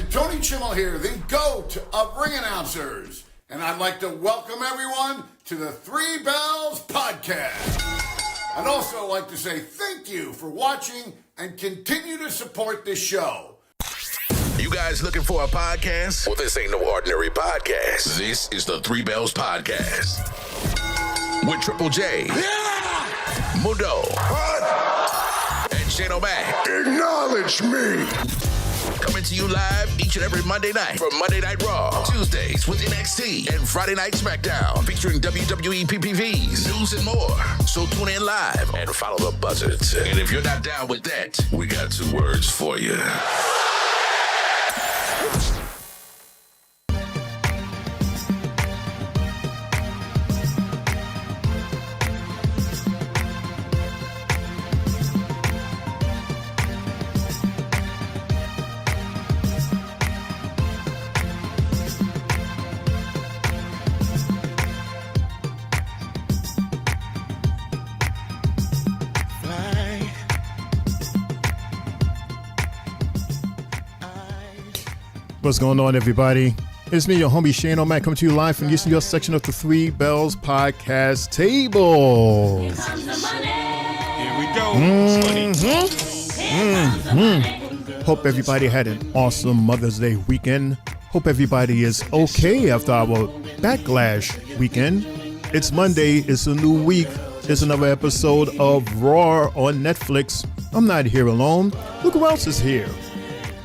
Tony Chimmel here, the GOAT of ring announcers. And I'd like to welcome everyone to the Three Bells Podcast. I'd also like to say thank you for watching and continue to support this show. You guys looking for a podcast? Well, this ain't no ordinary podcast. This is the Three Bells Podcast. With Triple J, Mundo, and Shane O'Mac. Acknowledge me. Coming to you live each and every Monday night from Monday Night Raw, Tuesdays with NXT, and Friday Night SmackDown featuring WWE PPVs, news, and more. So tune in live and follow the buzzards. And if you're not down with that, we got two words for you. What's going on, everybody? It's me, your homie Shane O'Mac, coming to you live from your section of the Three Bells Podcast table. Here we go. Hope everybody had an awesome Mother's Day weekend. Hope everybody is okay after our Backlash weekend. It's Monday. It's a new week. It's another episode of Raw on Netflix. I'm not here alone. Look who else is here.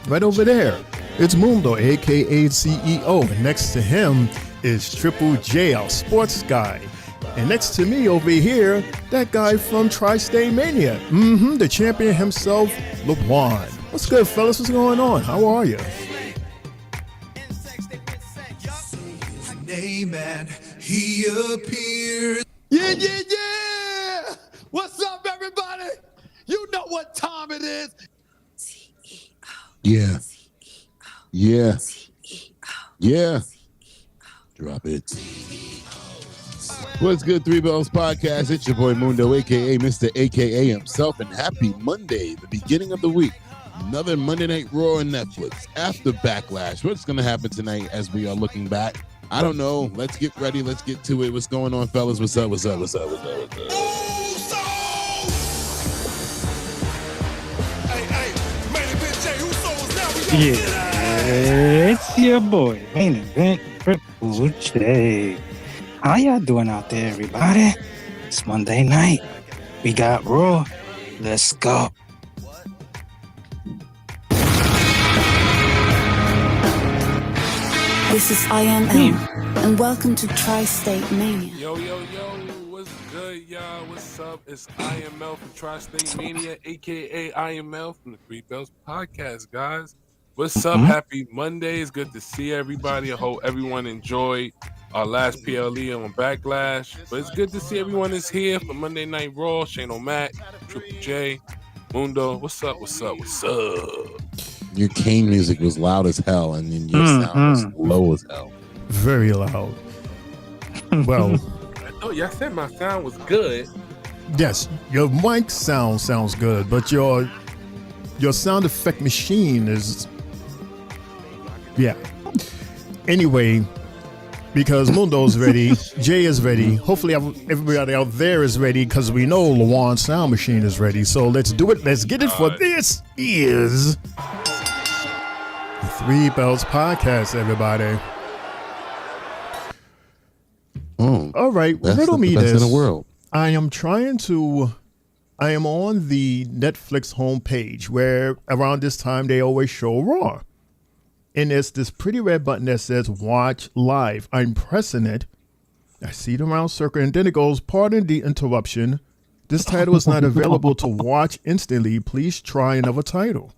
Right over there. It's Mundo, a.k.a. CEO, and next to him is Triple J, our sports guy. And next to me over here, that guy from Tri-State Mania, the champion himself, LeBron. What's good, fellas? What's going on? How are you? Name and he appears. Yeah. What's up, everybody? You know what time it is. Yeah. Drop it. What's good, Three Bells Podcast? It's your boy Mundo, a.k.a. Mr. A.k.a. himself, and happy Monday, the beginning of the week. Another Monday Night Raw on Netflix. After Backlash, what's going to happen tonight as we are looking back? I don't know. Let's get ready. Let's get to it. What's going on, fellas? What's up? Yeah, it's your boy, Main Event Triple J. How y'all doing out there, everybody? It's Monday night. We got Raw. Let's go. This is IML, and welcome to Tri-State Mania. Yo, what's good, y'all? What's up? It's IML from Tri-State Mania, a.k.a. IML from the Three Bells Podcast, guys. What's up? Happy Monday. It's good to see everybody. I hope everyone enjoyed our last PLE on Backlash. But it's good to see everyone is here for Monday Night Raw. Shane O'Mac, Triple J, Mundo. What's up? Your cane music was loud as hell, and then your sound was low as hell. Very loud. Well, Oh, y'all said my sound was good. yes, your mic sounds good, but your sound effect machine is, yeah. Anyway, because Mundo's ready, Jay is ready. Hopefully everybody out there is ready, because we know Lawan's sound machine is ready. So let's do it. Let's get it, for this is the Three Bells Podcast, everybody. All right, riddle me this. In the world. I am on the Netflix homepage where around this time they always show Raw. And there's this pretty red button that says watch live. I'm pressing it. I see the round circle, and then it goes, pardon the interruption. This title is not available to watch instantly. Please try another title.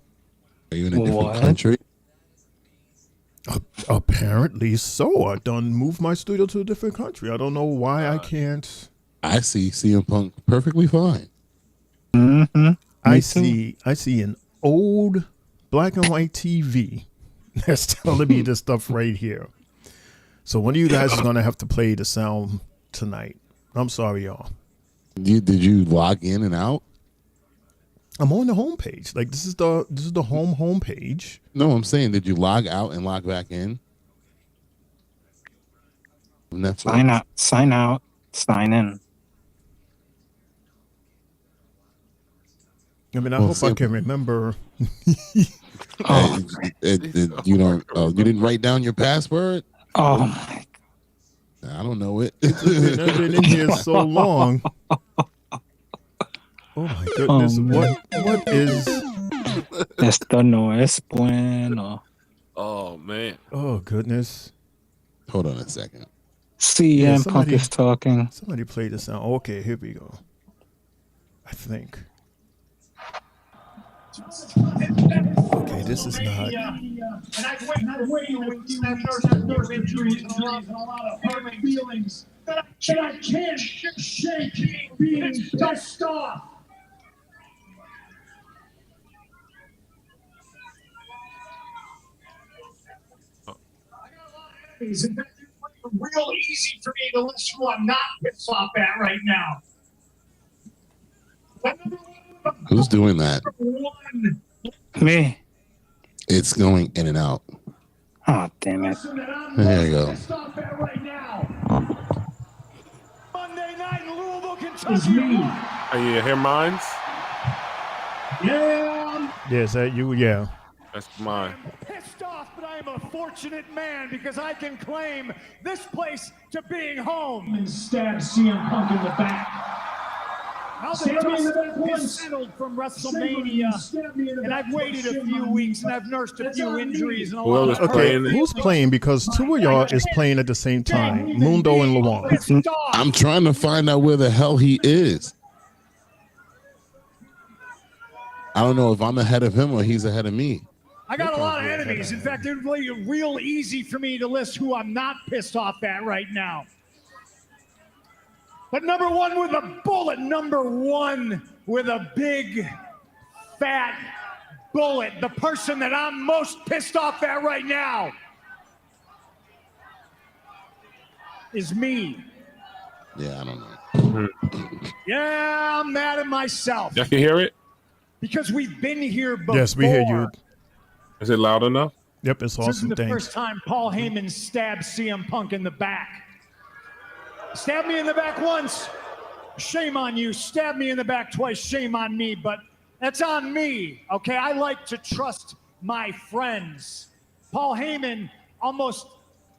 Are you in a different country? Apparently so. I done moved my studio to a different country. I don't know why I can't. I see CM Punk perfectly fine. I see an old black and white TV that's telling me this stuff right here. So one of you guys is going to have to play the sound tonight. I'm sorry, y'all. Did you log in and out? I'm on the homepage. Like this is the homepage. No, I'm saying, did you log out and log back in? Netflix. Sign out, sign in. I mean, I hope I can remember. You don't. You didn't write down your password? Oh my! I don't know it. I've been in here so long. Oh my goodness! What is? Esto no es bueno. Oh man! Oh goodness! Hold on a second. CM Punk is talking. Somebody play the sound. Okay, here we go. I think. Okay, this is not. And I've waited with you and injuries and a lot of hurt feelings that I can't shake being pissed off. In fact, it's real easy for me to listen to. I'm not pissed off at right now. Who's doing that? Me. It's going in and out. Oh, damn it. There you go. Monday night in Louisville, Kentucky. Are you hear mine? Yeah. Yeah, is that you? Yeah. That's mine. I'm pissed off, but I am a fortunate man because I can claim this place to being home. And stab CM Punk in the back. Now the dust is settled from WrestleMania, and I've waited a few weeks, and I've nursed a few injuries. And a lot of who's playing? Because two of y'all is playing at the same time, Mundo and Luan. I'm trying to find out where the hell he is. I don't know if I'm ahead of him or he's ahead of me. I got a lot of enemies. In fact, it would be real easy for me to list who I'm not pissed off at right now. But number one with a bullet, number one with a big, fat bullet, the person that I'm most pissed off at right now is me. Yeah, I don't know. Yeah, I'm mad at myself. Y'all can hear it? Because we've been here before. Yes, we hear you. Is it loud enough? Yep, it's awesome. This isn't the Thanks. first time Paul Heyman stabbed CM Punk in the back. Stab me in the back once, shame on you. Stab me in the back twice, shame on me. But that's on me, okay? I like to trust my friends. Paul Heyman, almost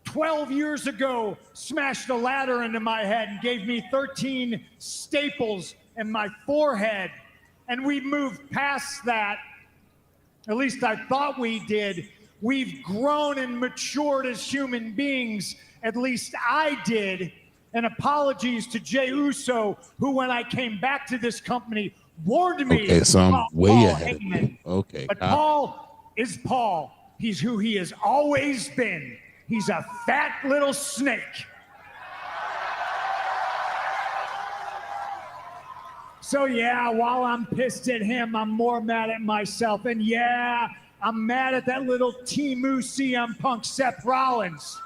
12 years ago, smashed a ladder into my head and gave me 13 staples in my forehead. And we moved past that. At least I thought we did. We've grown and matured as human beings. At least I did. And apologies to Jey Uso, who, when I came back to this company, warned me. Okay, so I'm way Paul ahead of you. Okay. But Paul is Paul. He's who he has always been. He's a fat little snake. So yeah, while I'm pissed at him, I'm more mad at myself. And yeah, I'm mad at that little Timu CM Punk Seth Rollins.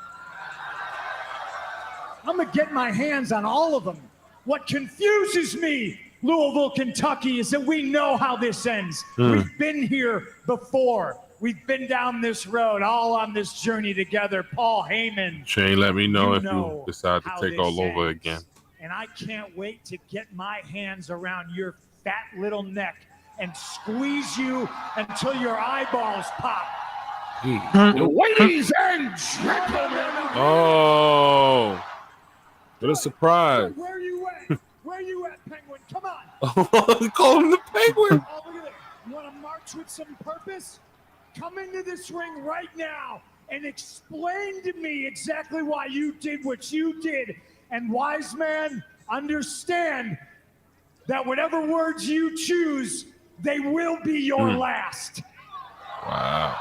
I'm gonna get my hands on all of them. What confuses me, Louisville, Kentucky, is that we know how this ends. We've been here before. We've been down this road, all on this journey together. Paul Heyman. Shane, let me know if you decide to take all over ends. again. And I can't wait to get my hands around your fat little neck and squeeze you until your eyeballs pop. Ladies and gentlemen. Oh. What a surprise. Where you at? Where you at, Penguin? Come on. Call him the Penguin. Oh, look at it. You want to march with some purpose? Come into this ring right now and explain to me exactly why you did what you did. And wise man, understand that whatever words you choose, they will be your last. Wow.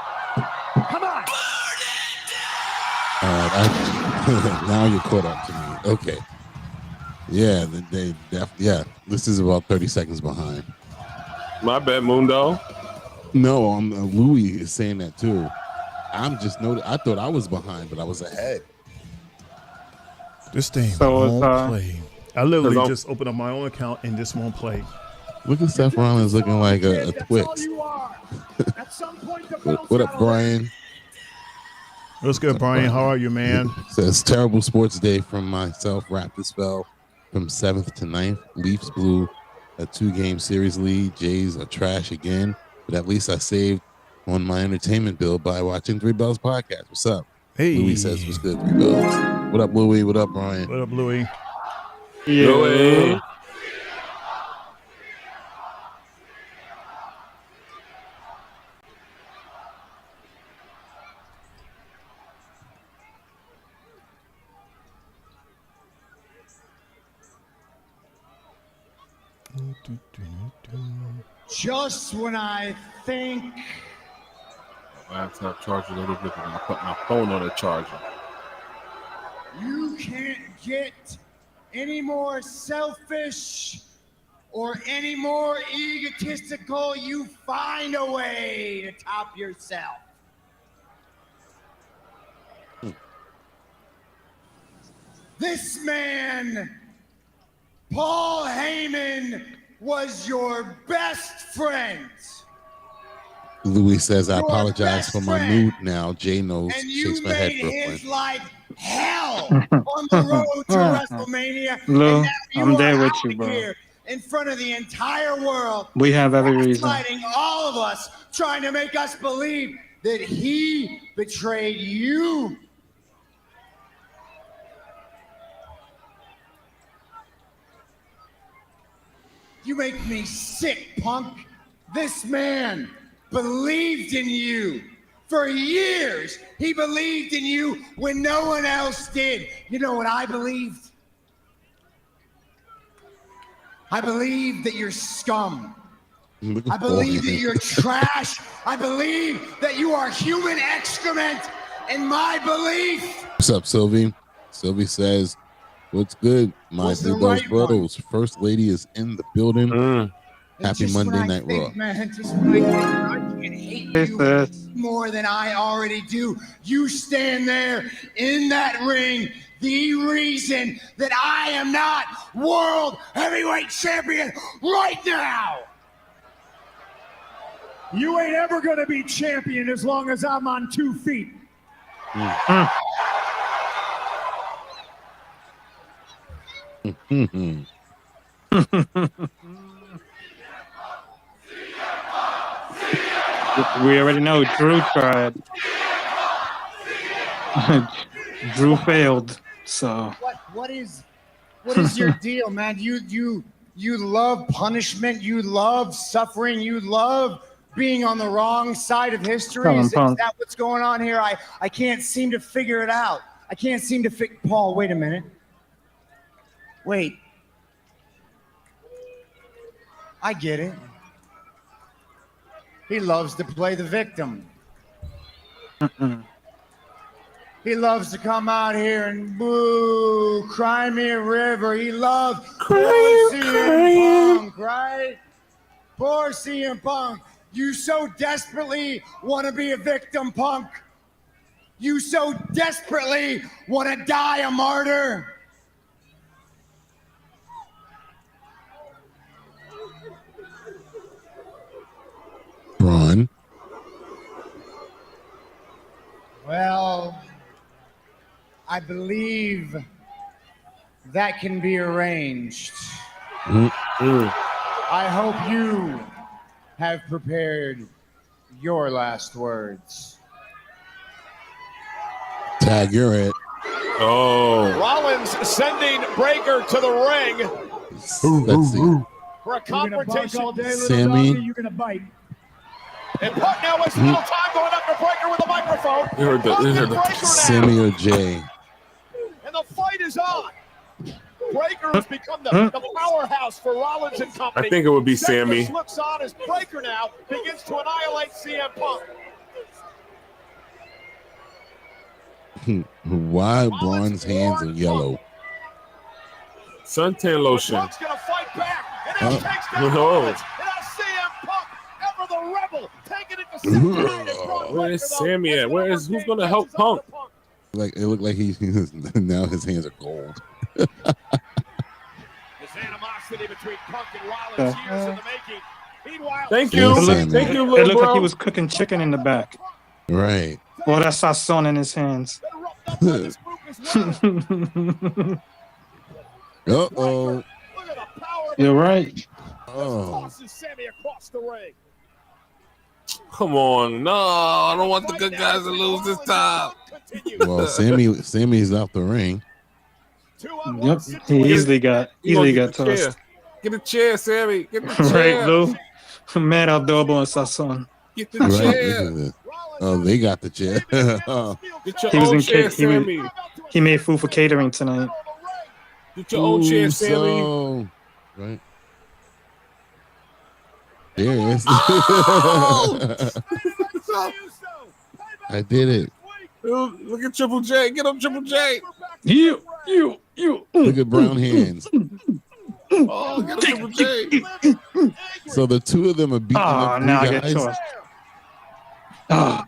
Come on. All right, now you're caught up to me. Okay. Yeah, this is about 30 seconds behind. My bad, Mundo. No, Louis is saying that too. I'm just I thought I was behind, but I was ahead. This thing won't play. I literally just opened up my own account and this won't play. Look at Seth Rollins looking like a Twix. What up, Brian? What's good, Brian? How are you, man? Says terrible sports day from myself. Raptors fell from 7th to 9th. Leafs blew a 2-game series lead. Jays are trash again, but at least I saved on my entertainment bill by watching Three Bells podcast. What's up? Hey. Louis says, what's good, Three Bells? What up, Louis? What up, Brian? What up, Louis? Yeah. Louis. Just when I think My laptop charged a little bit, and I put my phone on the charger. you can't get any more selfish or any more egotistical, you find a way to top yourself. This man, Paul Heyman, was your best friend. Louis says, I Your apologize best for my friend. mood now. Jay knows. And Shakes you my head, made Brooklyn. his life hell on the road to WrestleMania. Lou, and now you I'm there are with out you, bro. here in front of the entire world, We have every reason. fighting all of us, trying to make us believe that he betrayed you. You make me sick, punk. This man believed in you. For years, he believed in you when no one else did. You know what I believed? I believe that you're scum. Look at I Paul believe that Heyman. you're trash. I believe that you are human excrement. And my belief What's up, Sylvie? Sylvie says, what's good, my Was the Three Bells right brothers? First lady is in the building. Happy just when Monday I Night think, Raw. Man, just when I think I can hate you more than I already do, you stand there in that ring, the reason that I am not World Heavyweight Champion right now. You ain't ever gonna be champion as long as I'm on 2 feet. We already know Drew tried. Drew failed. So What is your deal, man? You love punishment, you love suffering, you love being on the wrong side of history. Come on, Is Punk. that what's going on here? I can't seem to figure it out. I can't seem to Paul, wait a minute. Wait. I get it. He loves to play the victim. He loves to come out here and boo, cry me a river. He loves CM Punk, right? Poor CM Punk. You so desperately want to be a victim, Punk. You so desperately want to die a martyr. Braun. Well, I believe that can be arranged. I hope you have prepared your last words. Tag, you're it. Oh. Rollins sending Breaker to the ring Let's see. for a You're gonna bark confrontation. all day, little Sammy. doggy, you're gonna bite. And Punk now wastes a little time going after Breaker with a microphone. You heard the- Punk you and heard the- Breaker now, Sammy or Jay? and the fight is on. Breaker has become the powerhouse for Rollins and company. I think it would be Seth Sammy. just looks on as Breaker now begins to annihilate CM Punk. Why Braun's hands are yellow? Suntan lotion. Punk's gonna fight back, and now takes down No. Rollins. And now CM Punk, ever the rebel, taking it to 69 and Braun Where Breaker, is though, Sammy is at? Where gonna is who's work gonna the help edges onto Punk? Like it looked like he now his hands are gold. This animosity between Punk and Rollins years in the making. Meanwhile, Thank you. Thank you, It little looked bro. like he was cooking chicken in the back. Right. Well, that sazon in his hands. Uh-oh. You're right. Oh. Come on. No, I don't want the good guys to lose this time. Well, Sammy's out the ring. Yep. He easily got tossed. Get a chair, Sammy. Get the Right, chair. Lou. Man adobo and sazon. Get the Right. chair. Oh, they got the chair. Get your He was own in chair, cake. Sammy. He made food for catering tonight. Get your own chair, Ooh, Sammy. so, right. There it is. I did it. Look at Triple J. Get him, Triple J. You. Look at brown hands. Oh, get him, Triple J. So the two of them are beating up three now I get guys. tossed. Oh.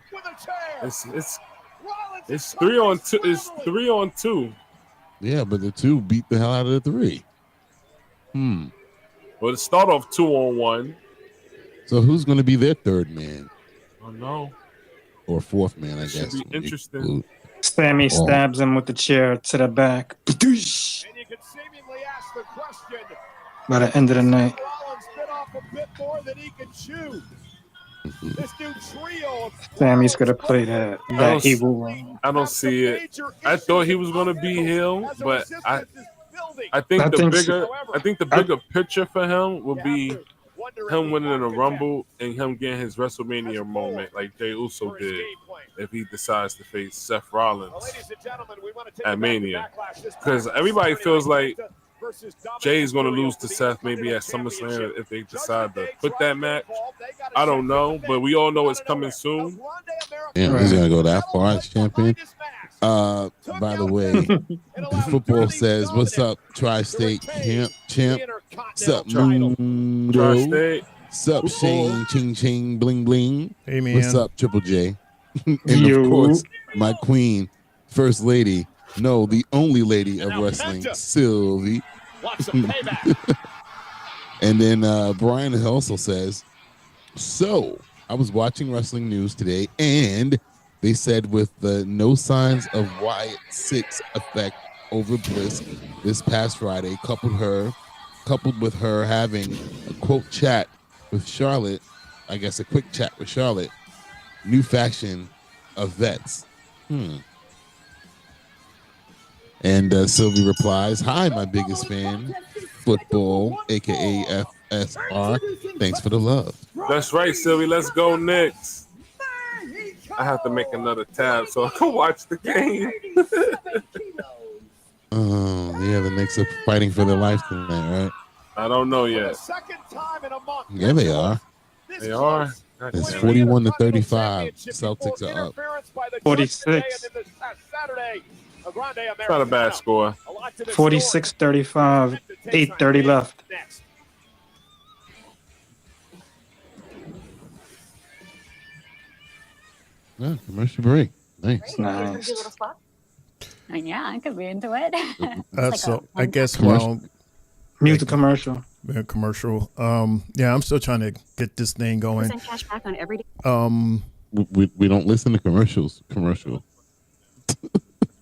It's 3-on-2. It's 3-on-2. Yeah, but the two beat the hell out of the three. Well, it start off 2-on-1. So who's going to be their third man? Oh no. Or fourth man, I Should guess. be interesting. Sammy stabs him with the chair to the back. And you can seemingly ask the question. By the end of the night. Rollins bit off a bit more than he can chew. This new trio of Sammy's gonna play that evil role. I don't see it. I thought he was gonna be heel, but I think the bigger picture for him would be him winning in a Rumble and him getting his WrestleMania moment like Jey Uso did if he decides to face Seth Rollins at Mania. Because everybody feels like Jay's going to lose to Seth maybe at SummerSlam if they decide to put that match. I don't know, but we all know it's coming soon. Yeah, he's going to go that far as champion. By the way, football says, what's up, Tri-State champ? What's up, Mundo? What's up, Shane? Ching Ching Bling Bling. Hey, man. What's up, Triple J? And of course, my queen, First Lady, no, the only lady of wrestling, Sylvie. And then Brian also says, so I was watching wrestling news today, and they said with the no signs of Wyatt 6 effect over Bliss this past Friday, coupled with her having a quote chat with Charlotte, I guess a quick chat with Charlotte, new faction of vets. And Sylvie replies, hi, my biggest fan, football, aka FSR. Thanks for the love. That's right, Sylvie. Let's go Knicks. I have to make another tab so I can watch the game. Oh, yeah, the Knicks are fighting for their life tonight, right? I don't know yet. Yeah, they are. They are. It's 41-35. Celtics are up. 46. It's not a bad score. 46-35. 8:30 left. Yeah, commercial break. Nice. Nice. Yeah, I could be into it. So I guess while mute the commercial. Commercial. Yeah, I'm still trying to get this thing going. Cash back on every day. We don't listen to commercials. Commercial.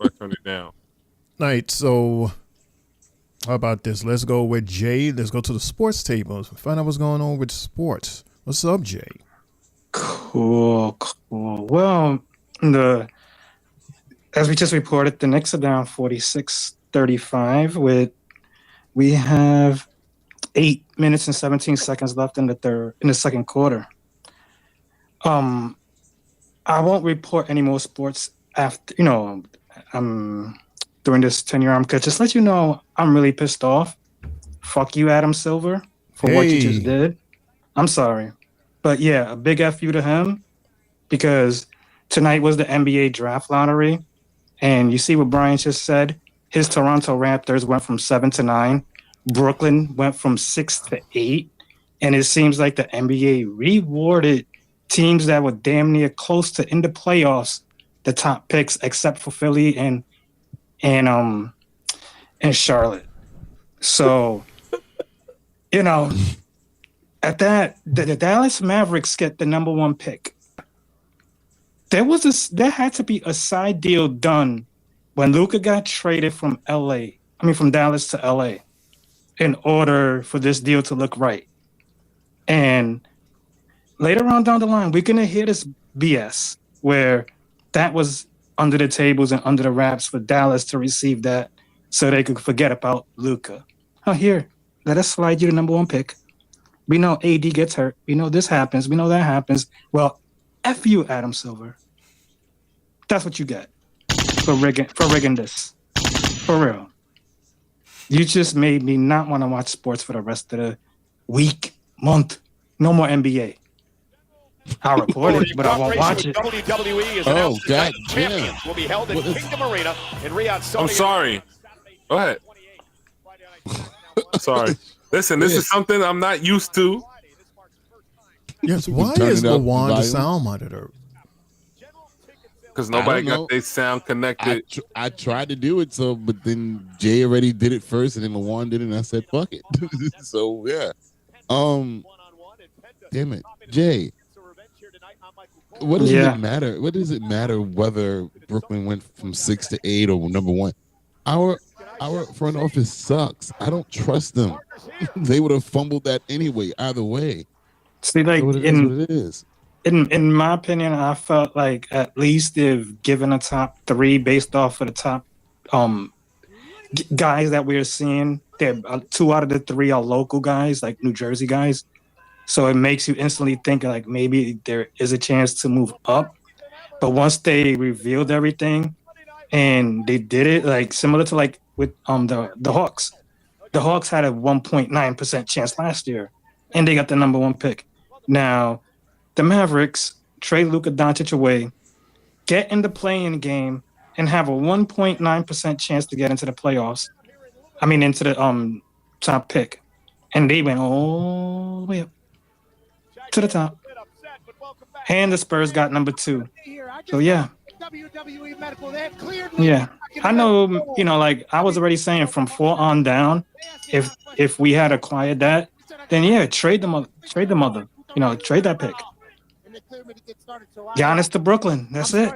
I turn it down. Right. So how about this? Let's go with Jay. Let's go to the sports tables. Find out what's going on with sports. What's up, Jay? Cool. Well, as we just reported, the Knicks are down 46-35 we have 8 minutes and 17 seconds left in the second quarter. I won't report any more sports after, during this tenure. Because just let you know, I'm really pissed off. Fuck you, Adam Silver, for what you just did. I'm sorry. But yeah, a big F you to him, because tonight was the NBA draft lottery. And you see what Brian just said? His Toronto Raptors went from 7 to 9. Brooklyn went from 6 to 8. And it seems like the NBA rewarded teams that were damn near close to in the playoffs, the top picks, except for Philly and Charlotte. So You know, at that, the Dallas Mavericks get the number 1 pick. There had to be a side deal done when Luka got traded from Dallas to LA, in order for this deal to look right. And later on down the line, we're gonna hear this BS where that was under the tables and under the wraps for Dallas to receive that, so they could forget about Luka. Oh, here, let us slide you the number 1 pick. We know AD gets hurt. We know this happens. We know that happens. Well, F you, Adam Silver. That's what you get for rigging this. For real. You just made me not want to watch sports for the rest of the week, month. No more NBA. I'll report it, but I won't watch it. WWE is God champions will be held in Kingdom Arena in Riyadh. I'm sorry. Go ahead. Sorry. Listen, this is something I'm not used to. Yes, why is the Wanda sound monitor? Because nobody got their sound connected. I tried to do it, but then Jay already did it first, and then LaJuan did it, and I said, fuck it. So, yeah. Damn it. Jay, what does it matter? What does it matter whether Brooklyn went from 6 to 8 or number 1? Our front office sucks. I don't trust them. They would have fumbled that anyway, either way. See, like, so what it is. In my opinion, I felt like at least they've given a top 3 based off of the top guys that we're seeing. 2 out of the 3 are local guys, like New Jersey guys. So it makes you instantly think like maybe there is a chance to move up. But once they revealed everything and they did it, like similar to like with the Hawks. The Hawks had a 1.9% chance last year, and they got the number 1 pick. Now, the Mavericks trade Luka Doncic away, get in the play-in game, and have a 1.9% chance to get into the playoffs. I mean, into the top pick. And they went all the way up to the top. And the Spurs got number 2. So, yeah. Yeah. I know, you know, like I was already saying from 4 on down, if we had acquired that, then, yeah, trade the mother, you know, trade that pick. Giannis to Brooklyn. That's it.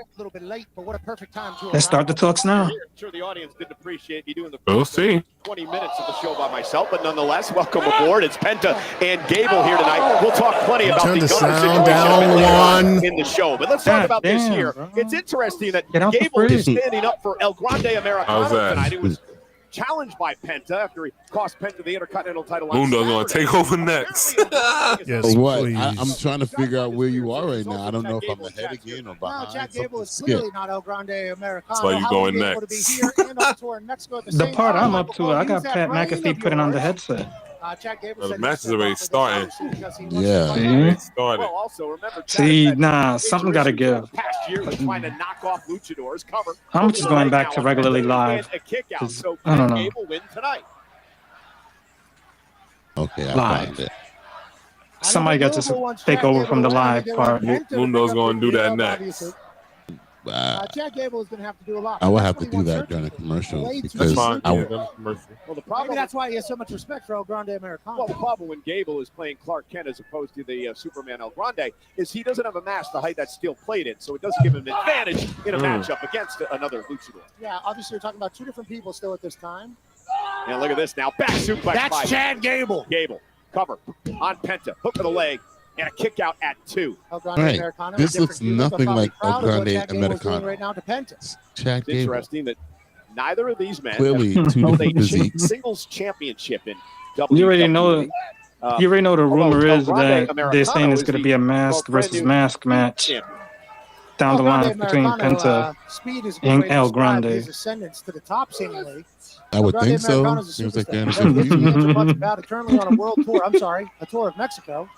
Let's start the talks now. I'm sure the audience didn't appreciate me doing the we'll see. 20 minutes of the show by myself, but nonetheless, welcome aboard. It's Penta and Gable here tonight. We'll talk plenty about the sound down in the show, but let's talk about this here. Bro. It's interesting that Gable is standing up for El Grande Americano tonight. It was challenged by Penta after he cost Penta the Intercontinental title. Mundo's going to take over next. Yes, what? please. I'm trying to figure out where you are right now. I don't know if I'm ahead again or behind. No, Jack Gable is Skip. clearly not El Grande Americano. That's why you going next. The part I'm up to, I got Pat McAfee putting on the headset. Jack Gable Well, the said match is already starting. Yeah. It started. Well, also remember, See, nah, something got to give. past year was trying to knock off luchadors. Cover. I'm just going back to regularly live. A kick out. So I don't know. Gable win tonight. Okay, I Live. found it. Somebody got to take over from the live part. Mundo's going to do that next. Jack Gable is going to have to do a lot. I will have to do that during a commercial because Fine. I, Yeah, that's commercial. Well, the Maybe problem that's why he has so much respect for El Grande Americano. Well, the problem when Gable is playing Clark Kent as opposed to the Superman El Grande is he doesn't have a mask to hide that steel plate in, so it doesn't give him an advantage in a matchup against another luchador. Yeah, obviously we're talking about 2 different people still at this time. And look at this now, back suplex. That's by Chad Gable. Gable, cover on Penta, hook to the leg, and a kick out at 2. El Grande Right. Americano. This a looks different group. nothing I'm like probably El proud of what Grande Chad Gable is doing Americano. right now to Penta. Chad It's Gable. interesting that neither of these men Clearly, have 2 held different a physiques. singles championship in WWE. You already know. You already know the rumor is that Americano they're saying it's is going to the be a mask brand versus new mask match champion. down the El Grande line between Americano, Penta Speed is and great to El describe Grande. his ascendance to the top, seemingly. I would El Grande think so. Americano's a Seems like superstar. they're in a Doesn't good get to mood. answer much about it. Currently on a world tour. I'm sorry, a tour of Mexico.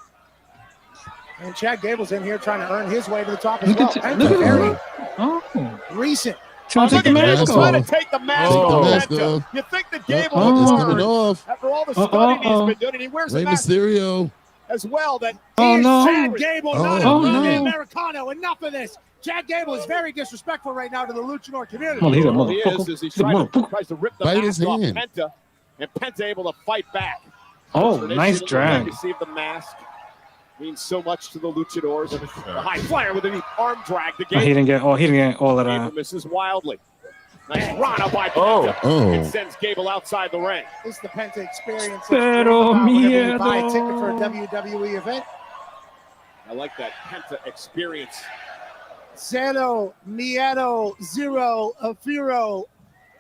And Chad Gable's in here trying to earn his way to the top as Look well. at And look at very Oh, recent. trying to take the Look at mask Gable trying off. to take the mask Oh. off. Mask Penta. off. You think that Gable Oh, it's would coming learn off. after all the studying he's been doing, and he wears Rey a mask Mysterio. as well. That Oh, he is no. Chad Gable, not Oh, El Grande no. Americano. Enough of this. Chad Gable is very disrespectful right now to the luchador community. Well, he's a Well, he motherfucker. is as he He's a motherfucker. tries to rip the Bite mask his off hand. Penta, and Penta able to fight back. Oh, nice drag. Legacy of the mask means so much to the luchadors. The high flyer with an arm drag. The game. He didn't get all of Gable that. misses wildly. Nice rana by Penta. It sends Gable outside the ring. This is the Penta experience. Pero Whenever you miedo. buy a ticket for a WWE event. I like that Penta experience. Zero, miedo, zero, afiro.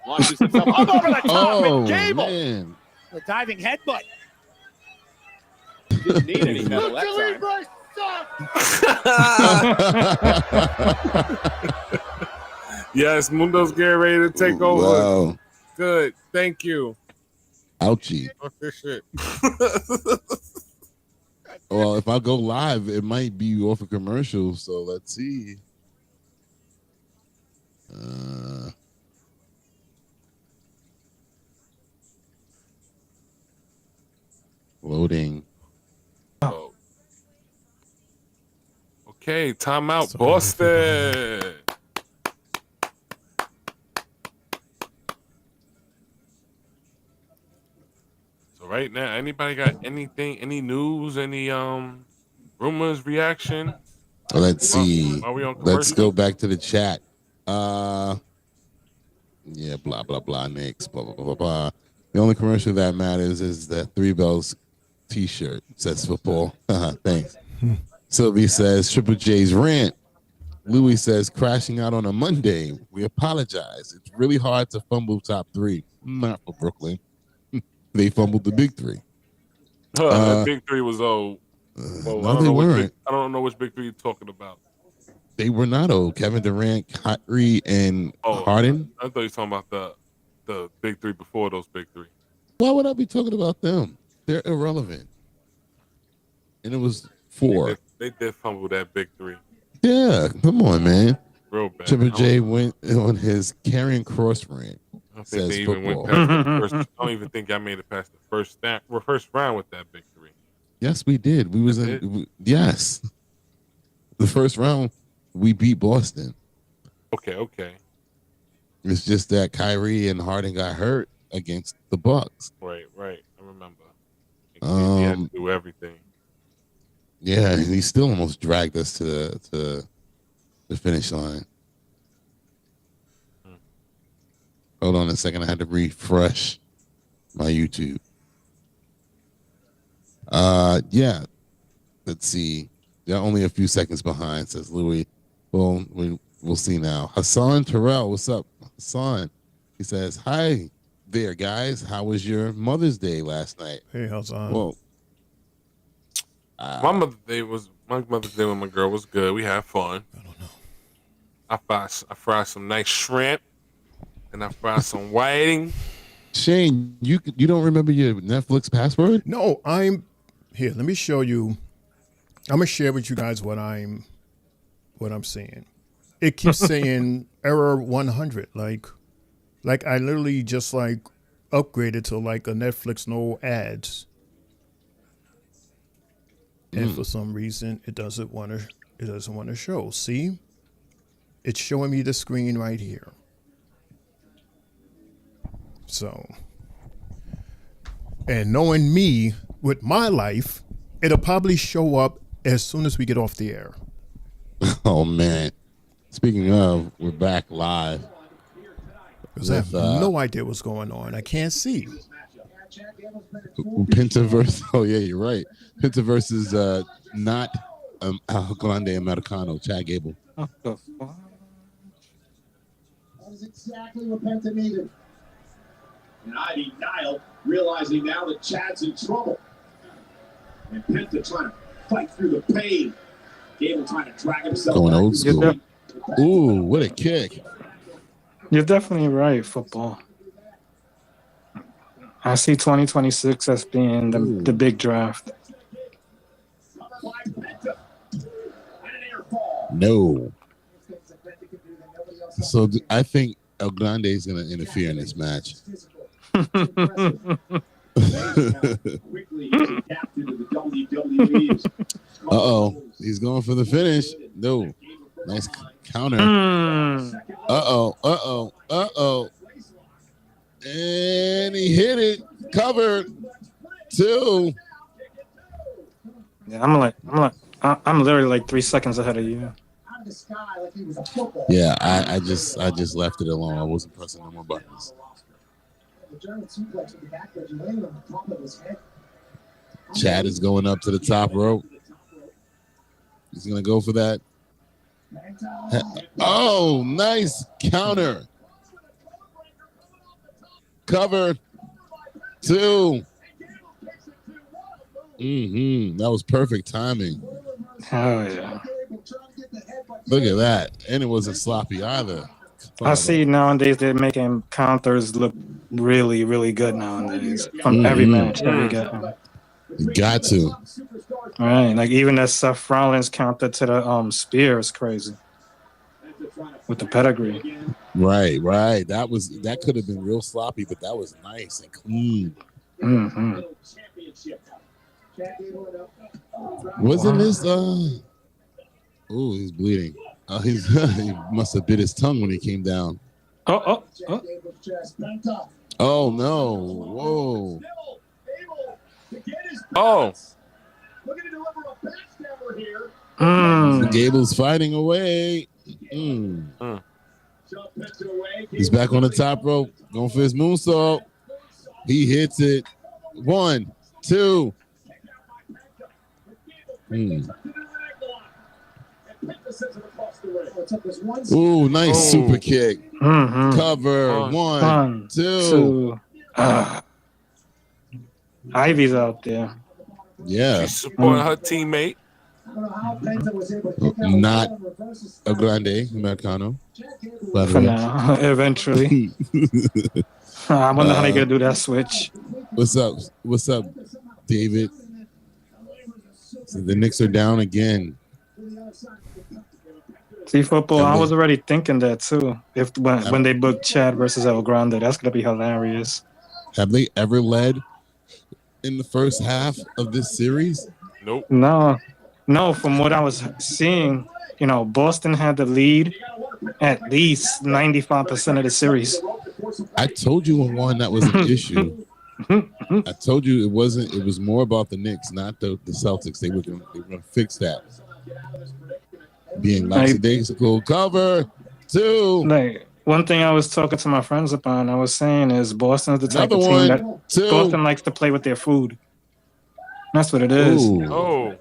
Launches himself up over the top and Gable. Man. The diving headbutt. Didn't need any metal that time. Yes, Mundo's getting ready to take over. Wow. Good. Thank you. Ouchie. Fuck this shit. Well, if I go live, it might be off a commercial. So let's see. Loading. Oh. Okay, timeout, Boston. So right now, anybody got anything, any news, any rumors, reaction? Let's see. Are we on Let's commercial? go back to the chat. Yeah, blah blah blah. Next, blah blah blah blah blah. The only commercial that matters is that Three Bells T-shirt says football. Thanks. Sylvie says Triple J's rant. Louis says crashing out on a Monday. We apologize. It's really hard to fumble top three. Not for Brooklyn. They fumbled the big three. That big three was old. Well, No, they weren't. I don't know which big three you're talking about. They were not old. Kevin Durant, Kyrie, and Harden. I thought you were talking about the big three before those big three. Why would I be talking about them? They're irrelevant. And it was 4. They did fumble that big three. Yeah, come on, man. Real bad. Triple J went on his carrying cross rant. I don't think Says they even football. went past the first. I don't even think I made it past the first round with that big three. Yes, we did. We was in. Yes, the first round we beat Boston. Okay. It's just that Kyrie and Harden got hurt against the Bucks. Right. I remember. He had to do everything. Yeah, and he still almost dragged us to the finish line. Hold on a second. I had to refresh my YouTube. Yeah. Let's see. They're only a few seconds behind, says Louis. Well, we'll see now. Hassan Terrell, what's up, Hassan? He says, "Hi there, guys. How was your Mother's Day last night?" Hey, Hassan. Well, my Mother's Day with my girl was good. We had fun. I don't know. I fried some nice shrimp, and I fried some whiting. Shane, you don't remember your Netflix password? No, here. Let me show you. I'm gonna share with you guys what I'm seeing. It keeps saying error 100. Like I literally just upgraded to a Netflix no ads, and for some reason it doesn't want to show. See, it's showing me the screen right here. So, and knowing me with my life, it'll probably show up as soon as we get off the air. Oh man! Speaking of, we're back live. Because I have no idea what's going on. I can't see. Penta versus. Oh yeah, you're right. Penta versus not Al Grande Americano. Chad Gable. What the fuck? That is exactly what Penta needed. And Ivy Nile realizing now that Chad's in trouble. And Penta trying to fight through the pain. Gable trying to drag himself Going back. old school. Ooh, what a kick. You're definitely right, football. I see 2026 as being the big draft. No. So I think El Grande is going to interfere in this match. Uh-oh. He's going for the finish. No. Nice counter. Uh-oh. And he hit it. Covered. 2. Yeah, I'm literally like 3 seconds ahead of you. Yeah, I just left it alone. I wasn't pressing no more buttons. Chad is going up to the top rope. He's gonna go for that. Oh, nice counter. Cover. 2. That was perfect timing. Oh yeah. Look at that. And it wasn't sloppy either. I see nowadays they're making counters look really, really good nowadays from every match that we get. You got to. Right, like even that Seth Rollins counter to the spear is crazy with the pedigree. Right. That could have been real sloppy, but that was nice and clean. Wasn't this? Oh, he's bleeding. He must have bit his tongue when he came down. Oh no! Whoa! Oh. Gable's fighting away. He's back on the top rope, going for his moonsault. He hits it. 1, 2. Ooh, nice super kick. Cover. 1, 2. Ivy's out there. Yeah. She's supporting her teammate. Not a grande Americano. For now, eventually. I wonder how they gonna do that switch. What's up, David? So the Knicks are down again. See, football, I was already thinking that too. When they booked Chad versus El Grande, that's gonna be hilarious. Have they ever led in the first half of this series? Nope. No. From what I was seeing, Boston had the lead at least 95% of the series. I told you on that was an issue. I told you it wasn't. It was more about the Knicks, not the Celtics. They were going to fix that. Being lackadaisical. Cover 2. Like, one thing I was talking to my friends about, I was saying is Boston's the type of team that Boston likes to play with their food. That's what it is. Ooh. Oh.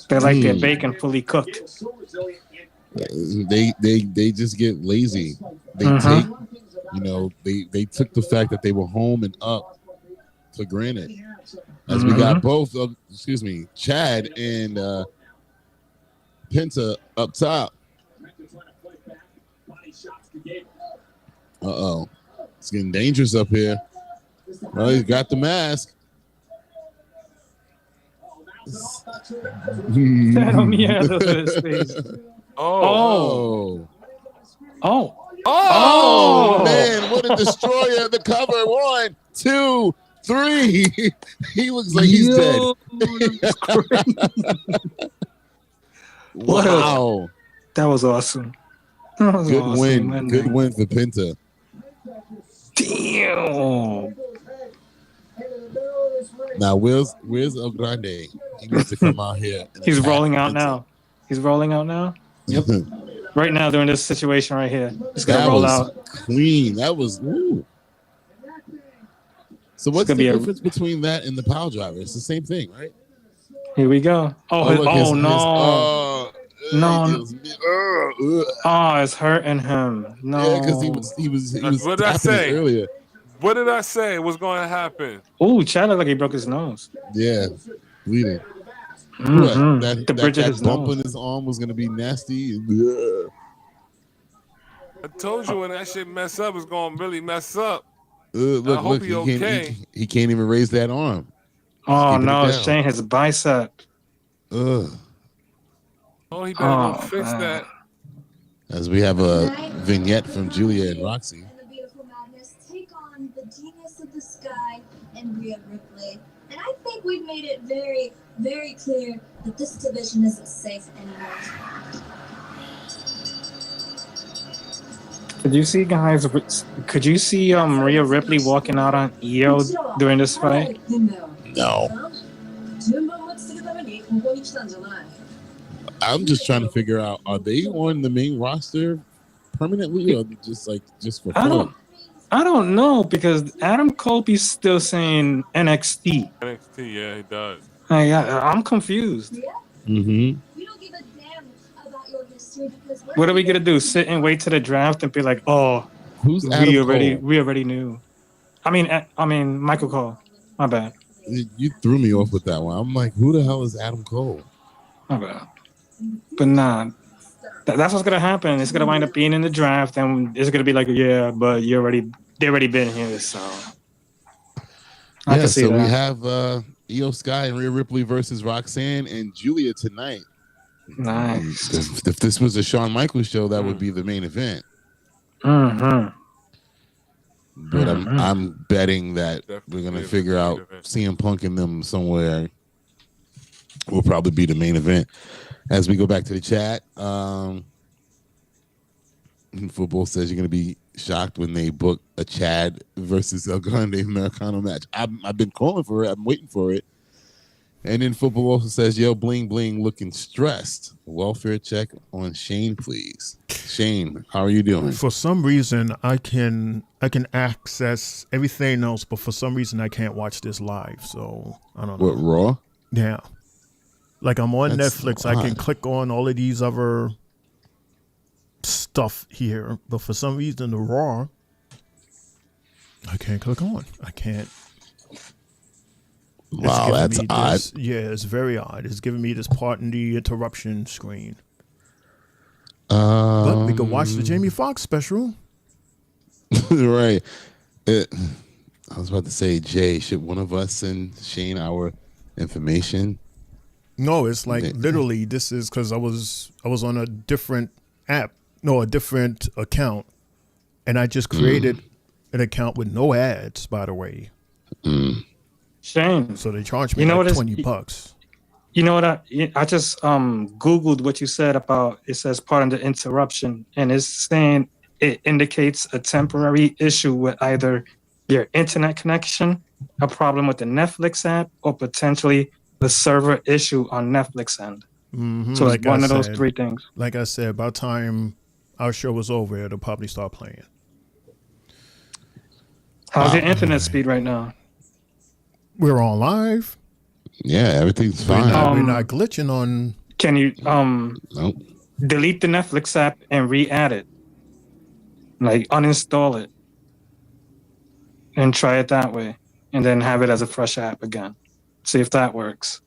They like their bacon fully cooked. They just get lazy. They take, they took the fact that they were home and up for granted. As we got both of, Chad and Penta up top. It's getting dangerous up here. Well, he's got the mask. Oh, man, what a destroyer. The cover. 1, 2, 3. He looks like he's dead. Wow. That was awesome. Good win. Good win for Penta. Damn. Now, where's El Grande? He needs to come out here. He's rolling out now. Yep. Right now, they're in this situation right here. He's going to roll out. Clean. That was, ooh. So what's the difference between that and the pile driver? It's the same thing, right? Here we go. No. It's hurting him. No. Yeah, because he was what did I say earlier. What did I say was going to happen? Oh, Chad looked like he broke his nose. Yeah, bleeding. That bump in his arm was going to be nasty. I told you when that shit mess up, it's going to really mess up. Look, I hope he's okay. He can't even raise that arm. Oh, no, it's showing his bicep. Ugh. Oh, he better go fix that. As we have a vignette from Giulia and Roxy. Take on the genius of the sky and Rhea Ripley. And I think we've made it very, very clear that this division isn't safe anymore. Could you see guys? Could you see Rhea Ripley walking out on Io during this fight? No. I'm just trying to figure out: are they on the main roster permanently, or just for fun? I don't know, because Adam Colby's still saying NXT. NXT, yeah, he does. I'm confused. Mm-hmm. What are we gonna do? Sit and wait till the draft and be like, "Oh, who's we Adam already Cole? we already knew." I mean, Michael Cole. My bad. You threw me off with that one. I'm like, who the hell is Adam Cole? My bad. But nah, that's what's gonna happen. It's gonna wind up being in the draft, and it's gonna be like, yeah, but they already been here, so I can see so that. we have Io Sky and Rhea Ripley versus Roxanne and Giulia tonight. Nice. If this was a Shawn Michaels show, that would be the main event. Mm-hmm. But I'm betting that we're gonna figure out CM Punk and them somewhere will probably be the main event. As we go back to the chat, Football says you're gonna be shocked when they book a Chad versus El Grande Americano match. I've been calling for it. I'm waiting for it. And then Football also says, yo, bling bling looking stressed. Welfare check on Shane, please. Shane, how are you doing? For some reason, I can access everything else, but for some reason I can't watch this live. So I don't know. What, Raw? Yeah. Like I'm on That's Netflix. so I can odd. click on all of these other stuff here, but for some reason the Raw, I can't click on. I can't. Wow, that's odd. Yeah, it's very odd. It's giving me this pardon the interruption screen. But we could watch the Jamie Foxx special. Right. I was about to say, Jay, should one of us send Shane our information? No, it's like literally this is because I was on a different app, a different account, and I just created an account with no ads, by the way. Shane. So they charged me like $20. You know what? I just Googled what you said about, it says pardon the interruption, and it's saying it indicates a temporary issue with either your internet connection, a problem with the Netflix app, or potentially the server issue on Netflix end. Mm-hmm. So it's one of those three things. Like I said, by the time our show was over, it'll probably start playing. How's your internet speed right now? We're on live. Yeah, everything's fine. We're not glitching on. Can you nope. delete the Netflix app and re-add it? Like uninstall it and try it that way, and then have it as a fresh app again. See if that works.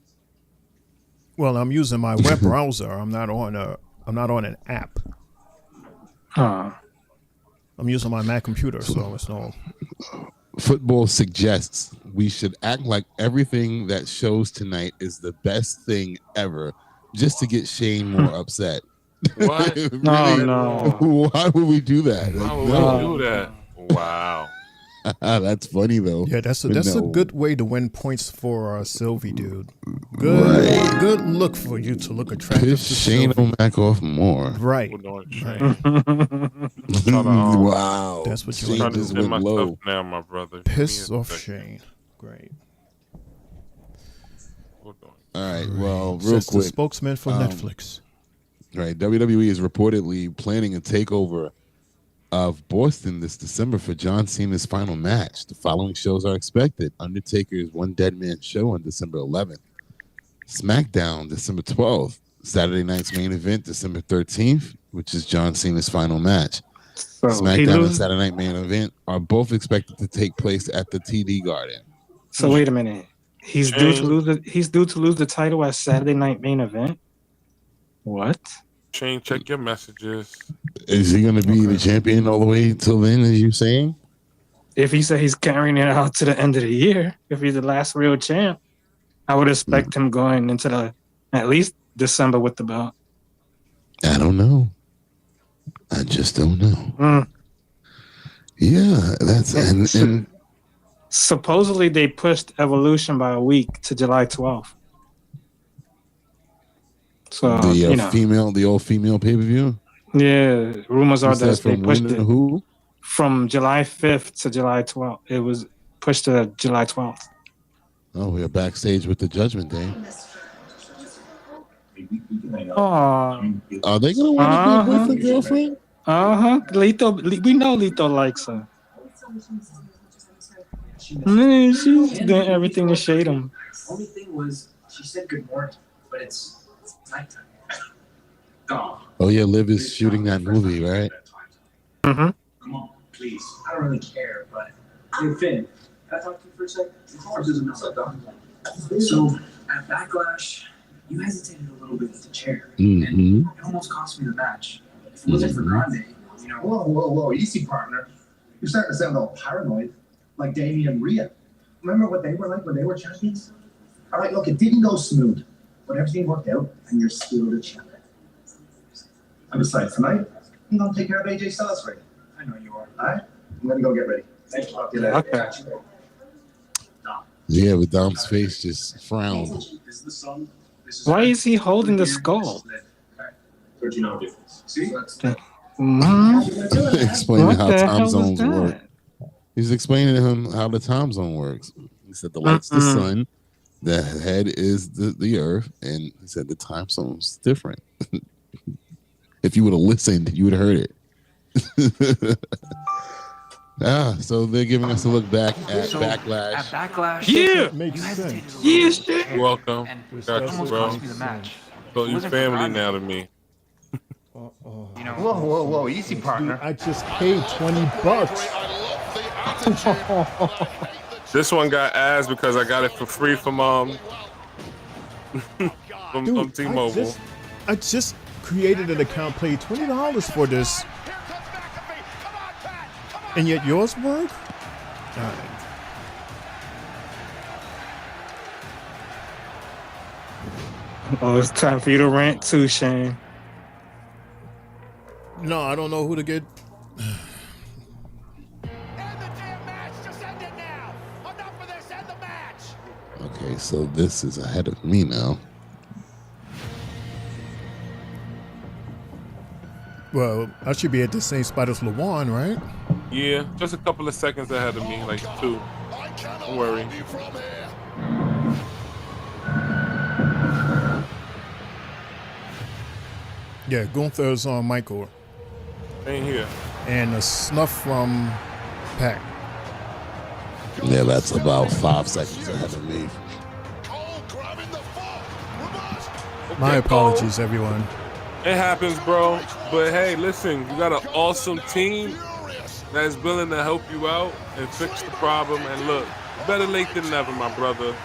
Well, I'm using my web browser. I'm not on an app. I'm using my Mac computer, so it's no. Football suggests we should act like everything that shows tonight is the best thing ever, just to get Shane more upset. What? Really? No. Why would we do that? Why would we do that? Wow. That's funny though. Yeah, that's a good way to win points for Sylvie, dude. Good look for you to look attractive. Piss Shane O'Mac off more. Right. Wow. That's what you Shane want to just do. went low. Now, my brother. Piss off Shane. Great. All right. Well, real Says the quick. spokesman for Netflix. Right. WWE is reportedly planning a takeover of Boston this December for John Cena's final match. The following shows are expected: Undertaker's One Dead Man show on December 11th, SmackDown December 12th, Saturday night's main event December 13th, which is John Cena's final match. So SmackDown and Saturday night main event are both expected to take place at the TD Garden. So wait a minute. He's due to lose the title at Saturday night main event. What? Shane, check your messages. Is he going to be the champion all the way till then, as you saying? If he said he's carrying it out to the end of the year, if he's the last real champ, I would expect him going into at least December with the belt. I don't know. I just don't know. Yeah, that's and supposedly they pushed Evolution by a week to July 12th. So the all-female pay-per-view? Yeah, rumors You are said that they from pushed when to it who? from July 5th to July 12th. It was pushed to July 12th. Oh, we're backstage with the Judgment Day. Oh, Are they gonna want to be a boyfriend girlfriend? Lito, we know Lito likes her. Man, she's doing everything to shade him. Only thing was, she said good morning, but it's nighttime. Oh yeah, Liv is shooting that movie, right? Mm-hmm. Come on, please. I don't really care, but hey, Finn, can I talk to you for a second? Doesn't know. So at Backlash, you hesitated a little bit with the chair, and it almost cost me the match. If it wasn't for Grande, you know. Whoa, easy, partner. You're starting to sound all paranoid, like Damian and Rhea. Remember what they were like when they were champions? All right, look, it didn't go smooth, but everything worked out, and you're still the champion. And besides, tonight, I'm going to take care of AJ Styles for you. I know you are. All right? I'm going to go get ready. Thank you. Okay. Yeah, with Dom's face just frowned. This is the sun. Why is he holding the skull? 13-hour difference. See? Explaining What how the hell time was zones that? work. He's explaining to him how the time zone works. He said the light's the sun, the head is the earth, and he said the time zone's different. If you would have listened, you would have heard it. So they're giving us a look back at Backlash. At Backlash, Yeah, Makes sense. yes, You're welcome. and Got you, almost bro. cost me the match. So you family now to me. You know, Whoa, easy, partner. I just paid $20. This one got ass because I got it for free from Dude, T-Mobile. I just created an account, paid $20 for this, and yet yours work? Oh, it's time for you to rant too, Shane. No, I don't know who to get. Okay, so this is ahead of me now. Well, I should be at the same spot as Lawan, right? Yeah, just a couple of seconds ahead of me, like 2. Don't worry. Yeah, Gunther's on Michael. Ain't here. And a snuff from Pac. Yeah, that's about 5 seconds ahead of me. My apologies, everyone. It happens, bro. But hey, listen, you got an awesome team that's willing to help you out and fix the problem. And look, better late than never, my brother.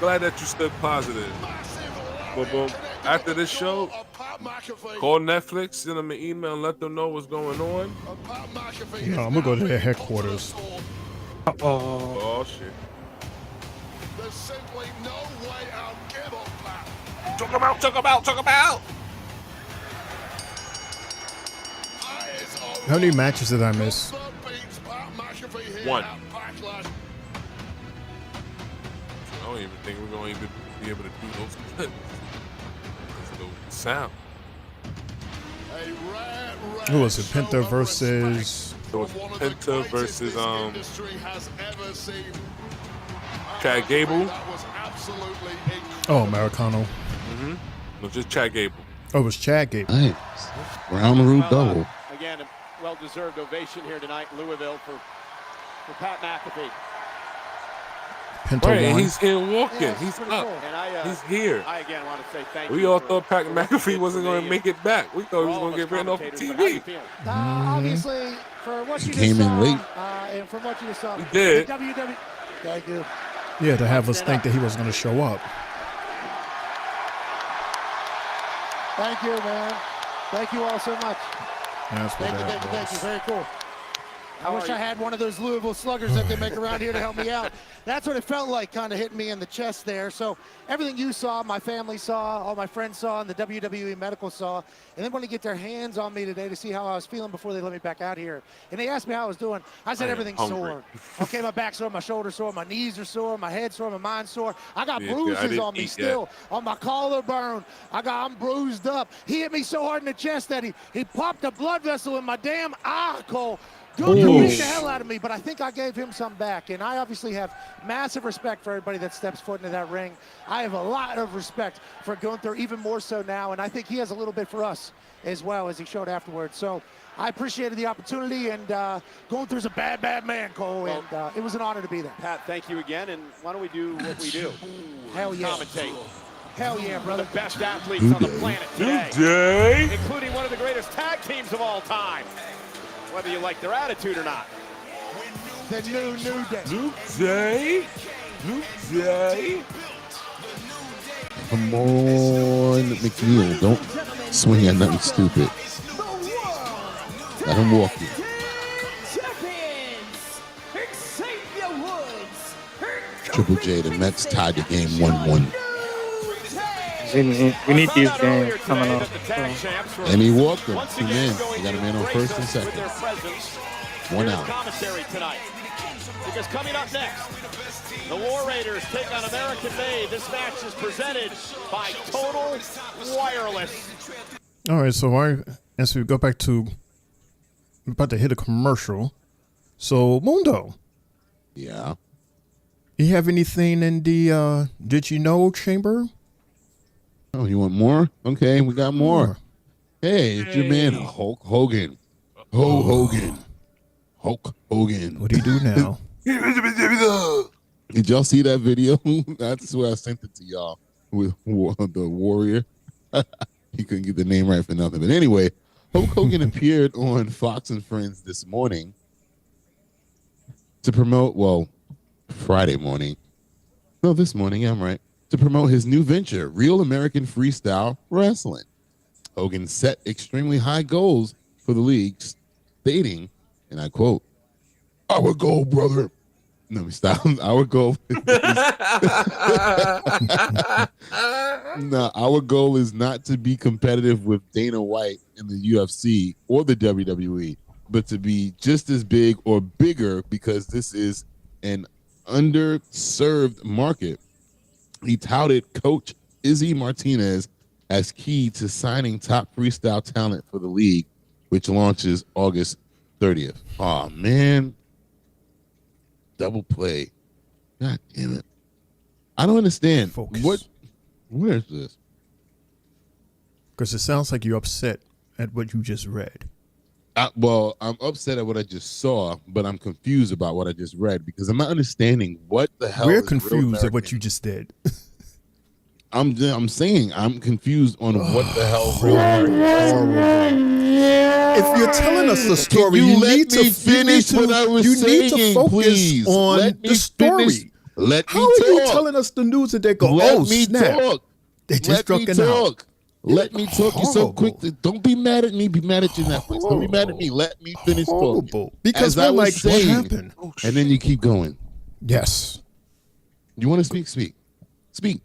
Glad that you stood positive. Boom, boom. After this show, call Netflix, send them an email, and let them know what's going on. No, I'm gonna go to their headquarters. Oh shit. There's simply no way out. Gable, Pat. Talk about. How many matches did I miss? 1. I don't even think we're going to even be able to do those clips. Those sound. Who was it? Penta versus. It was Penta versus Chad Gable. Oh, Americano. No, just Chad Gable. Oh, it was Chad Gable. Nice. Round root double. Again, a well-deserved ovation here tonight in Louisville for Pat McAfee. Penta Right, and won. he's here walking. Yeah, He's pretty up. cool. And He's here. I again want to say thank you. We all for thought Pat the work you McAfee did wasn't for going me to make it back. We thought he was all going to of get us written off the commentators, but how you TV. feel? Obviously, for what you Came just in saw, late. And from what you just saw, He did. WWE. Thank you. Yeah, to have us think that he was going to show up. Thank you, man. Thank you all so much. That's what Thank you, that thank you, thank you. was. Very cool. I wish I had one of those Louisville sluggers that they make around here to help me out. That's what it felt like, kind of hitting me in the chest there. So everything you saw, my family saw, all my friends saw, and the WWE medical saw. And they want to get their hands on me today to see how I was feeling before they let me back out here. And they asked me how I was doing. I said everything's sore. Okay, my back's sore, my shoulders sore, my knees are sore, my head's sore, my mind's sore. I got bruises on me still, on my collarbone. I'm bruised up. He hit me so hard in the chest that he popped a blood vessel in my damn eye, Cole. Dude, you beat the hell out of me, but I think I gave him some back. And I obviously have massive respect for everybody that steps foot into that ring. I have a lot of respect for Gunther, even more so now. And I think he has a little bit for us as well, as he showed afterwards. So I appreciated the opportunity. And Gunther's a bad, bad man, Cole. And it was an honor to be there. Pat, thank you again. And why don't we do what we do? Hell yeah. Commentate. Hell yeah, brother. The best athletes on the planet today. Including one of the greatest tag teams of all time. Whether you like their attitude or not. The new day. New day. Come on, McNeil. Don't swing at nothing stupid. Let him walk you. Xavier Woods. Triple J, the Mets tied the game 1-1. We need these games coming up. And he walked them. 2 men. They got a man on first and second. 1 out. Commentary tonight. Because coming up next, the War Raiders take on American Made. This match is presented by Total Wireless. All right, so as we go back to, we're about to hit a commercial. So, Mundo. Yeah. You have anything in the Did You Know chamber? Oh, you want more? Okay, we got more. Hey, it's your man, Hulk Hogan. Hogan. Hulk Hogan. What do you do now? Did y'all see that video? That's where I sent it to y'all with the Warrior. He couldn't get the name right for nothing. But anyway, Hulk Hogan appeared on Fox and Friends this morning to promote, Friday morning. No, this morning, I'm right. To promote his new venture, Real American Freestyle Wrestling. Hogan set extremely high goals for the league, stating, and I quote, "Our goal, brother." No, we stop. Our goal. No, our goal is not to be competitive with Dana White in the UFC or the WWE, but to be just as big or bigger because this is an underserved market. He touted Coach Izzy Martinez as key to signing top freestyle talent for the league, which launches August 30th. Oh, man. Double play. God damn it. I don't understand. Focus. Where is this? Because it sounds like you're upset at what you just read. I'm upset at what I just saw, but I'm confused about what I just read because I'm not understanding what the hell. We're confused at what you just did. I'm saying I'm confused on what the hell real American. If you're telling us the story, you need to finish what I was saying. You need to focus on the story. How are you telling us the news and they go, snap? They just struck it out. Let me talk. You're so quick. Don't be mad at me. Be mad at you, Netflix. Don't be mad at me. Let me finish talking. Because we're like, what happened? And then you keep going. Yes. You want to speak? Speak.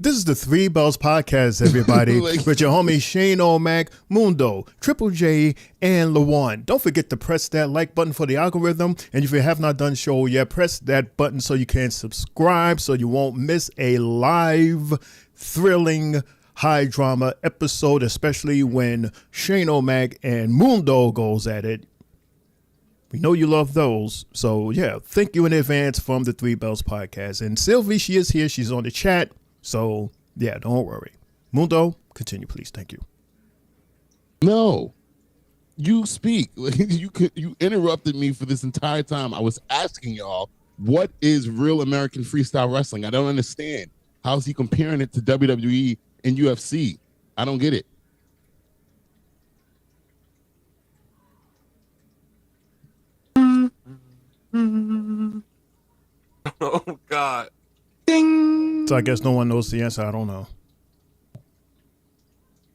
This is the Three Bells Podcast, everybody, with your homie Shane O'Mac, Mundo, Triple J, and Lawan. Don't forget to press that like button for the algorithm. And if you have not done so yet, press that button so you can subscribe so you won't miss a live, thrilling, high drama episode, especially when Shane O'Mac and Mundo goes at it. We know you love those. So, yeah, thank you in advance from the Three Bells Podcast. And Sylvie, she is here. She's on the chat. So, yeah, don't worry. Mundo, continue, please. Thank you. No, you speak. You interrupted me for this entire time. I was asking y'all, what is Real American Freestyle Wrestling? I don't understand. How's he comparing it to WWE and UFC? I don't get it. Oh, God. Ding. So I guess no one knows the answer. I don't know.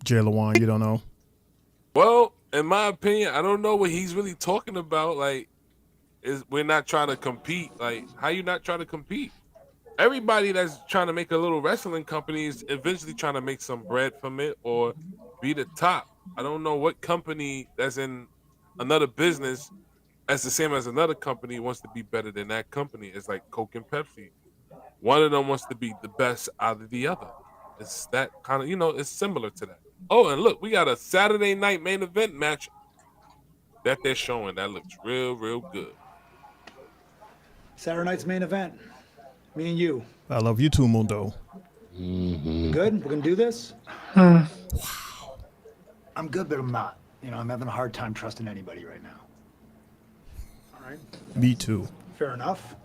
Jay Lawan, you don't know? Well, in my opinion, I don't know what he's really talking about. Like, we're not trying to compete. Like, how you not trying to compete? Everybody that's trying to make a little wrestling company is eventually trying to make some bread from it or be the top. I don't know what company that's in another business that's the same as another company wants to be better than that company. It's like Coke and Pepsi. One of them wants to be the best out of the other. It's that kind of, it's similar to that. Oh, and look, we got a Saturday night main event match that they're showing that looks real, real good. Saturday night's main event. Me and you. I love you too, Mundo. Good? We're gonna do this? Wow. I'm good, but I'm not. I'm having a hard time trusting anybody right now. All right. Me too. Fair enough.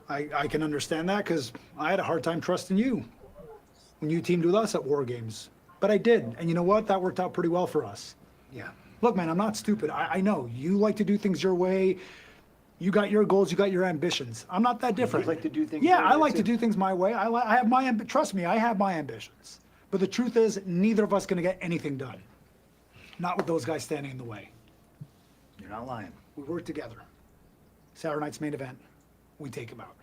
I can understand that because I had a hard time trusting you when you teamed with us at War Games. But I did. And you know what? That worked out pretty well for us. Yeah. Look, man, I'm not stupid. I know. You like to do things your way. You got your goals. You got your ambitions. I'm not that different. You like to do things Yeah, your I way, like too. to do things my way. I have my trust me, I have my ambitions. But the truth is, neither of us going to get anything done. Not with those guys standing in the way. You're not lying. We work together. Saturday night's main event. We take him out.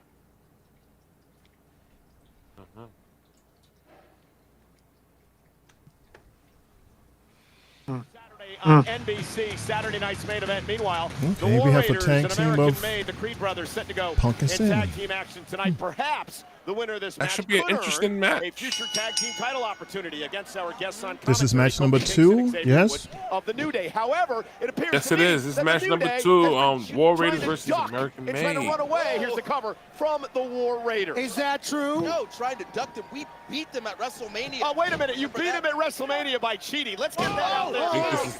On NBC, Saturday night's main event. Meanwhile, the Okay, War we have a Raiders tag and team American of Made, the Creed brothers, set to go Punk and in Sin. tag team action tonight. Perhaps the winner of this That match should be an could interesting earn match. a future tag team title opportunity against our guests on This is commentary, match number Kofi Kingston and 2, Xavier yes? Woods of the New Day. However, it appears Yes, to it me is. This is that match the New number Day 2, has been War trying Raiders to versus duck American and trying to Made. run away. Here's the cover from the War Raiders. Is that true? No, trying to duck them. We beat them at WrestleMania. Oh, wait a minute. You beat him at WrestleMania by cheating. Let's get that out there. I think this is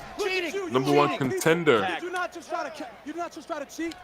Cheating. number one contender. Did you not just try to cheat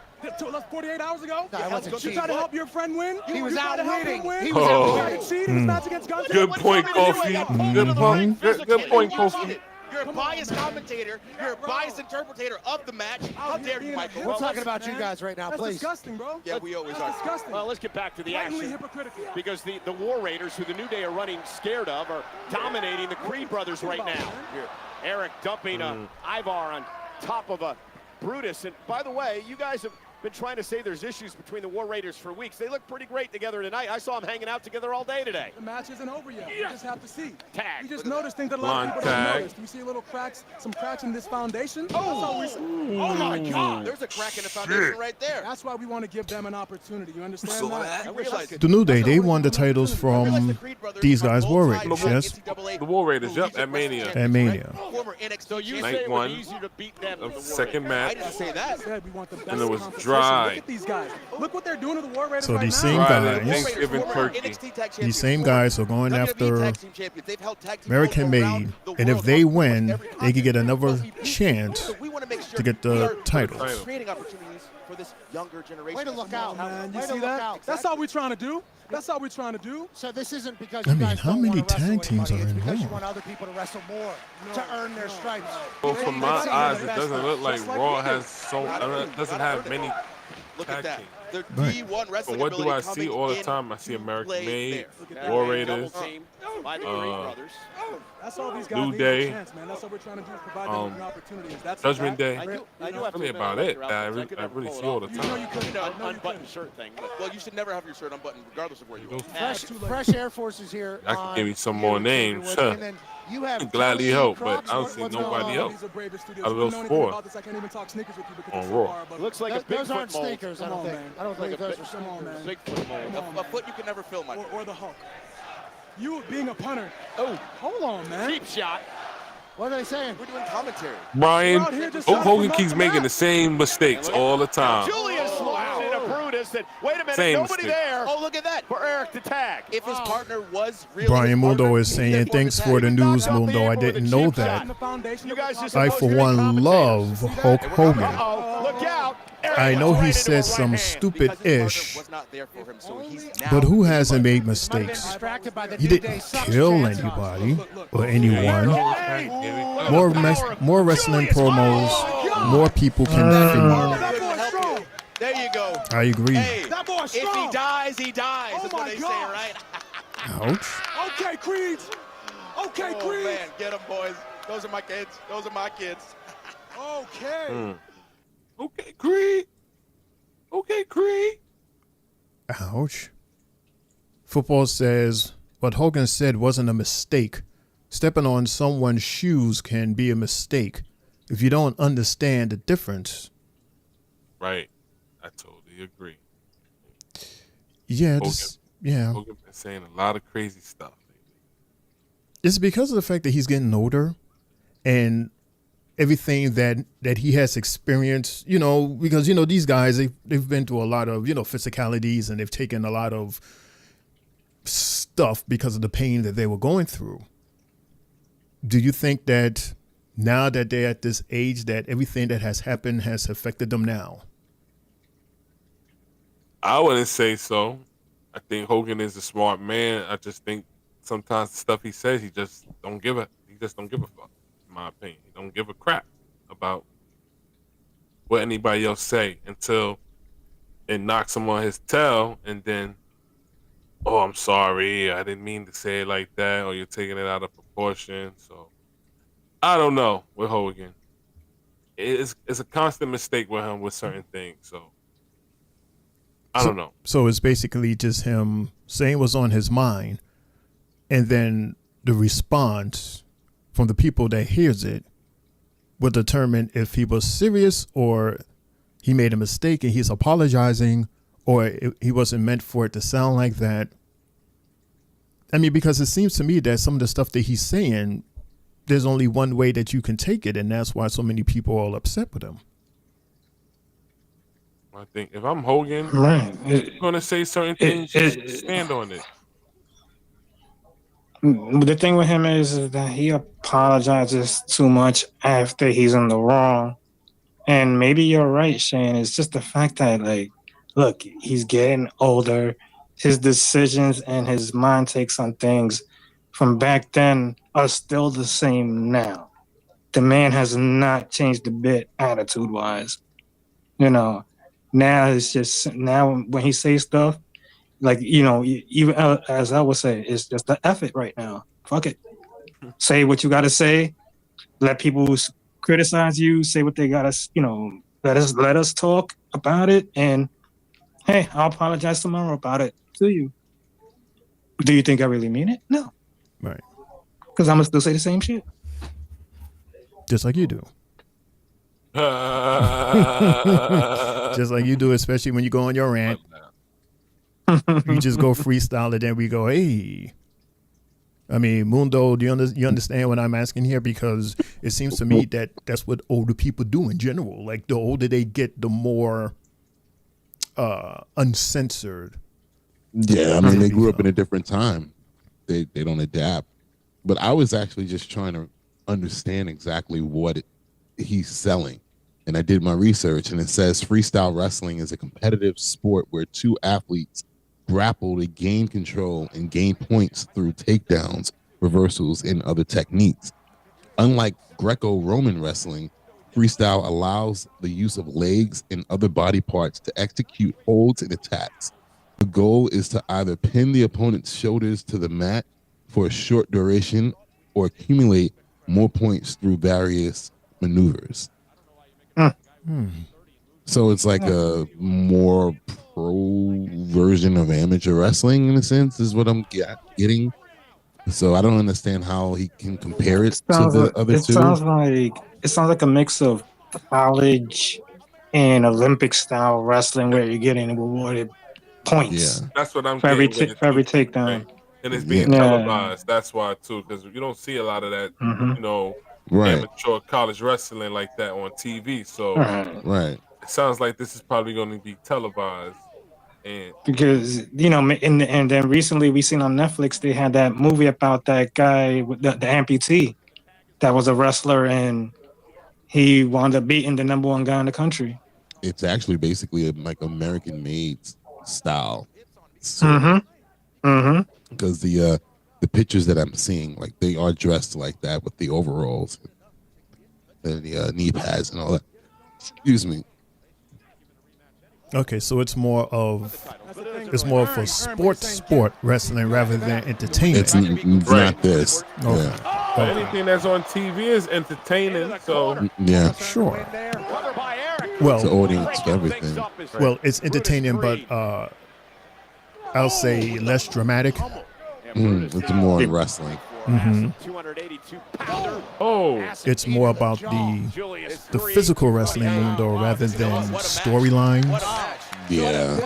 48 hours ago? No, I wasn't You cheating. tried to help your friend win? He was You tried out to help winning. him win? He You was out tried winning. to cheat in his match against Gunther? Good point, Kofi. Good point. Good point, Kofi. You're a biased commentator. You're a biased interpretator of the match. How dare you, Michael? We're talking about you guys right now, That's please. disgusting, bro. Yeah, we always That's are. disgusting. Well, let's get back to the Blatantly action. hypocritical. Because the War Raiders, who the New Day are running scared of, are dominating the Creed brothers right now. Here, Eric dumping Ivar on top of a Brutus. And by the way, you guys have been trying to say there's issues between the War Raiders for weeks. They look pretty great together tonight. I saw them hanging out together all day today. The match isn't over yet. We just have to see. Tag. We just noticed things that a lot of people Blind don't tag. notice. Do you see little cracks, some cracks in this foundation? Oh, That's all we oh my God! There's a crack in the foundation right there. That's why we want to give them an opportunity. You understand that? I realize it. The New Day, they won the titles from these guys, War Raiders, yes? The War Raiders, yep, at Mania. At Mania. Former NXT So you Night say it one was easier to beat them than the of War second Raiders. I match. didn't say that. Said we want the best And it was competition. dry. Look at these guys. Look what they're doing to the War Raiders So right these now. same Friday, guys, Thanksgiving turkey. these same guys are going WWE after Tag Team Champions. They've held tag team American titles around Made, the and if world they on win, every they could get continent. another So chance we want to make sure to get we the are titles. creating opportunities for this younger generation. Way to look out, Man, you Way to see look that? out. That's all we're trying to do. That's all we're trying to do. So this isn't because I you mean, guys how don't many want to wrestle tag teams anybody. are It's because you involved? want other people to wrestle more to earn their stripes. Well, You from know, my you can eyes, see it the doesn't best look like Just like Raw we has so doesn't have many Look tag at that. teams. The Right. D1 wrestling But what do ability I see coming all the in time? I see American play Made, there. War Double Raiders, team by the Creed brothers. That's all these guys New need Day, a chance, man. That's what we're trying to do is provide them with an opportunity. That's Judgment the Day. fact. I do have That's to really admit, about I like it. your That I outfits. really, could I never really pull see it all the off. You know time. you couldn't. Unbuttoned shirt thing. But Well, you should never have your shirt unbuttoned regardless of where you are. Fresh Air Force is here. I can give you some more names. And then you have I'd gladly Joey help, Crocs. but I don't see What's nobody going on? else These are Braver Studios. out of We don't those know anything four about this. I can't even talk sneakers with you because on it's so Raw. far, but Looks like a Those Bigfoot aren't mold. sneakers, I Come don't on, think. man. I don't Like think a those big- are Come on, sneakers. man. Bigfoot mold. A foot you can never fill, Michael. Or the Hulk. You being a punter. Oh, Hold on, man. cheap shot. What are they saying? We're doing commentary. Brian, We're out here just Hulk trying to Hogan promote keeps the making match. the same mistakes all the time. Julius slots in a Brutus. And wait a minute, Same nobody mistake. there Oh, look at that. for Eric to tag. If his partner was really Brian his Mundo partner, is he's saying, therefore thanks the for the tag. news, Knocked out the Mundo. I April with a didn't know cheap that. shot. The foundation You of the guys just I, supposed for to be one, commentators. love Hulk Hogan. Uh-oh, look out. Eric I know right he into said a right some hand. stupid-ish, Was not there for him, so he's now but who hasn't made Might have been mistakes? distracted by the He New Day didn't sucks kill chance. anybody or anyone. Hey, More wrestling promos, more people can feed. There you go. I agree. Hey, That boy's if he strong. dies, he dies. Oh That's what my they say, God. right? Ouch. Okay, Creeds. Okay, Oh Creeds. man, get them, boys. Those are my kids. Those are my kids. Okay. Okay, Creed. Okay, Creed. Ouch. Football says what Hogan said wasn't a mistake. Stepping on someone's shoes can be a mistake if you don't understand the difference. Right. I totally agree. Yeah, Hogan been saying a lot of crazy stuff. It's because of the fact that he's getting older and everything that he has experienced, because, these guys, they've been through a lot of, physicalities, and they've taken a lot of stuff because of the pain that they were going through. Do you think that now that they're at this age that everything that has happened has affected them now? I wouldn't say so. I think Hogan is a smart man. I just think sometimes the stuff he says, he just don't give a fuck, in my opinion. He don't give a crap about what anybody else say until it knocks him on his tail, and then, oh, I'm sorry, I didn't mean to say it like that, or you're taking it out of proportion. So I don't know with Hogan. It's a constant mistake with him with certain things. So I don't know. So it's basically just him saying what's on his mind, and then the response from the people that hears it will determine if he was serious or he made a mistake and he's apologizing, or he wasn't meant for it to sound like that. I mean, because it seems to me that some of the stuff that he's saying, there's only one way that you can take it, and that's why so many people are upset with him. I think if I'm Hogan, Right. I'm going to say certain things, just stand on it. The thing with him is that he apologizes too much after he's in the wrong. And maybe you're right, Shane. It's just the fact that, like, look, he's getting older. His decisions and his mind takes on things from back then are still the same now. The man has not changed a bit attitude-wise. Now it's just, now when he says stuff, like, even as I would say, it's just the effort right now. Fuck it. Say what you got to say. Let people criticize you. Say what they got to, let us talk about it. And, hey, I'll apologize tomorrow about it to you. Do you think I really mean it? No. Right. Because I'm going to still say the same shit. Just like you do. Just like you do, especially when you go on your rant. You just go freestyle it, then we go, hey. I mean, Mundo, do you understand what I'm asking here? Because it seems to me that that's what older people do in general. Like, the older they get, the more uncensored. Yeah, I mean, they grew up in a different time. They don't adapt. But I was actually just trying to understand exactly what he's selling. And I did my research, and it says freestyle wrestling is a competitive sport where two athletes grapple to gain control and gain points through takedowns, reversals, and other techniques. Unlike Greco-Roman wrestling, freestyle allows the use of legs and other body parts to execute holds and attacks. The goal is to either pin the opponent's shoulders to the mat for a short duration or accumulate more points through various maneuvers. So it's like a more pro version of amateur wrestling, in a sense, is what I'm getting. So I don't understand how he can compare it to the other two. It sounds like a mix of college and Olympic style wrestling where you're getting rewarded points. Yeah. That's what I'm for every getting takedown. And it's being televised. That's why, too, because you don't see a lot of that, amateur college wrestling like that on TV. So right. It sounds like this is probably going to be televised. And because, and then recently we seen on Netflix, they had that movie about that guy, the amputee, that was a wrestler, and he wound up beating the number one guy in the country. It's actually basically like American made style. So, because the pictures that I'm seeing, like, they are dressed like that with the overalls and the knee pads and all that. Excuse me. Okay, so it's more of a sport wrestling rather than entertainment. It's not this. Okay. Yeah. Anything that's on TV is entertaining. So yeah, sure. Well, Well, it's an audience for everything. well, it's entertaining, but I'll say less dramatic. It's more in wrestling. Mhm. Oh, It's more about the physical wrestling mundo rather than storylines. Yeah.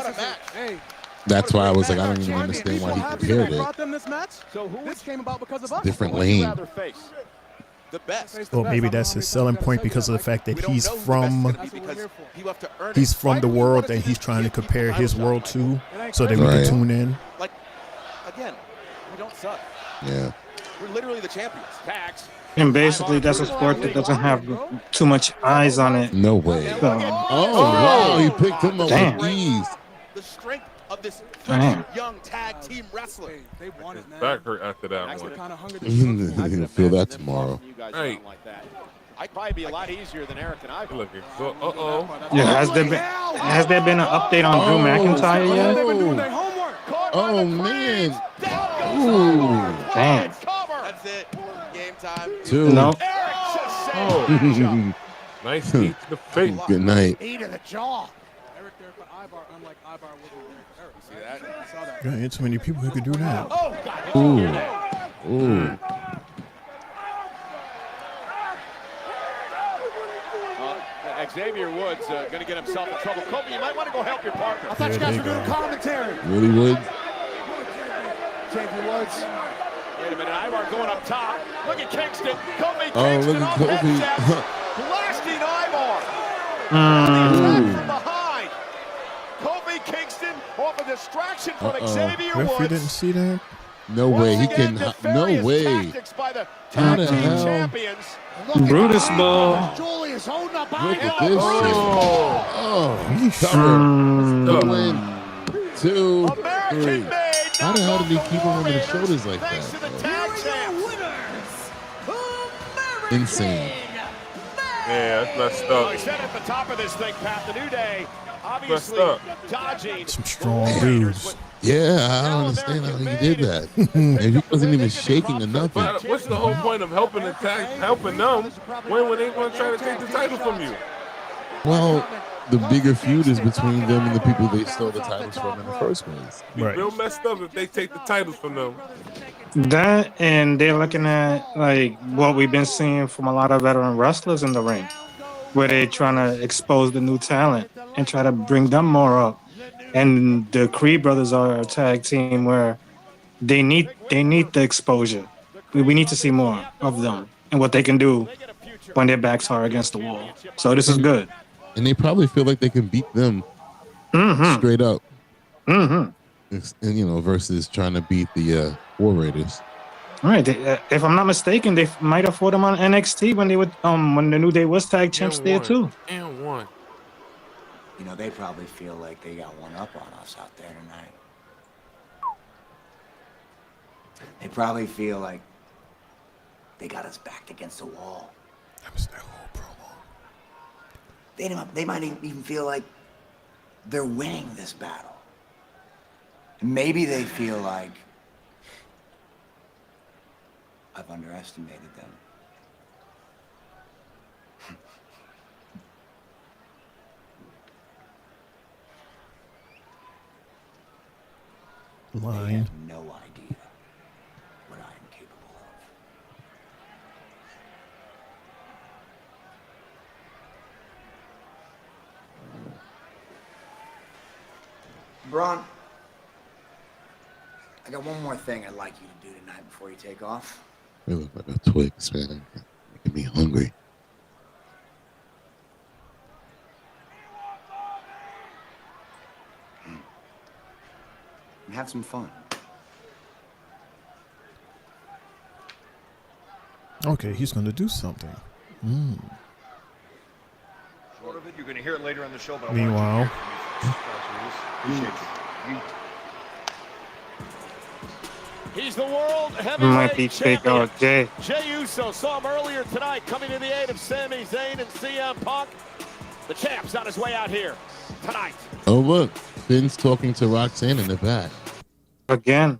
That's why I was like, I don't even understand why he compared it. Brought them this match. So this came about because of us. Different lane. The best. Well, maybe that's his selling point because of the fact that he's from the world that he's trying to compare his world to, so that we can tune in. Like, again, we don't suck. Yeah. We're literally the champions. Tags. And basically, that's a sport that doesn't have too much eyes on it. No way. So, wow, he picked him up Damn. with ease. The strength of this Damn. young tag team wrestler. They wanted, man. back hurt after that That's the one. kind of hunger He'll feel that tomorrow. Right. I'd probably be a lot easier than Eric and I. Looking. So, yeah, has there been an update on Drew McIntyre yet? Oh man. Ooh. Damn. That's it. Game time. Two. No. Oh. Nice knee to the face. Good night. Knee to the jaw. Eric there for Ivar, unlike Ivar wasn't there for Eric. See that? I saw that. There ain't too many people who could do that. Ooh. Ooh. Xavier Woods going to get himself in trouble. Kobe, you might want to go help your partner. I thought you guys were doing commentary. Willie Woods. Xavier Woods. Wait a minute, Ivar going up top. Look at Kingston. Kobe Oh, Kingston look at off Kobe. headsets. Blasting Ivar. Ooh. From behind. Kobe Kingston off a distraction from Xavier Referee Woods. didn't see that. No way. He can. No way. By the How tag the team hell? champions. Brutus Ball. Julius holding up Look Ivar. at this shit. Oh, cover. One, two, three. How the hell did he keep him over the shoulders like that? Insane. Yeah, that's messed Well, I up. said at the top of this thing, Pat, the New Day, obviously up. dodging. Some strong dudes. Yeah, I don't understand how he did that. And he wasn't even shaking or nothing. But what's the whole point of helping them when they want to try to take the title from you? Well, the bigger feud is between them and the people they stole the titles from in the first place. Be real messed up if they take the titles from them. That, and they're looking at like what we've been seeing from a lot of veteran wrestlers in the ring, where they're trying to expose the new talent and try to bring them more up. And the Creed brothers are a tag team where they need the exposure. We need to see more of them and what they can do when their backs are against the wall. So this is good. And they probably feel like they can beat them straight up. And, versus trying to beat the War Raiders. All right. If I'm not mistaken, they might have fought them on NXT when they would when the New Day was tag champs there too. And one. You know, they probably feel like they got one up on us out there tonight. They probably feel like they got us backed against the wall. That was that whole promo. They might even feel like they're winning this battle. And maybe they feel like I've underestimated them. Line. They have no idea what I am capable of. Braun, I got one more thing I'd like you to do tonight before you take off. They look like a Twix, man. Making me hungry. And have some fun. Okay, he's going to do something. Short of it, you're going to hear it later on the show. But Meanwhile. He's the world Might be heavyweight fake out champion. Jay. Jey Uso saw him earlier tonight, coming to the aid of Sami Zayn and CM Punk. The champ's on his way out here tonight. Oh, look. Finn's talking to Roxanne in the back. Again.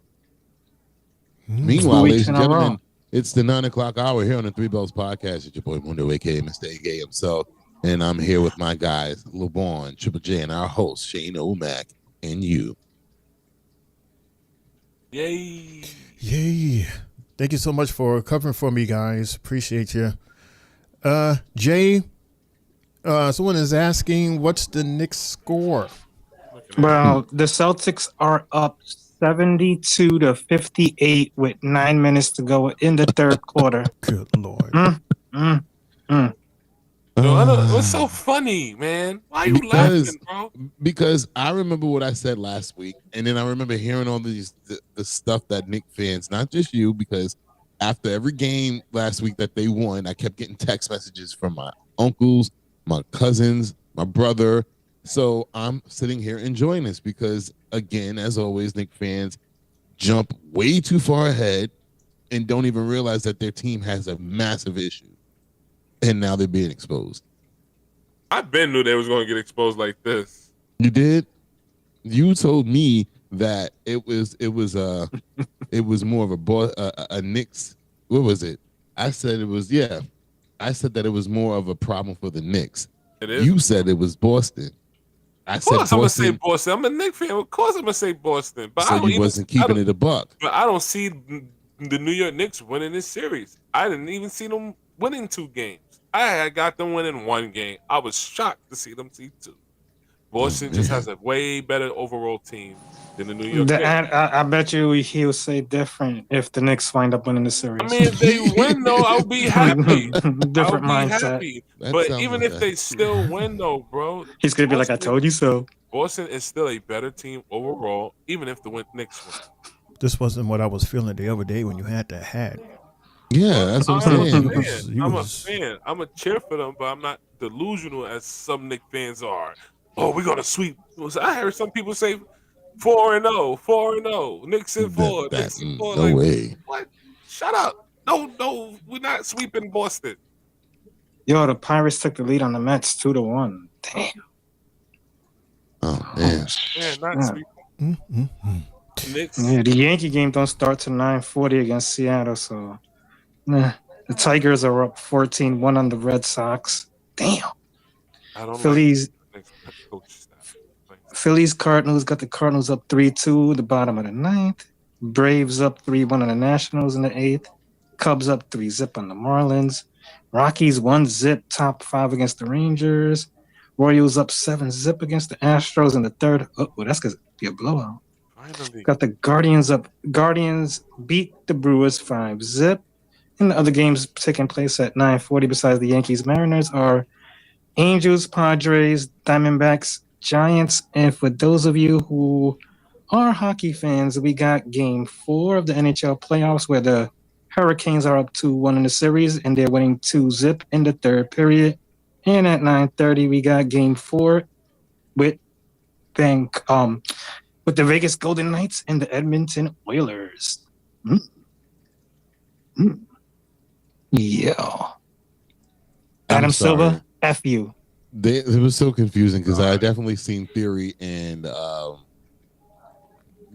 Meanwhile, ladies and gentlemen, It's the 9 o'clock hour here on the Three Bells Podcast. It's your boy Mundo, aka Mr. A.K. himself. And I'm here with my guys, LeBron, Triple J, and our host, Shane O'Mac, and you. Yay. Yay. Thank you so much for covering for me, guys. Appreciate you. Jay, someone is asking, what's the Knicks score? Well, the Celtics are up 72-58 with 9 minutes to go in the third quarter. Good Lord. What's so funny, man? Why are you laughing, bro? Because I remember what I said last week, and then I remember hearing all the stuff that Knicks fans, not just you, because after every game last week that they won, I kept getting text messages from my uncles, my cousins, my brother. So I'm sitting here enjoying this because, again, as always, Knicks fans jump way too far ahead and don't even realize that their team has a massive issue. And now they're being exposed. I been knew they was going to get exposed like this. You did? You told me that it was more of a Knicks. What was it? I said it was I said that it was more of a problem for the Knicks. It is. You said it was Boston. Of course I'm going to say Boston. I'm a Knicks fan. Of course I'm going to say Boston. But so you wasn't keeping it a buck. But I don't see the New York Knicks winning this series. I didn't even see them winning 2 games. I had got them winning 1 game. I was shocked to see them see 2. Boston just has a way better overall team than the New York Knicks. I bet you he'll say different if the Knicks wind up winning the series. I mean, if they win, though, I'll be happy. Different mindset. Happy. But even if they still win, though, bro. He's going to be like, I told you so. Boston is still a better team overall, even if the Knicks win. This wasn't what I was feeling the other day when you had that hat. Yeah, that's what I'm saying. I'm a fan. I'm a cheer for them, but I'm not delusional as some Knicks fans are. Oh, we're going to sweep. I heard some people say 4-0, 4-0, Knicks in 4, Knicks in 4. No way. What? Shut up. No, we're not sweeping Boston. Yo, the Pirates took the lead on the Mets 2-1. Damn. Oh, man. Yeah, not sweeping. Knicks. Yeah, the Yankee game don't start till 9:40 against Seattle, so the Tigers are up 14-1 on the Red Sox. Damn. I don't Phillies Cardinals got the Cardinals up 3-2 the bottom of the 9th. Braves up 3-1 on the Nationals in the 8th. Cubs up 3-0 on the Marlins. Rockies 1-0 top 5 against the Rangers. Royals up 7-0 against the Astros in the 3rd. Oh, that's going to be a blowout. Finally. Got the Guardians up. Guardians beat the Brewers 5-0. And the other games taking place at 9:40 besides the Yankees Mariners are Angels, Padres, Diamondbacks, Giants. And for those of you who are hockey fans, we got game 4 of the NHL playoffs where the Hurricanes are up 2-1 in the series and they're winning 2-0 in the 3rd period. And at 9:30, we got game 4 with the Vegas Golden Knights and the Edmonton Oilers. Yeah. Adam Silver, F you. It was so confusing because I definitely seen Theory and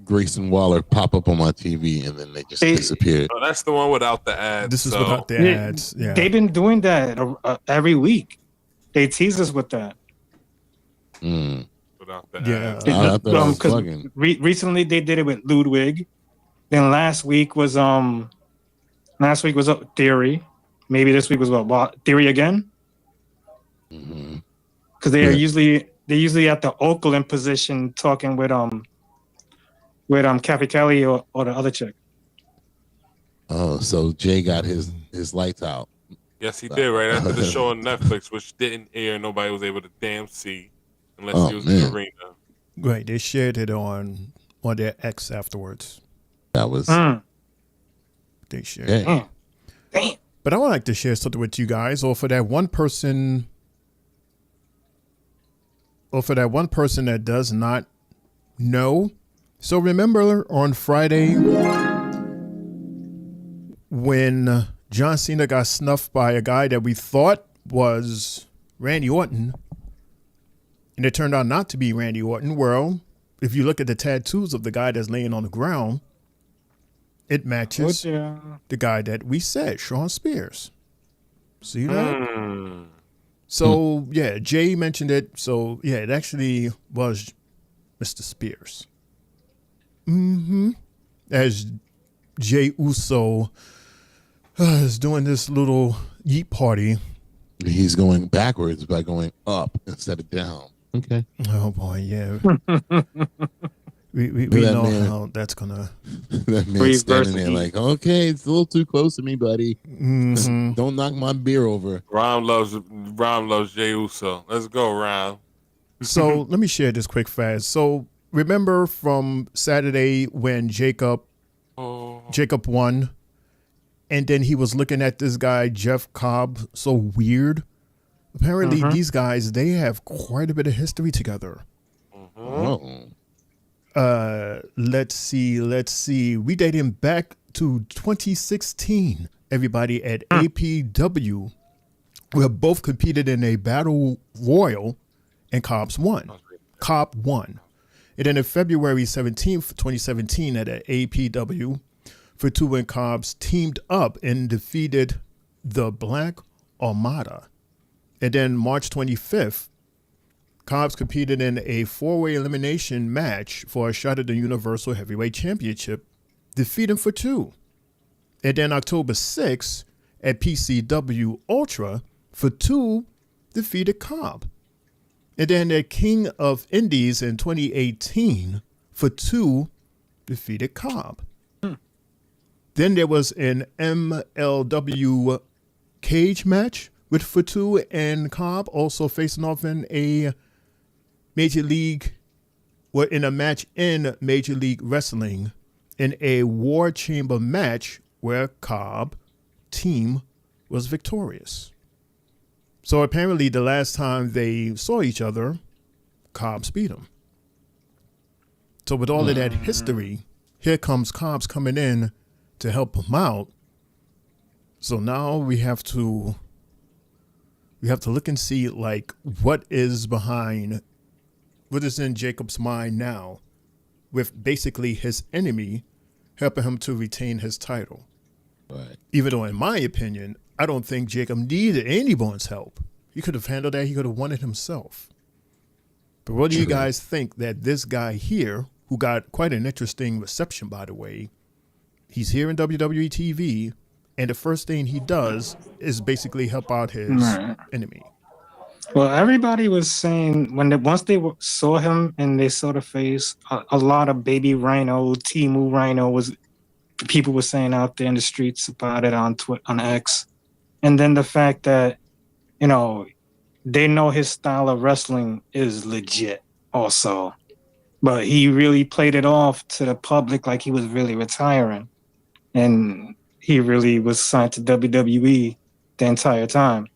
Grayson Waller pop up on my TV and then they just disappeared. Oh, that's the one without the ads. This is without the ads. Yeah. They've been doing that every week. They tease us with that. Without the ads. Yeah. Recently they did it with Ludwig. Then last week was Theory. Maybe this week was what Theory again. Because they're usually at the Oakland position talking with Kathy Kelly or the other chick. Oh, so Jay got his lights out. Yes, he did right after the show on Netflix, which didn't air. Nobody was able to damn see unless he was in the arena. Right, they shared it on their X afterwards. That was they shared. Damn. But I would like to share something with you guys, or for that one person that does not know. So remember on Friday when John Cena got snuffed by a guy that we thought was Randy Orton, and it turned out not to be Randy Orton. Well, if you look at the tattoos of the guy that's laying on the ground, it matches yeah. the guy that we said, Sean Spears. See that? So, yeah, Jay mentioned it. So, yeah, it actually was Mr. Spears. As Jay Uso is doing this little yeet party. He's going backwards by going up instead of down. Okay. Oh, boy, yeah. we know how that's going to... That man's standing there like, okay, it's a little too close to me, buddy. Don't knock my beer over. Ron loves Jey Uso. Let's go, Ron. So let me share this quick fast. So remember from Saturday when Jacob won, and then he was looking at this guy, Jeff Cobb, so weird. Apparently these guys, they have quite a bit of history together. Let's see. We date him back to 2016, everybody, at APW. We have both competed in a battle royal, and Cobb won. And then on February 17th, 2017, at an APW, Fatu and Cobbs teamed up and defeated the Black Armada. And then March 25th, Cobbs competed in a 4-way elimination match for a shot at the Universal Heavyweight Championship, defeating Fatu. And then October 6th, at PCW Ultra, Fatu defeated Cobb. And then at King of Indies in 2018, Fatu defeated Cobb. Then there was an MLW cage match with Fatu and Cobb also facing off in a in a match in Major League Wrestling in a War Chamber match where Cobb team was victorious. So apparently the last time they saw each other, Cobbs beat him. So with all of that history, here comes Cobbs coming in to help him out. So now we have to look and see like what is in Jacob's mind now with basically his enemy helping him to retain his title. Right. Even though in my opinion, I don't think Jacob needed anyone's help. He could have handled that. He could have won it himself. But what do you guys think that this guy here, who got quite an interesting reception, by the way, he's here in WWE TV, and the first thing he does is basically help out his enemy. Well, everybody was saying once they saw him and they saw the face, a lot of Baby Rhino, Timu Rhino people were saying out there in the streets about it on X. And then the fact that, they know his style of wrestling is legit also. But he really played it off to the public like he was really retiring. And he really was signed to WWE the entire time.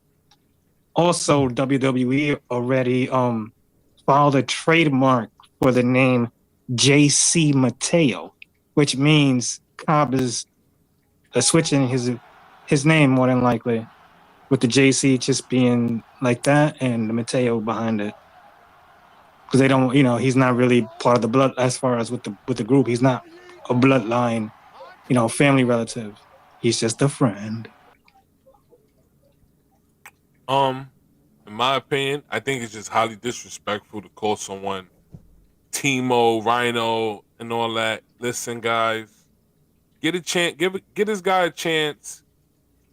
Also, WWE already filed a trademark for the name JC Mateo, which means Cobb is switching his name more than likely, with the JC just being like that and the Mateo behind it. Because they don't, he's not really part of the blood as far as with the group. He's not a bloodline, family relative. He's just a friend. In my opinion, I think it's just highly disrespectful to call someone Timo, Rhino, and all that. Listen, guys, get a chance. Get this guy a chance.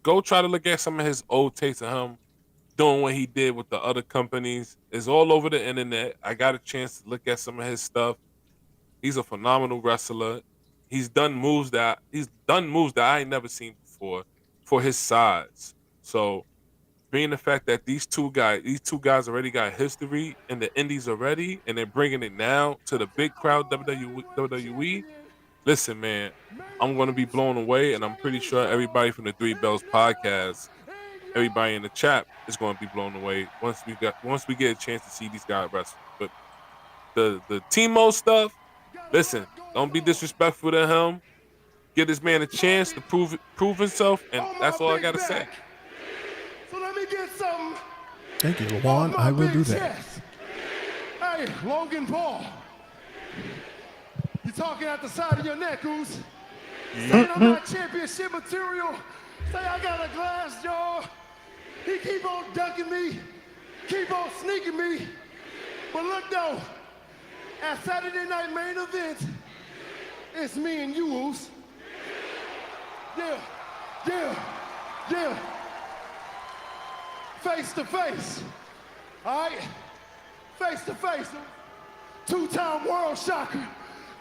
Go try to look at some of his old tapes of him doing what he did with the other companies. It's all over the internet. I got a chance to look at some of his stuff. He's a phenomenal wrestler. He's done moves that I ain't never seen before for his size. So, being the fact that these two guys already got history in the indies already, and they're bringing it now to the big crowd WWE. Listen, man, I'm going to be blown away, and I'm pretty sure everybody from the Three Bells podcast, everybody in the chat is going to be blown away once we get a chance to see these guys wrestle. But the Timo stuff, listen, don't be disrespectful to him. Give this man a chance to prove himself, and that's all I got to say. So let me get some. Thank you, Lawan. I will do that. Hey, Logan Paul. You're talking out the side of your neck, Goose. Saying I'm not championship material. Say I got a glass jaw. He keep on ducking me. Keep on sneaking me. But look though, at Saturday night main event, it's me and you, Oos. Yeah. Face to face. All right? Face to face. Two-time world shocker.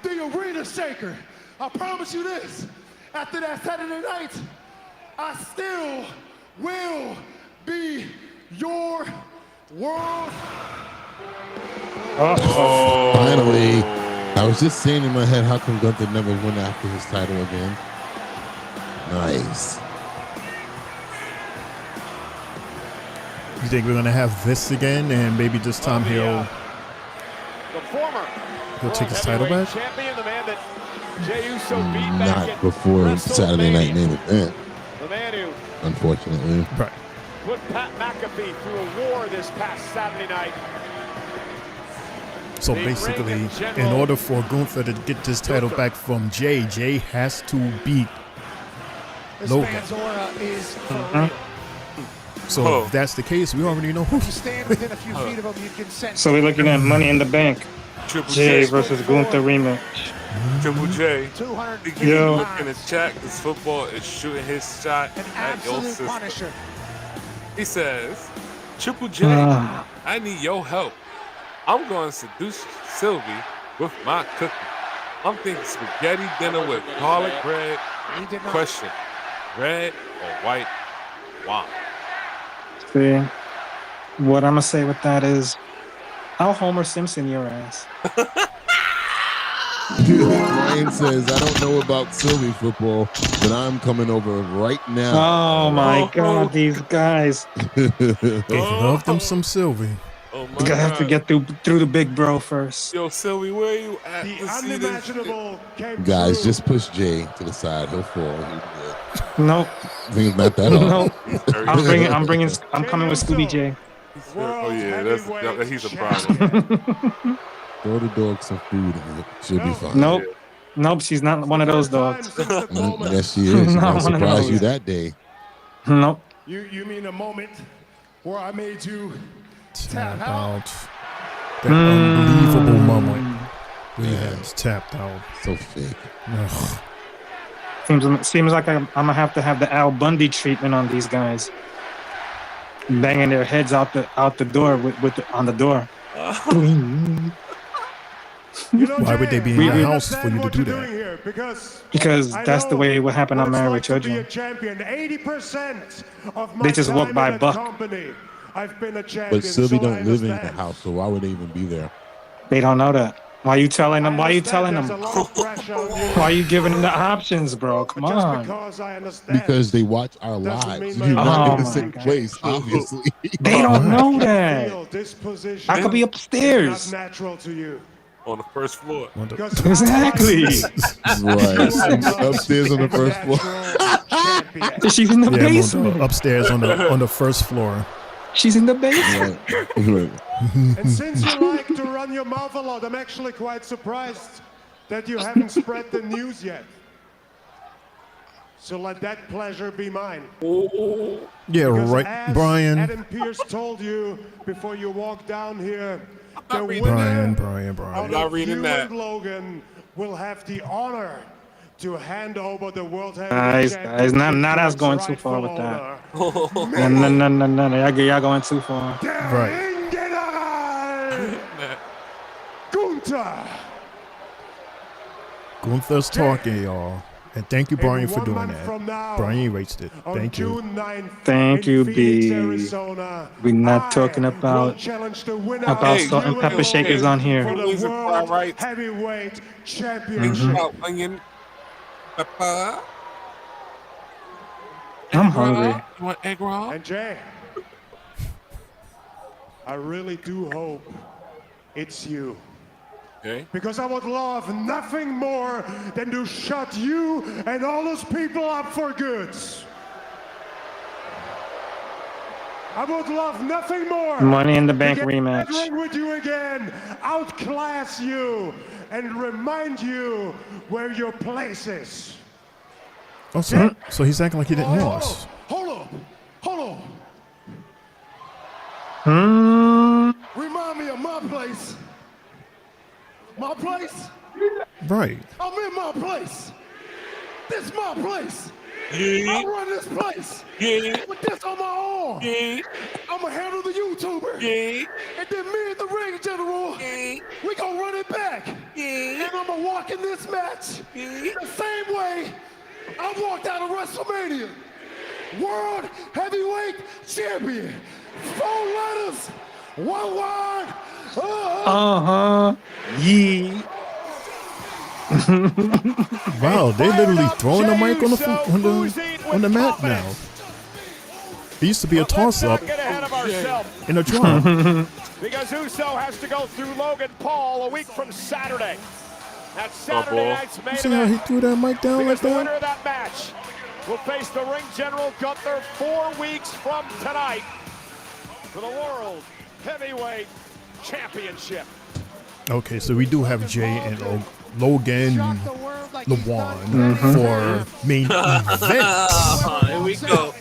The arena shaker. I promise you this. After that Saturday night, I still will be your world. Finally. I was just saying in my head, how come Gunther never won after his title again? Nice. You think we're gonna have this again, and maybe this time he'll take his title back? Champion, the man that Jey Uso beat Not back before Saturday Night Main Event, the man who unfortunately. Right. put Pat McAfee through a war this past Saturday night. So basically, in order for Gunther to get this title back from Jey, Jey has to beat Logan. Man's aura is So if that's the case, we already know who. You stand within a few feet of him, you can sense. So we're looking at Money in the Bank. Jey versus Gunther rematch. Triple J. Yo. Look in the chat because football is shooting his shot at your sister. Punisher. He says, Triple J, I need your help. I'm going to seduce Sylvie with my cooking. I'm thinking spaghetti dinner with garlic bread. Question, red or white wine? See, what I'm gonna say with that is, I'll Homer Simpson your ass. Brian says, I don't know about Sylvie football, but I'm coming over right now. Oh my God, these guys. They love them some Sylvie. Oh my You have to get through the big bro first. Yo, Sylvie, where are you at? The unimaginable came Guys, true. just push Jey to the side. He'll fall. Nope. I think it's not that hard. Nope. I'm coming with Scooby J. Oh yeah, he's a problem. Throw the dog some food and it should be fine. Nope. Nope, she's not one of those dogs. Yes, she is. Not I'll one of surprise those. you that day. Nope. You mean a moment where I made you Tap out. That unbelievable moment. Yes, tapped out. So fake. Ugh. Seems like I'm gonna have to have the Al Bundy treatment on these guys, banging their heads out the door on the door. Why would they be in your house for you to do that? Because that's the way it would happen on Married with Children. They just walk by Buck. But Sylvie don't live in the house, so why would they even be there? They don't know that. Why are you telling them? Why are you telling them? Why are you giving them the options, bro? Come on. Because they watch our lives. You're not in the same place, obviously. They don't know that. I could be upstairs. On the first floor. Exactly. Right. Upstairs on the first floor. She's in the basement. Upstairs on the first floor. She's in the basement. Right. And since you like to run your mouth a lot, I'm actually quite surprised that you haven't spread the news yet. So let that pleasure be mine. Yeah, Because right, as Brian. Adam Pearce told you before you walked down here, the winner Brian. out not of reading you that. and Logan will have the honor to hand over the World Guys, Heavyweight not us going too far with that. No. Y'all going too far. Right. Gunther. Gunther's talking, y'all. And thank you, Brian, for doing month from now, that. Brian erased it. Thank you. June 9th Thank in you, Phoenix, B. Arizona, We're not talking will about challenge the winner salt and pepper shakers on here. for the World Heavyweight Championship. Onion, pepper. I'm hungry. You want egg roll? And Jay, I really do hope it's you. Okay. Because I would love nothing more than to shut you and all those people up for good. I would love nothing more. Money in the Bank to get rematch. together with you again, outclass you, and remind you where your place is. Oh, so he's acting like he didn't lost. Hold Hmm. Remind me of my place. My place? Right. I'm in my place. This is my place. Yeah. I run this place. Yeah. With this on my arm. Yeah. I'm going to handle the YouTuber. Yeah. And then me and the ring general, we going to run it back. Yeah. And I'm going to walk in this match the same way I walked out of WrestleMania. World Heavyweight Champion. 4 letters. 1 word. Yee. Wow, they literally throwing the mic on the mat now. It used to be a toss-up in a draw. Because Uso has to go through Logan Paul a week from Saturday. That's Saturday night's main You see how he threw that mic down like the winner that? of that match will face the ring general Gunther 4 weeks from tonight for the World Heavyweight Championship. Okay, so we do have Jay and Logan LeBron for main event. Here we go.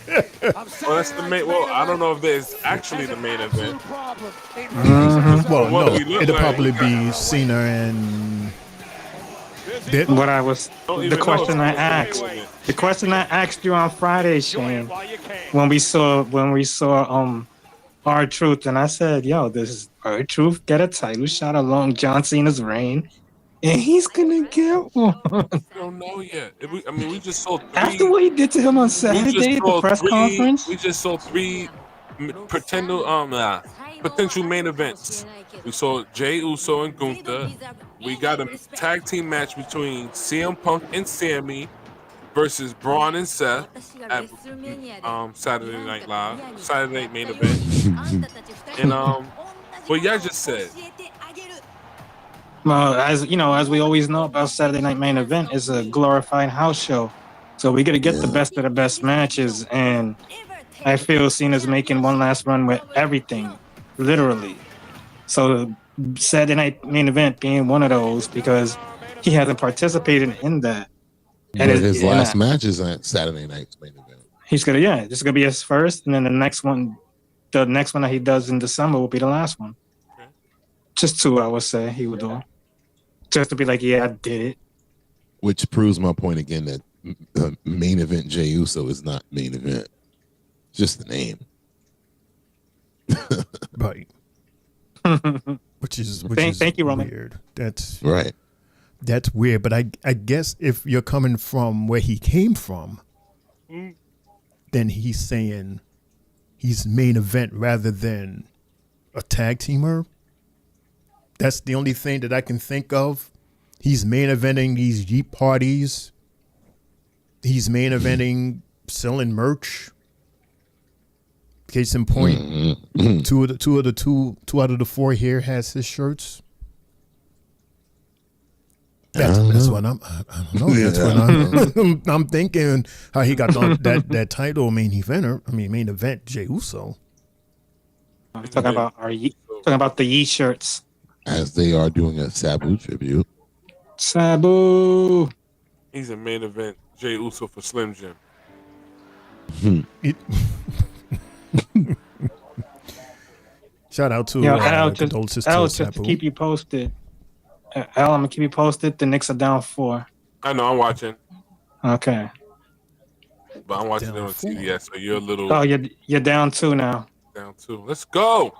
Well, that's the main. Well, I don't know if there's actually the main event. Well, What no, we look it'll like. probably be Cena and. What I was the question I asked. The question I asked you on Friday, Shane, when we saw R-Truth, and I said, "Yo, does R-Truth get a title shot along John Cena's reign?" And he's gonna get one. We don't know yet. We just saw 3. After what he did to him on Saturday at the press conference. We just saw 3 potential main events. We saw Jey Uso and Gunther. We got a tag team match between CM Punk and Sammy versus Braun and Seth at Saturday Night Live, Saturday Night Main Event. And what y'all just said. Well, as you know, as we always know about Saturday Night Main Event, is a glorified house show. So we got to get the best of the best matches, and I feel Cena's making one last run with everything, literally. So Saturday Night Main Event being one of those because he hasn't participated in that. But his last match is on Saturday night's main event. He's gonna, this is gonna be his first, and then the next one that he does in December will be the last one. Just 2, I would say he would do. Just to be like, yeah, I did it. Which proves my point again that main event Jey Uso is not main event. Just the name. Right. Which is thank you, Roman. Weird. That's right. That's weird. But I guess if you're coming from where he came from, then he's saying he's main event rather than a tag teamer. That's the only thing that I can think of. He's main eventing these Jeep parties. He's main eventing selling merch. Case in point, two out of the 4 here has his shirts. That's what I don't know. That's what I'm thinking. How he got that title main event Jey Uso. Talking about the Yee shirts. As they are doing a Sabu tribute. Sabu. He's a main event Jey Uso for Slim Jim. Shout out to Al, condolences just to to Sabu. keep you posted. Al, I'm gonna keep you posted. The Knicks are down 4. I know, I'm watching. Okay. But I'm watching it on CBS, so you're a little... Oh, you're down 2 now. Down 2. Let's go!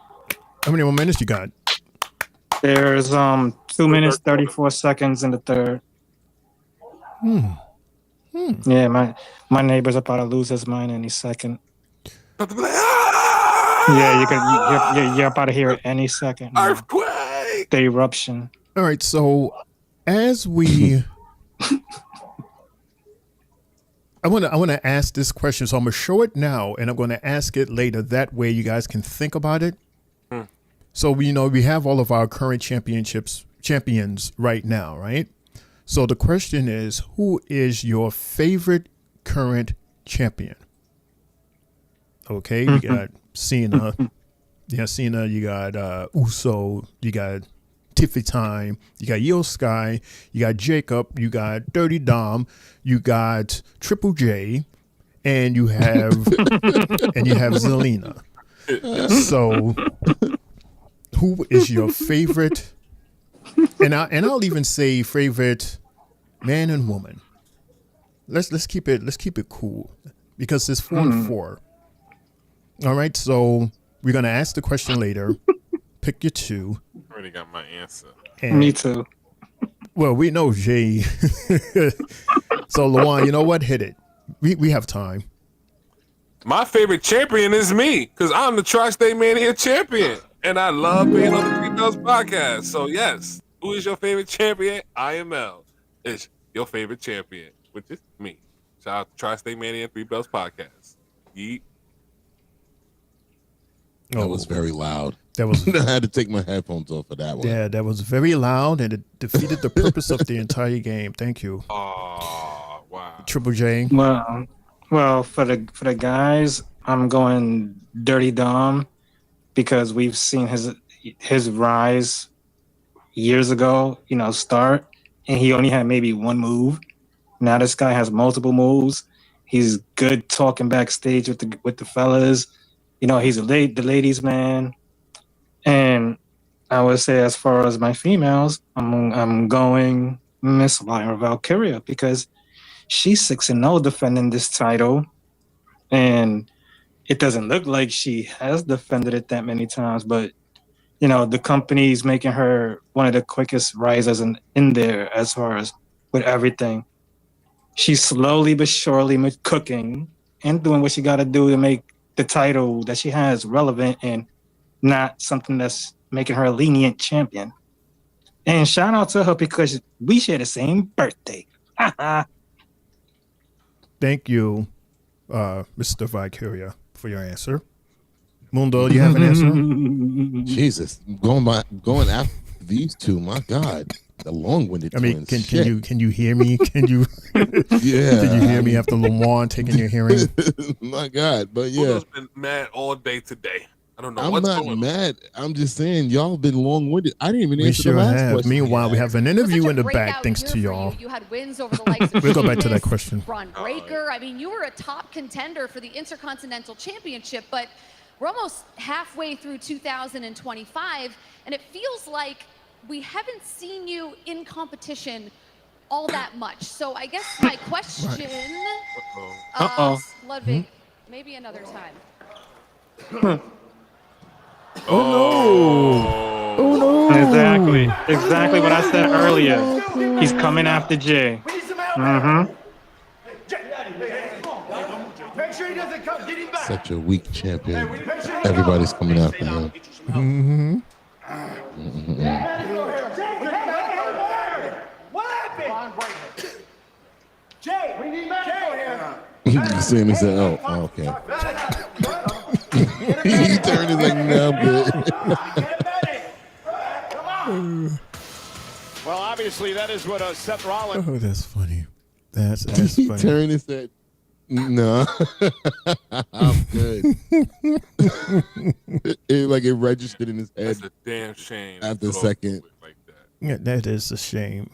How many more minutes you got? There's 2 minutes 34 seconds in the third. Yeah, my neighbor's about to lose his mind any second. Yeah, you're about to hear it any second. Now. Earthquake! The eruption. All right, so as we, I want to ask this question. So I'm gonna show it now, and I'm going to ask it later. That way, you guys can think about it. So we have all of our current champions right now, right? So the question is, who is your favorite current champion? Okay, you got Cena. Yeah, Cena. You got Uso. You got Tiffy Time, you got Io Sky, you got Jacob, you got Dirty Dom, you got Triple J, and you have Zelina. So, who is your favorite? And I'll even say favorite man and woman. Let's keep it cool because it's 4 and 4. All right, so we're gonna ask the question later. Pick your two. I already got my answer. Me too. Well, we know Jay. So Luan, you know what? Hit it. We have time. My favorite champion is me because I'm the Tri-State Mania champion, and I love being on the Three Bells podcast. So yes, who is your favorite champion? IML is your favorite champion, which is me. Shout out to Tri-State Mania and Three Bells podcast. Yeet. That was very loud. That was. I had to take my headphones off for that one. Yeah, that was very loud, and it defeated the purpose of the entire game. Thank you. Oh wow. Triple J. Well, for the guys, I'm going Dirty Dom because we've seen his rise years ago. Start, and he only had maybe one move. Now this guy has multiple moves. He's good talking backstage with the fellas. He's the ladies' man. And I would say, as far as my females, I'm going Miss Lyra Valkyria because she's 6-0 defending this title, and it doesn't look like she has defended it that many times. But the company's making her one of the quickest risers in there as far as with everything. She's slowly but surely cooking and doing what she got to do to make the title that she has relevant and not something that's making her a lenient champion. And shout out to her because we share the same birthday. Thank you, Mr. Valkyria, for your answer. Mundo, do you have an answer? Jesus, going after these two, my God. The long-winded twins. Can you hear me? Can you Can you hear me after Lamar taking your hearing? My God, but yeah. Muno's been mad all day today. I don't know I'm what's not going mad. I'm just saying y'all have been long-winded. I didn't even We answer sure the last have. question. Meanwhile, we have an interview in the back thanks to y'all. You had wins over the likes of We'll go back to that Sheamus, question. Braun Breaker. I mean, you were a top contender for the Intercontinental Championship, but we're almost halfway through 2025, and it feels like we haven't seen you in competition all that much. So I guess my question, Ludwig, maybe another time. Oh no! Exactly what I said earlier. He's coming after Jay. Make sure he doesn't come. Get him back. Such a weak champion. Everybody's coming after him. What happened? Jay, we need medical here. You see him and said, oh, okay. He turned his like, no, good. Well, obviously, that is what Seth Rollins. Oh, that's funny. That's He funny. turned and said, no, I'm good. It registered in his head. That's a damn shame. After a second. Like that. Yeah, that is a shame.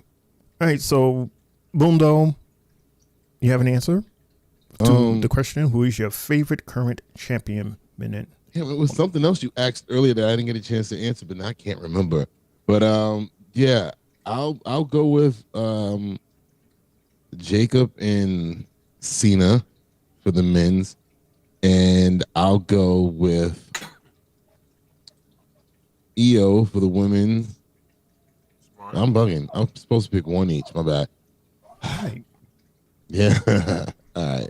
All right, so Mundo, you have an answer to the question? Who is your favorite current champion? Minute. Yeah, it was something else you asked earlier that I didn't get a chance to answer, but now I can't remember. But yeah, I'll go with Jacob and Cena for the men's, and I'll go with Io for the women's. I'm bugging. I'm supposed to pick one each. My bad. Hi. Yeah. All right.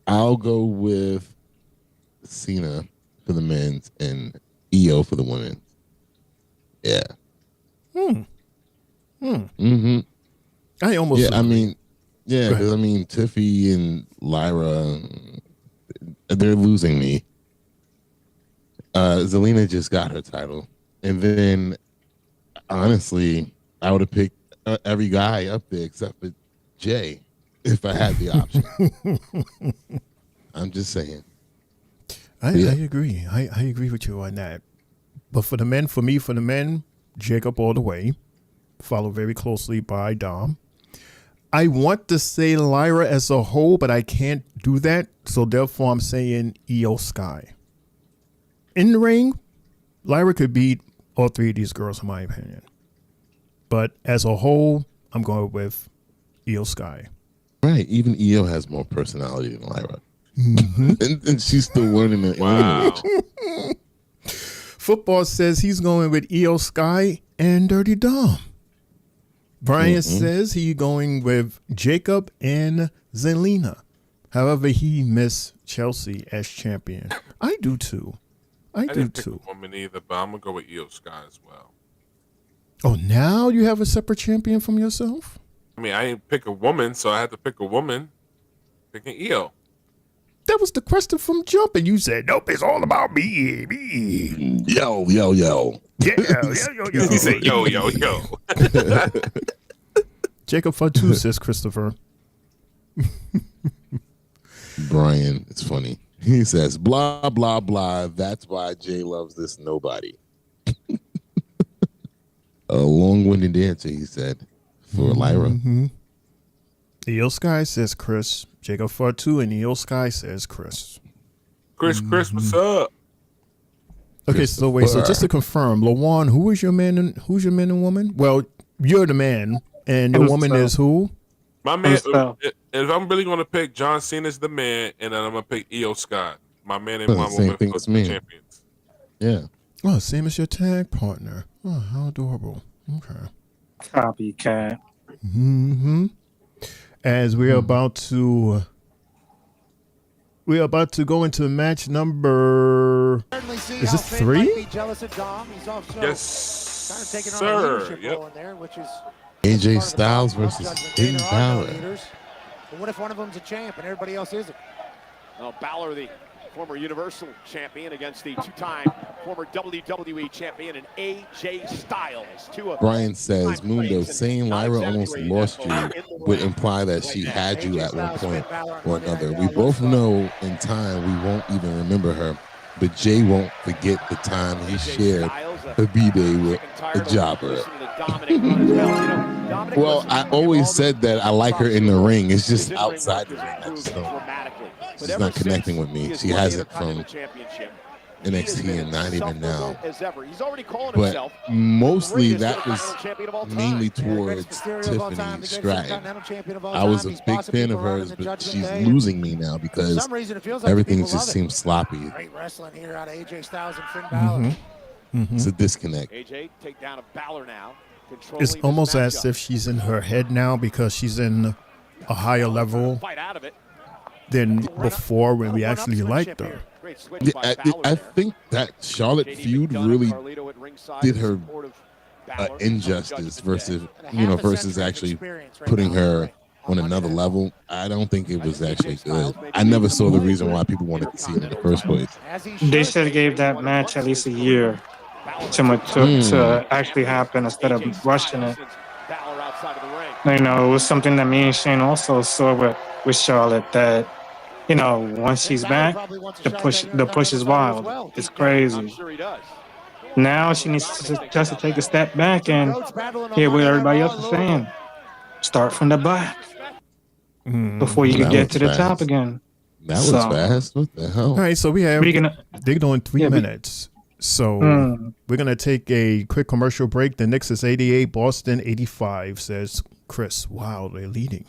I'll go with Cena for the men's and Io for the women's. Yeah. I almost. Yeah, I mean, yeah, because I mean, Tiffy and Lyra, they're losing me. Zelina just got her title, and then honestly, I would have picked every guy up there except for Jay if I had the option. I'm just saying. I agree. I agree with you on that. But for the men, Jacob all the way, followed very closely by Dom. I want to say Lyra as a whole, but I can't do that. So therefore, I'm saying Io Sky. In the ring, Lyra could beat all three of these girls, in my opinion. But as a whole, I'm going with Io Sky. Right. Even Io has more personality than Lyra. Mm-hmm. and she's still learning the language. Football says he's going with Io Sky and Dirty Dom. Brian says he's going with Jacob and Zelina. However, he missed Chelsea as champion. I do too. I do too. Pick a woman either, but I'm gonna go with Io Sky as well. Oh, now you have a separate champion from yourself? I mean, I didn't pick a woman, so I had to pick a woman. Picking Io. That was the question from Jump, and you said, nope, it's all about me. Yo. Yeah, yo. He said, yo. Jacob Fatu says Christopher. Brian, it's funny. He says, blah, blah, blah. That's why Jay loves this nobody. A long-winded answer, he said, for Lyra. Io Sky says Chris. Jacob Fatu and Io Sky says Chris. Chris, what's up? Okay, so wait. So just to confirm, Lawan, who is your man and woman? Well, you're the man, and the woman is who? My man. If I'm really going to pick, John Cena's the man, and then I'm going to pick Io Sky. My man and my woman are the champions. Yeah. Oh, same as your tag partner. Oh, how adorable. Okay. Copycat. As we're about to go into match number. Is this 3? Yes, sir. Yep. AJ Styles versus Finn Bálor. But what if one of them's a champ and everybody else isn't? Well, Bálor, the former Universal Champion, against the two-time former WWE Champion and AJ Styles. Brian says, Mundo, saying Lyra almost lost you would imply that she had you at one point or another. We both know in time we won't even remember her, but Jay won't forget the time he shared a B-Day with a jobber. Well, I always said that I like her in the ring. It's just outside the ring. I just don't. She's not connecting with me. She hasn't from NXT and not even now. But mostly that was mainly towards Tiffany Stratton. I was a big fan of hers, but she's losing me now because everything just seems sloppy. Great wrestling here out of AJ Styles and Finn Bálor. It's a disconnect. AJ take down a Bálor now. It's almost as if she's in her head now because she's in a higher level than before when we actually liked her. Yeah, I think that Charlotte feud really did her injustice versus actually putting her on another level. I don't think it was actually good. I never saw the reason why people wanted to see it in the first place. They should have gave that match at least a year to actually happen instead of rushing it. You know, it was something that me and Shane also saw with Charlotte, that, you know, once she's back, the push is wild. It's crazy. Now she needs to take a step back and hear what everybody else is saying. Start from the back before you can get to the top again. That was fast. What the hell? All right, so they're doing 3 minutes. So we're going to take a quick commercial break. The Knicks is 88, Boston 85, says Chris. Wow, they're leading.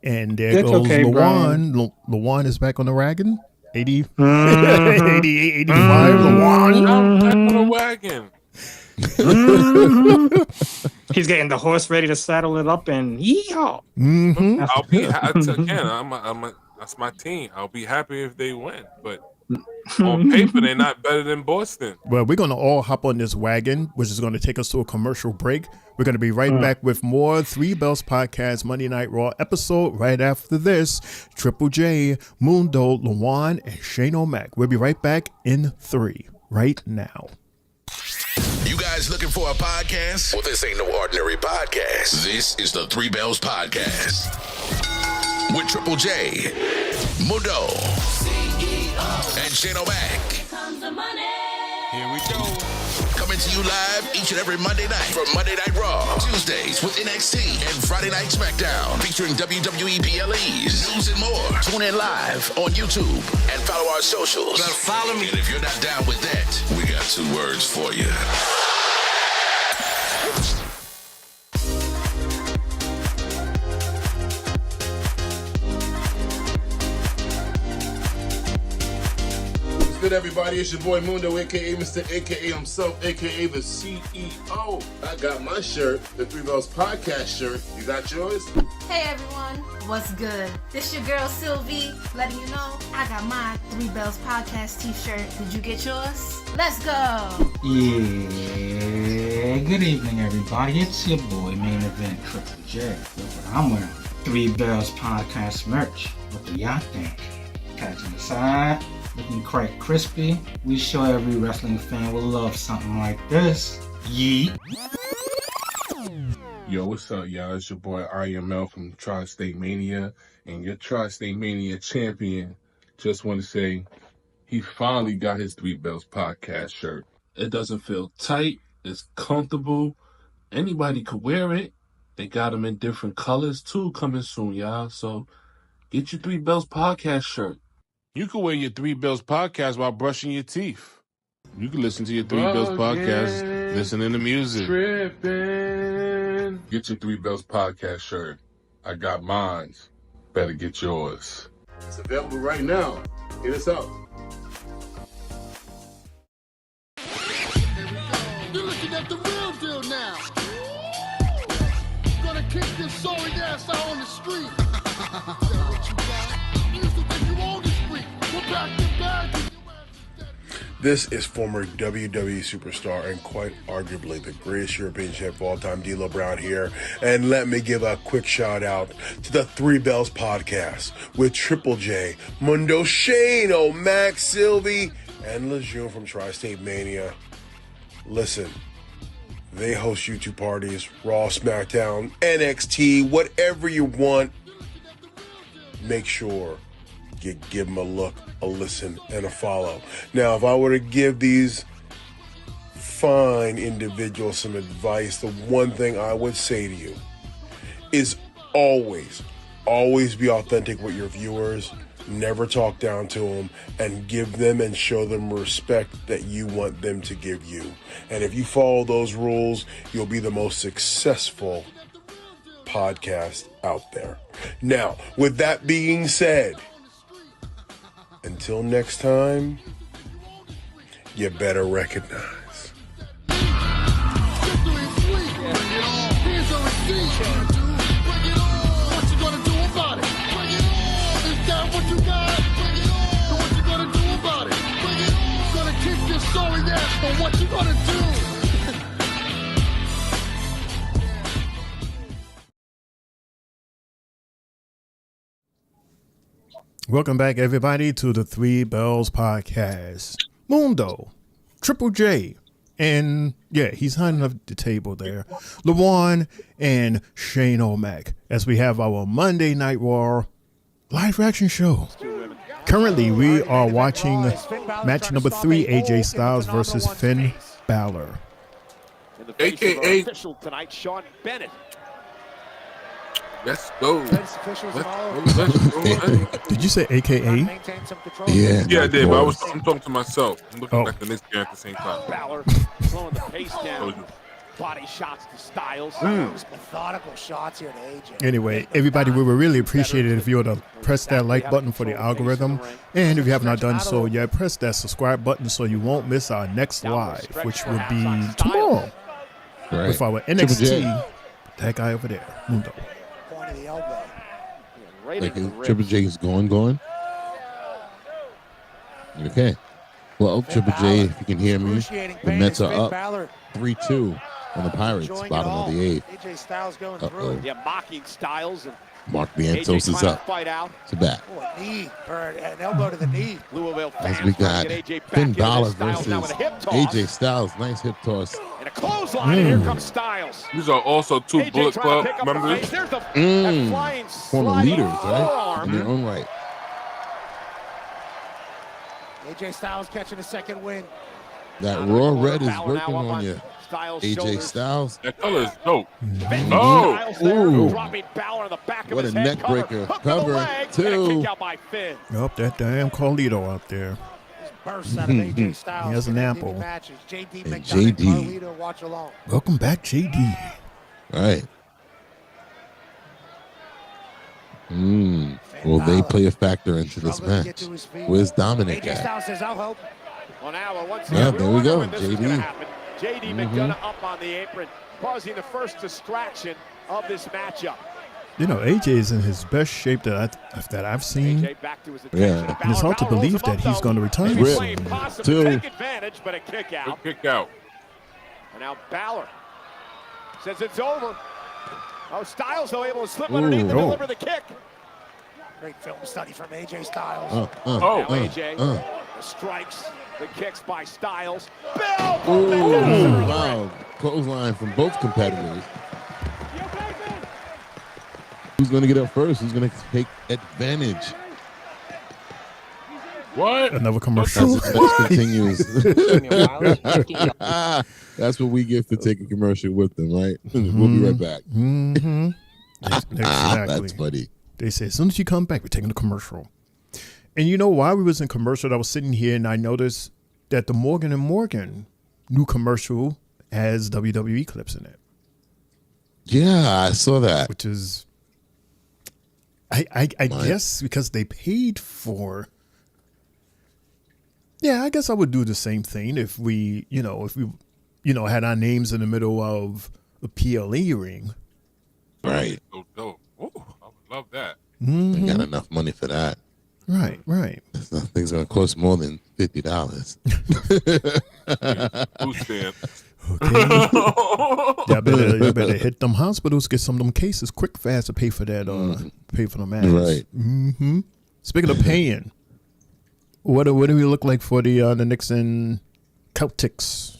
And there goes Lawan. Lawan is back on the wagon. 80, 88, 85, Lawan. I'm back on the wagon. He's getting the horse ready to saddle it up and yeehaw. I'll be again. That's my team. I'll be happy if they win, but on paper they're not better than Boston. Well, we're going to all hop on this wagon, which is going to take us to a commercial break. We're going to be right back with more Three Bells Podcast Monday Night Raw episode right after this. Triple J, Mundo, Lawan, and Shane O'Mac. We'll be right back in 3 right now. You guys looking for a podcast? Well, this ain't no ordinary podcast. This is the Three Bells Podcast with Triple J Mundo, and Shane O'Mac. Here we go. Coming to you live each and every Monday night from Monday Night Raw, Tuesdays with NXT, and Friday Night SmackDown featuring WWE PLEs, news and more. Tune in live on YouTube and follow our socials. Better follow me. And if you're not down with that, we got 2 words for you. Good, everybody. It's your boy Mundo, aka Mr. AKA himself, aka the CEO. I got my shirt, the Three Bells Podcast shirt. You got yours? Hey everyone, what's good? This your girl Sylvie, letting you know I got my Three Bells Podcast t-shirt. Did you get yours? Let's go! Yeah, good evening everybody. It's your boy Main Event Triple J. Look what I'm wearing. Three Bells Podcast merch. What do y'all think? Catching the side. Looking quite crispy. We sure every wrestling fan will love something like this. Yeet. Yo, what's up, y'all? It's your boy IML from Tri-State Mania, and your Tri-State Mania champion. Just want to say, he finally got his Three Bells Podcast shirt. It doesn't feel tight. It's comfortable. Anybody could wear it. They got them in different colors, too, coming soon, y'all. So, get your Three Bells Podcast shirt. You can wear your Three Bells Podcast while brushing your teeth. You can listen to your Three Bells Podcast, listening to music. Tripping. Get your Three Bells Podcast shirt. I got mine. Better get yours. It's available right now. Hit us up. You're looking at the real deal now. Gonna kick this sorry ass out on the street. What you got? You used to think you owned the street. We're back to back. This is former WWE superstar and quite arguably the greatest European champ of all time, D'Lo Brown here. And let me give a quick shout out to the Three Bells Podcast with Triple J, Mundo, Shane, O'Mac, Sylvie, and Lejeune from Tri-State Mania. Listen, they host YouTube parties, Raw, SmackDown, NXT, whatever you want. Make sure you give them a look, a listen, and a follow. Now, if I were to give these fine individuals some advice, the one thing I would say to you is always be authentic with your viewers. Never talk down to them, and give them and show them respect that you want them to give you. And if you follow those rules, you'll be the most successful podcast out there. Now, with that being said, until next time, you better recognize. What you gonna do? Welcome back, everybody, to the Three Bells Podcast. Mundo, Triple J, and yeah, he's hiding up the table there. LeJuan and Shane O'Mac, as we have our Monday Night Raw live reaction show. Currently, we are watching match number 3, AJ Styles versus Finn Bálor. AKA official tonight, Sean Bennett. Let's go. Did you say AKA? Yeah. Yeah, I did, but I'm talking to myself. I'm looking back the next game at the same time. Bálor slowing the pace down. Body shots to Styles. Methodical shots here to AJ. Anyway, everybody, we would really appreciate it if you were to press that like button for the algorithm. And if you have not done so yet, press that subscribe button so you won't miss our next live, which will be tomorrow. Right. With our NXT, that guy over there, Mundo. Point of the elbow. Like Triple J is going. Okay. Well, Triple J, if you can hear me, the Mets are up 3-2 on the Pirates, bottom of the 8th. AJ Styles going through. Yeah, mocking Styles. And Mark Vientos is up. To bat. Oh, a knee, or an elbow to the knee. Louisville As we got Finn Bálor versus AJ Styles. Nice hip toss. And a clothesline, and here comes Styles. These are also 2 Bullet Club members. Former leaders, right? In their own right. AJ Styles catching a second win. That raw red is Bálor working now up on you. Styles' AJ shoulders. Styles. That color is dope. Oh, Ooh. dropping Bálor on the back of What his a head. neck breaker. Hook to the Cover, leg, two. and a kick out by Finn. Up that damn Carlito out there. Burst out of AJ Styles. He has an apple. Matches. JD And McDonough, JD. Carlito, watch along. Welcome back, JD. Right. Will they play a factor into this match? Where's Dominic AJ at? Styles says, I'll help. Well, now, once Yeah, again, there we wonder go, when this is JD. gonna happen. JD McDonough up on the apron, causing the first distraction of this matchup. You know, AJ is in his best shape that I've seen. AJ back to his Yeah. attention. And it's hard to Bálor rolls believe him that up, he's though. going to retire Maybe soon. playing possum Two. to take advantage, but a kick out. Good kick out. And now Bálor says it's over. Oh, Styles, though, able to slip underneath and deliver the kick. Great film study from AJ Styles. Now AJ, the strikes, the kicks by Styles. Bill! Ooh, wow. Clothesline from both competitors. Who's going to get up first? Who's going to take advantage? What? Another commercial. As the match continues. That's what we get for taking commercial with them, right? We'll be right back. Mm-hmm. Exactly. That's funny. They say, as soon as you come back, we're taking a commercial. And you know, while we was in commercial, I was sitting here and I noticed that the Morgan & Morgan new commercial has WWE clips in it. Yeah, I saw that. Which is, I guess because they paid for. Yeah, I guess I would do the same thing if we had our names in the middle of a PLE ring. Right. So dope. Ooh, I would love that. They got enough money for that. Right. Things going to cost more than $50. Who's stand? Okay. you better hit them hospitals, get some of them cases quick, fast to pay for that. Pay for the match. Right. Mm-hmm. Speaking of paying, what do we look like for the Knicks and Celtics?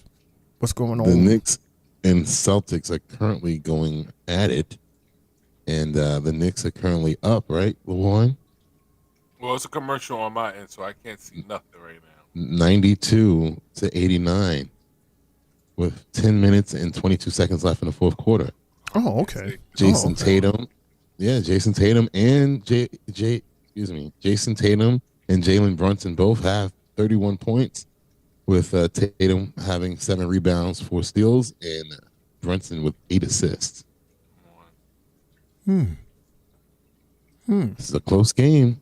What's going on? The Knicks and Celtics are currently going at it, and the Knicks are currently up, right, LeWarn? Well, it's a commercial on my end, so I can't see nothing right now. 92-89 with 10 minutes and 22 seconds left in the fourth quarter. Oh, okay. Jason Tatum. Yeah, Jason Tatum and Jason Tatum and Jalen Brunson both have 31 points, with Tatum having 7 rebounds, 4 steals, and Brunson with 8 assists. This is a close game.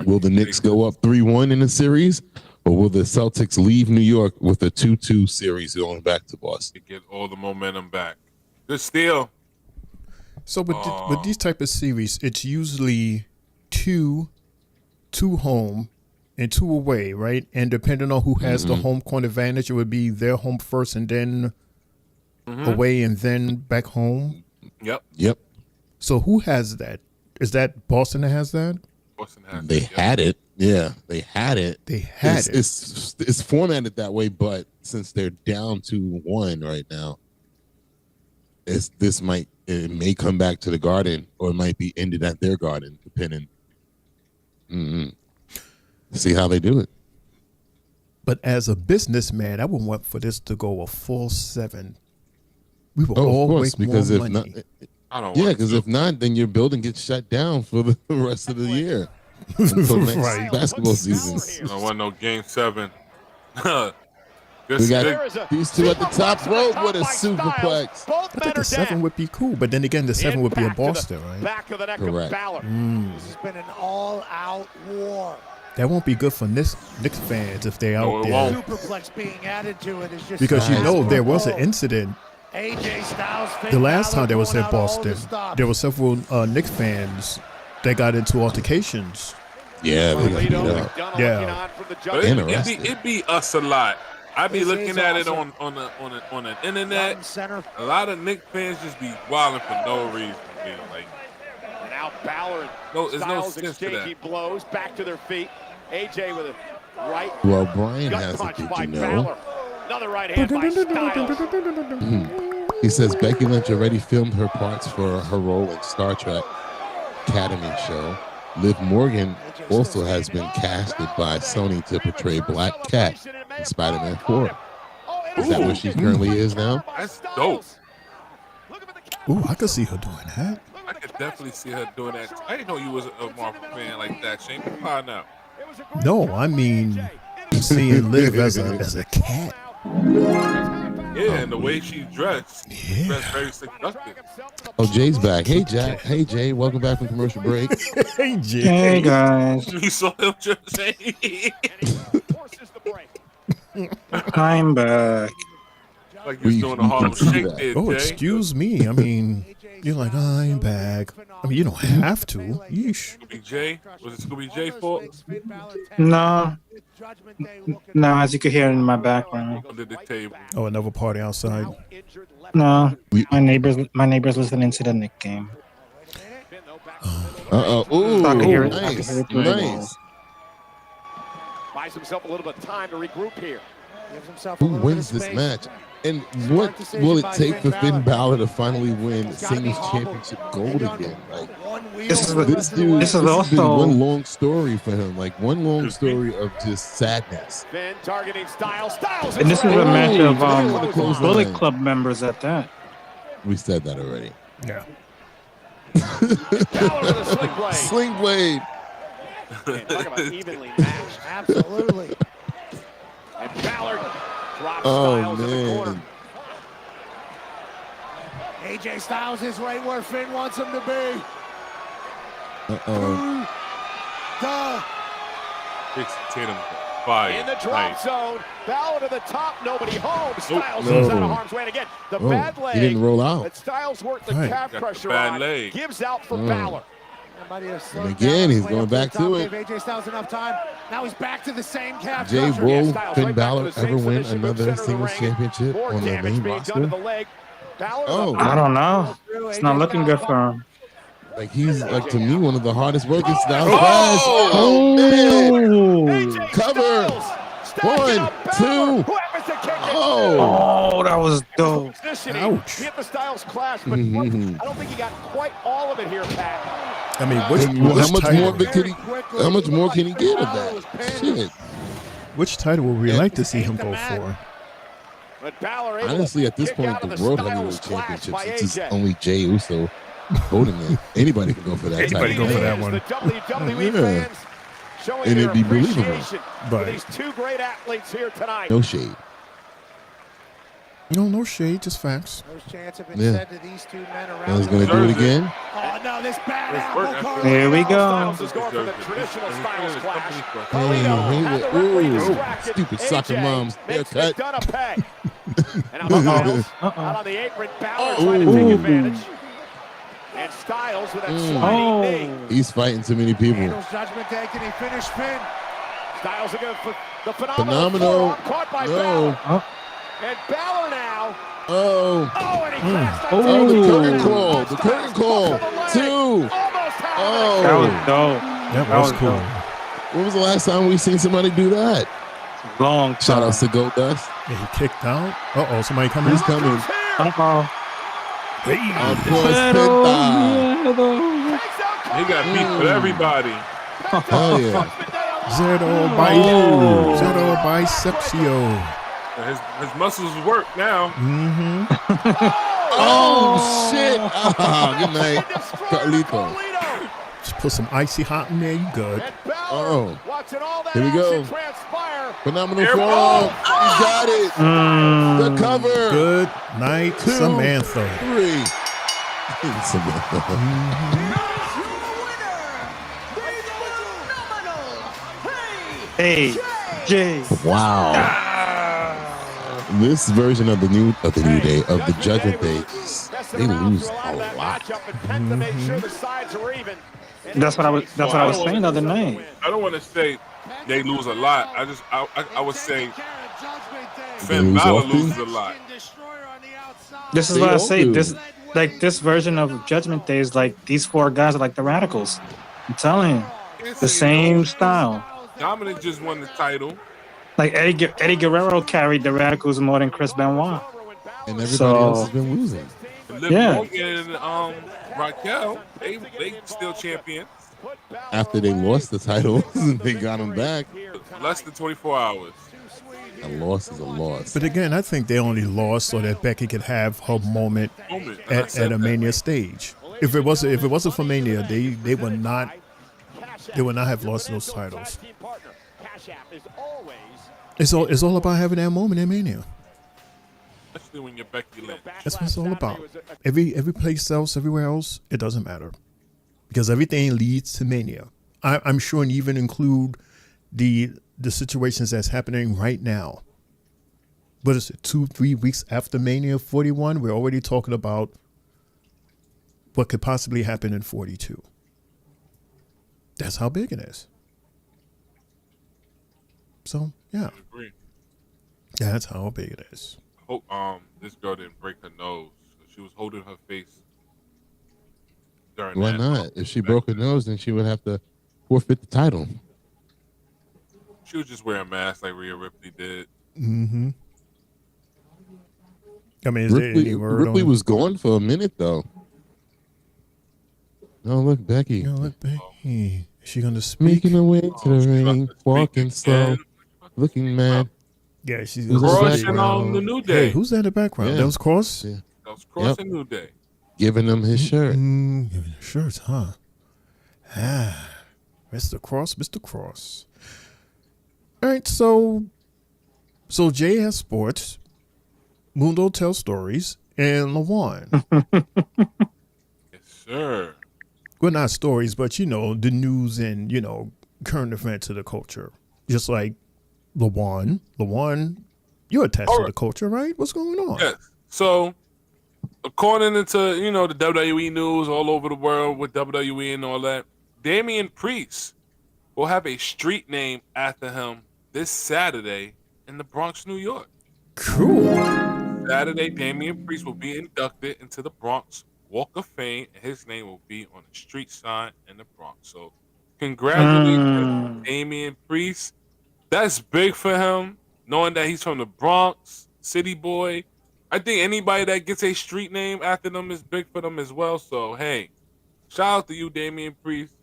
Will the Knicks go up 3-1 in the series, or will the Celtics leave New York with a 2-2 series going back to Boston? Get all the momentum back. Good steal. So with these type of series, it's usually two home and 2 away, right? And depending on who has the home court advantage, it would be their home first and then away and then back home. Yep. So who has that? Is that Boston that has that? Boston has They had it. Yeah, they had it. it. It's formatted that way, but since they're down 2-1 right now, it may come back to the Garden, or it might be ended at their Garden, depending. See how they do it. But as a businessman, I would want for this to go a full 7. We will all of course, make because more if money. not, because if not, then your building gets shut down for the rest of the year until next basketball season. I don't want no Game 7. We got these two at the top rope with a superplex. I think a 7 would be cool, but then again, the 7 would be a Boston, right? Back of the neck Correct. of Bálor. This has been an all-out war. That won't be good for Knicks fans if they're out there. Superplex being added to it is just Because there was an incident. AJ Styles. The last time there was in Boston, there were several Knicks fans that got into altercations. Yeah, they got beat up. Yeah. But it'd be us a lot. I be looking at it on the internet. A lot of Knicks fans just be wilding for no reason. Like, And now Bálor and there's no Styles sense to exchanging blows back to their feet. AJ with a right. Well, Brian gut has it, punch did by you know? Bálor. Another right hand by Styles. He says Becky Lynch already filmed her parts for her role in Star Trek Academy show. Liv Morgan also has been casted by Sony to portray Black Cat in Spider-Man 4. Is that where she currently is now? That's dope. Ooh, I could see her doing that. I could definitely see her doing that. I didn't know you was a Marvel fan like that, Shane. Find out. No, I mean seeing Liv as a cat. Yeah, and the way she dressed, dressed very seductive. Oh, Jay's back. Hey, Jack. Hey, Jay. Welcome back from commercial break. Hey, Jay. Hey, guys. You saw him just say. I'm back. Like you're doing a Harlem Shake there, Oh, Jay. excuse me. I mean, you're like, I'm back. I mean, you don't have to. Yeesh. Scooby J? Was it Scooby J fault? No. No, as you could hear in my background. Under the table. Oh, another party outside. No. My neighbors listening to the Knick game. Uh-oh. Ooh, I can hear it. nice. Nice. Buys himself a little bit of time to regroup here. Gives himself Who wins this match? And what will it take for Finn Balor to finally win singles championship gold again? Like This is this dude. this is This has been also one long story for him. Like one long story of just sadness. Finn targeting Styles. Styles. and this is a match of close Bullet line. Club members at that. We said that already. Yeah. Balor with a sling blade. Sling blade. Man, talk about evenly matched. Absolutely. And Balor drops Oh Styles in the corner. man. AJ Styles is right where Finn wants him to be. Uh-oh. Fix Tatum. Fire. In the drop Nice. zone. Balor to the top. Nobody home. Styles no. is out of harm's way. And again, the Oh, bad leg. he didn't roll out. That Styles worked the Right. calf Got the pressure bad on. leg. Gives out for Mm. Balor. And again, he's going back to it. Gave AJ Styles enough time. Now he's back to the same calf Jay, pressure. will Styles Finn right back to Balor the same ever win submission move, another center of the singles ring. championship More on the damage main being done to roster? the leg. Balor Oh. I don't know. It's not looking good for him. Like he's like to me one of the hardest workers. Styles Oh! Clash. Oh man! AJ Cover. Styles. 1, 2. Who happens to kick it? Oh! Oh, that was dope. Positioning. Ouch. He hit the Styles Clash, but look, I don't think he got quite all of it here, Pat. I mean, How which much title? more can he? How much more can he get of that? Shit. Which title would we like to see him go for? But Balor able Honestly, at this to kick point, out the of World Styles Heavyweight Clash Championships, by it's just AJ. only Jey Uso holding it. Anybody can go for that Anybody title. go for that Is one. The WWE Yeah. fans showing And their it'd be believable. appreciation for Right. these two great athletes here tonight. No shade. No shade, just facts. Those chants have been Yeah. said to these two men around. I was gonna do it again. Oh no, this bad It's apple working. card. There we go. Styles is going for the traditional Styles Clash. Hey, Carlito had the referee ooh, distracted. stupid soccer AJ mom's makes haircut. McDonough pay. And now Styles out on the apron. Balor trying to Ooh. take advantage. And Styles with that sliding knee. He's fighting too many people. Handles Judgment Day. Can he finish Finn? Styles again for the Phenomenal. forearm caught by No. Balor. And Balor now. Oh. Oh, and he clashed on Oh, the top. curtain call. The curtain call. Two. Almost had That Oh. was dope. That was cool. dope. When was the last time we seen somebody do that? Long Shout time. out to Goldust. Yeah, he kicked out. Uh-oh, somebody coming. He's coming. Uh-oh. Hey. Of course, Penta. He got beat with everybody. Oh yeah. Zero Zero Bicepsio. His muscles work now. Mm-hmm. Oh shit. Ah, good night, Carlito. Just put some icy hot in there, you good. Oh. Watching all that Here we go. action transpire. Phenomenal Forearm. He got it. The cover. Good night, 2, Samantha. 3. Samantha. Hey, Jay. Wow. This version of the new day of the Judgment Day, they lose a lot. Penta made sure the sides are even. That's what I was saying the other night. I don't want to say they lose a lot. I would say They Finn lose Balor often? loses a lot. This is They what I all say. do. This version of Judgment Day is like these four guys are like the Radicals. I'm telling you, the same style. Dominic just won the title. Like Eddie Guerrero carried the Radicals more than Chris Benoit. And everybody else has been losing. Liv Yeah. Morgan and Raquel, they still champions. after they lost the titles and they got them back. Less than 24 hours. A loss is a loss. But again, I think they only lost so that Becky could have her moment at a Mania stage. If it wasn't for Mania, they would not have lost those titles. It's all about having that moment in Mania. Especially when you're Becky Lynch. That's what it's all about. Every place else, everywhere else, it doesn't matter. Because everything leads to Mania. I'm sure and even include the situations that's happening right now. What is it, 2-3 weeks after Mania 41? We're already talking about what could possibly happen in 42. That's how big it is. So, yeah. I agree. That's how big it is. Hope this girl didn't break her nose. She was holding her face during Why that. not? If she broke her nose, then she would have to forfeit the title. She was just wearing a mask like Rhea Ripley did. Mm-hmm. I mean, is there any word Ripley on was gone for a minute, though. Oh, look, Becky. Oh, look, Becky. Is she going to speak? Making her way to the ring, walking slow, looking mad. Yeah, she's Crossing on the New Day. Hey, who's that in the background? Yeah. That was Cross? Yeah. That was Cross and New Day. Giving him his shirt. Giving him shirts, huh? Ah, Mr. Cross, Mr. Cross. All right, so Jay has sports, Mundo tells stories, and LaJuan. Yes, sir. Well, not stories, but, the news and, current events of the culture. Just like LaJuan. LaJuan, you're attached to the culture, right? What's going on? Yes. So, according to, the WWE news all over the world with WWE and all that, Damian Priest will have a street name after him this Saturday in the Bronx, New York. Cool. Saturday, Damian Priest will be inducted into the Bronx Walk of Fame, and his name will be on a street sign in the Bronx. So, congratulations, Damian Priest. That's big for him, knowing that he's from the Bronx, city boy. I think anybody that gets a street name after them is big for them as well. So, hey, shout out to you, Damian Priest.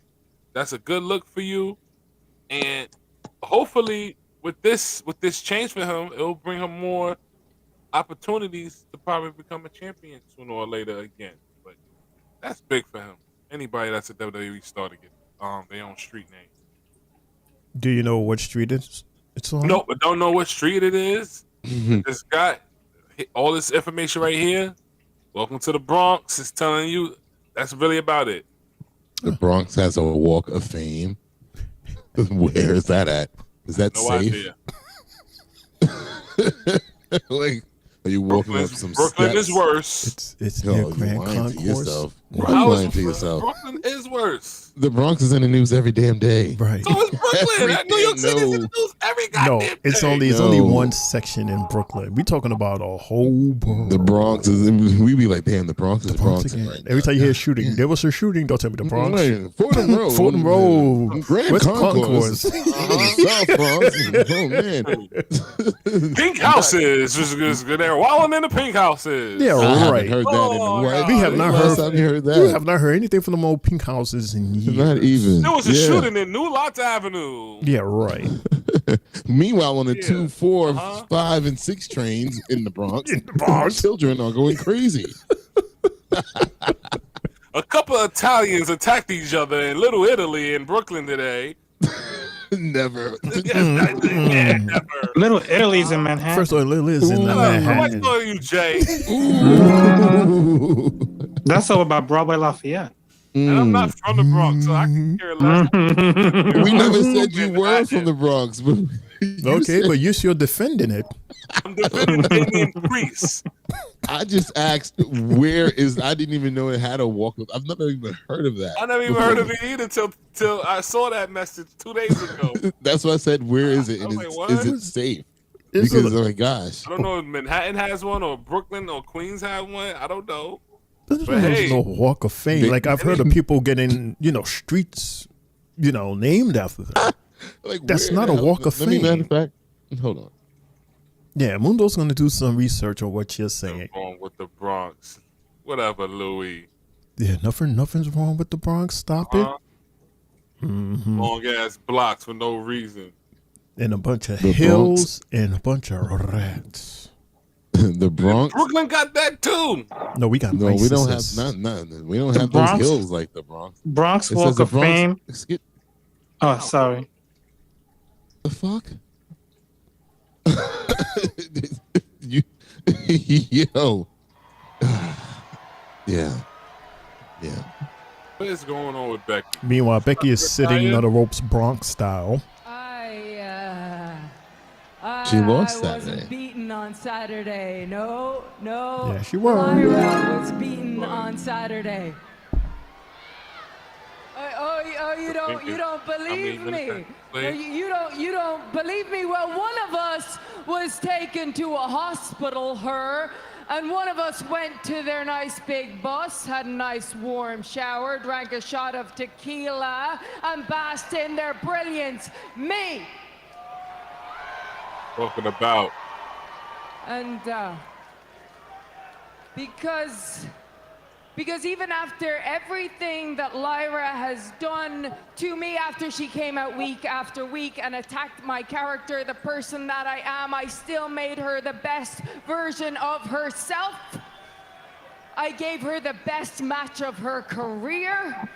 That's a good look for you. And hopefully with this change for him, it'll bring him more opportunities to probably become a champion sooner or later again. But that's big for him. Anybody that's a WWE star to get their own street name. Do you know what street it's on? No, but don't know what street it is. This guy, all this information right here. Welcome to the Bronx. It's telling you that's really about it. The Bronx has a Walk of Fame. Where is that at? Is that No safe? idea. Like, are you walking up some Brooklyn steps? is worse. It's No, near you're Grand lying to Concourse. yourself. Why are you How is lying to yourself? Brooklyn is worse. The Bronx is in the news every damn day. Right. So is Brooklyn. New York City is in the news every No, goddamn it's day. only one section in Brooklyn. We're talking about a whole borough. The Bronx is. We be like, damn, the Bronx is Bronx. again. Right Every time you hear shooting, there was a shooting. Don't tell me the Bronx. Right. Fordham Road. Fordham Road. Grand West Concourse. South Bronx. Oh, man. Pink houses. They're wilding in the pink houses. Yeah, I right. haven't heard that in a while. We have not Last heard. time you heard that. We have not heard anything from the old pink houses in years. Not even. There was a Yeah. shooting in New Lots Avenue. Yeah, right. Meanwhile, on the 2, 4, Uh-huh. 5, and 6 trains in the Bronx, In the Bronx. children are going crazy. A couple of Italians attacked each other in Little Italy in Brooklyn today. Never. Yeah, never. Little Italy's in Manhattan. First of all, Lil is in I'm Manhattan. like you, Jay. That's over by Broadway Lafayette. And I'm not from the Bronx, so I can care less. We never said you were from the Bronx. But Okay, but you're still defending it. I'm defending Damian Priest. I just asked where is. I didn't even know it had a walk. I've never even heard of that. I never even heard of it either till I saw that message 2 days ago. That's why I said, where is it? I And was is, like, is what? it safe? It's Because, a- oh my gosh. I don't know if Manhattan has one or Brooklyn or Queens have one. I don't know. There's But hey, no walk of fame. They- Like I've heard of people getting, streets, named after them. Like, That's where not the a hell- walk of Let me, matter fame. of fact, hold on. Yeah, Mundo's going to do some research on what you're saying. what's wrong with the Bronx? Whatever, Louis. Yeah, nothing's wrong with the Bronx. Stop it. Long ass blocks for no reason. And a bunch of The hills and a bunch of rats. The Bronx. Brooklyn got that too. No, we got No, we don't have racists. none. We don't The have Bronx- those hills like the Bronx. Bronx It Walk says the of Bronx- Fame. Excuse- Oh, sorry. The fuck? you, yo. Yeah. What is going on with Becky? Meanwhile, Becky is sitting on the ropes Bronx style. She lost I wasn't Saturday. beaten on Saturday. No. Yeah, she was. Lyra was beaten on Saturday. Oh, you don't believe me? No, you don't believe me? Well, one of us was taken to a hospital, and one of us went to their nice big bus, had a nice warm shower, drank a shot of tequila, and basked in their brilliance. Me. Talking about. And because even after everything that Lyra has done to me after she came out week after week and attacked my character, the person that I am, I still made her the best version of herself. I gave her the best match of her career.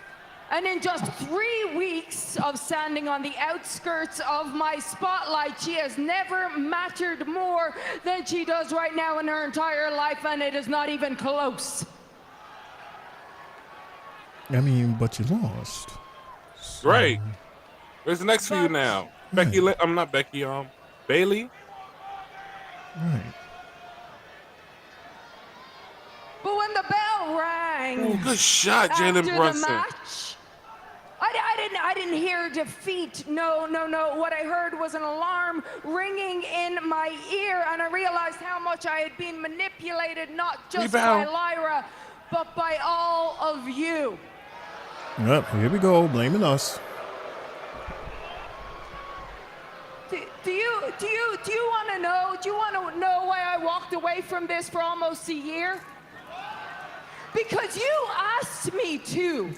And in just 3 weeks of standing on the outskirts of my spotlight, she has never mattered more than she does right now in her entire life, and it is not even close. I mean, but you lost. Great. Where's the next for you now? Becky, I'm not Becky, Bailey? Right. But when the bell rang, Oh, good shot, Jalen after Brunson. the match, I didn't hear defeat. No. What I heard was an alarm ringing in my ear, and I realized how much I had been manipulated, not just by Lyra, but by all of you. Yep, here we go, blaming us. Do you want to know? Do you want to know why I walked away from this for almost a year? Because you asked me to.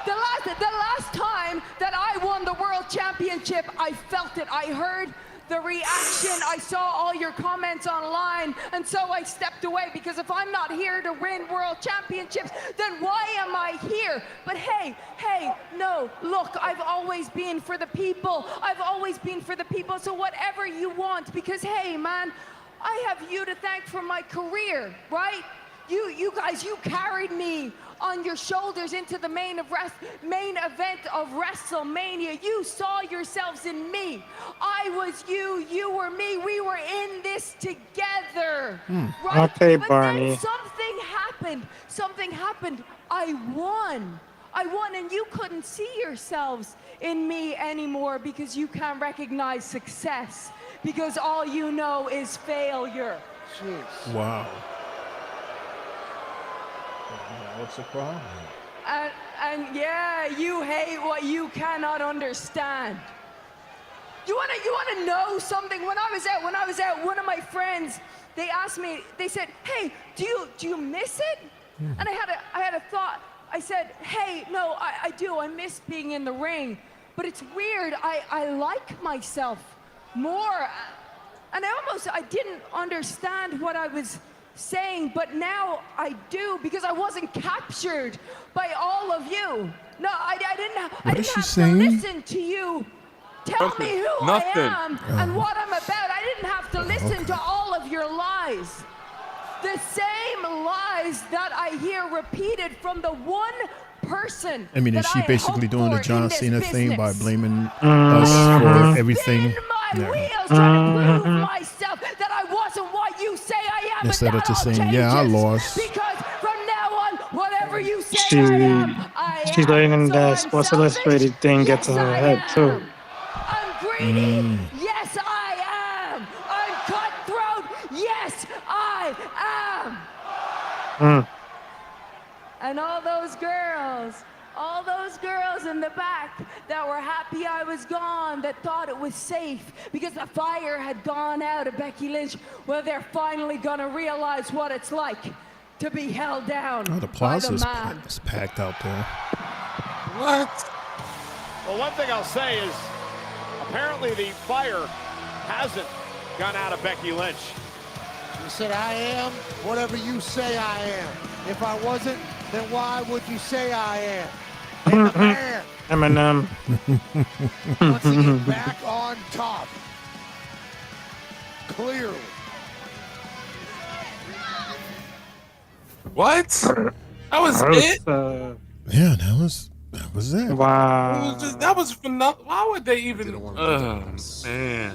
The last time that I won the world championship, I felt it. I heard the reaction. I saw all your comments online, and so I stepped away, because if I'm not here to win world championships, then why am I here? But hey, no, look, I've always been for the people. So whatever you want, because hey, man, I have you to thank for my career, right? You guys, you carried me on your shoulders into the main event of WrestleMania. You saw yourselves in me. I was you, you were me. We were in this together. Right? Okay, but Barney. then something happened. I won, and you couldn't see yourselves in me anymore, because you can't recognize success, because all you know is failure. Jeez. Wow. What's the problem? And yeah, you hate what you cannot understand. You wanna know something? When I was out, one of my friends, they asked me, they said, "Hey, do you miss it?" And I had a thought. I said, "Hey, no, I do. I miss being in the ring, but it's weird. I like myself more." And I didn't understand what I was saying, but now I do, because I wasn't captured by all of you. No, I didn't have to listen to you tell me who I am and what I'm about. I didn't have to listen to all of your lies. The same lies that I hear repeated from the one person. I mean, is that she I basically hope doing the for John in this Cena thing by business. blaming us for everything? My wheels trying to prove myself that I wasn't what you say I am. Instead but of that just all saying, yeah, I changes, lost. Because from now on, whatever you say I am, She's letting that Sports Illustrated thing get to her head too. I'm greedy. Yes, I am. I'm cutthroat. Yes, I am. And all those girls in the back that were happy I was gone, that thought it was safe because the fire had gone out of Becky Lynch, well, they're finally gonna realize what it's like to be held down Oh, the by plaza the is man. packed out there. What? Well, one thing I'll say is apparently the fire hasn't gone out of Becky Lynch. You said, I am whatever you say I am. If I wasn't, then why would you say I am? And the man Eminem. wants to get back on top. Clearly. What? That was it? Yeah, that was it. Wow. That was phenomenal. Why would they even? Man.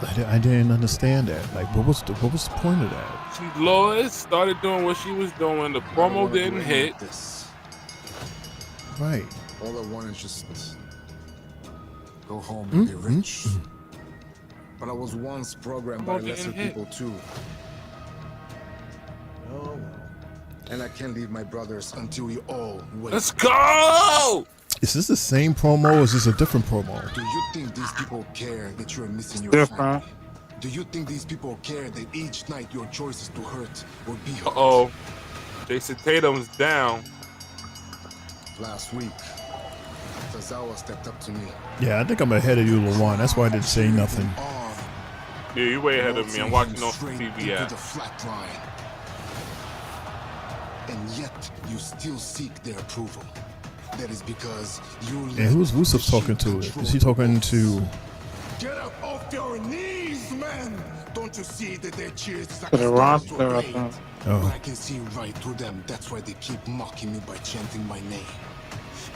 I didn't understand that. Like, what was the point of that? She lost, started doing what she was doing. The promo didn't hit. Right. All I want is just go home and be rich. But I was once programmed by lesser people too. Oh well. And I can't leave my brothers until we all wait. Let's go! Is this the same promo or is this a different promo? Do you think these people care that you're missing your Different. family? Do you think these people care that each night your choice is to hurt or be hurt? Uh-oh. Jason Tatum's down. Last week, Tozawa stepped up to me. Yeah, I think I'm ahead of you, LaJuan. That's why I didn't say nothing. Yeah, you way ahead of me. I'm watching on TV app. The flat line. And yet you still seek their approval. That is because you. And who's Rusev talking to? Is he talking to? Get up off your knees, man! Don't you see that their cheers like The roster, I think. Oh. But I can see right through them. That's why they keep mocking me by chanting my name.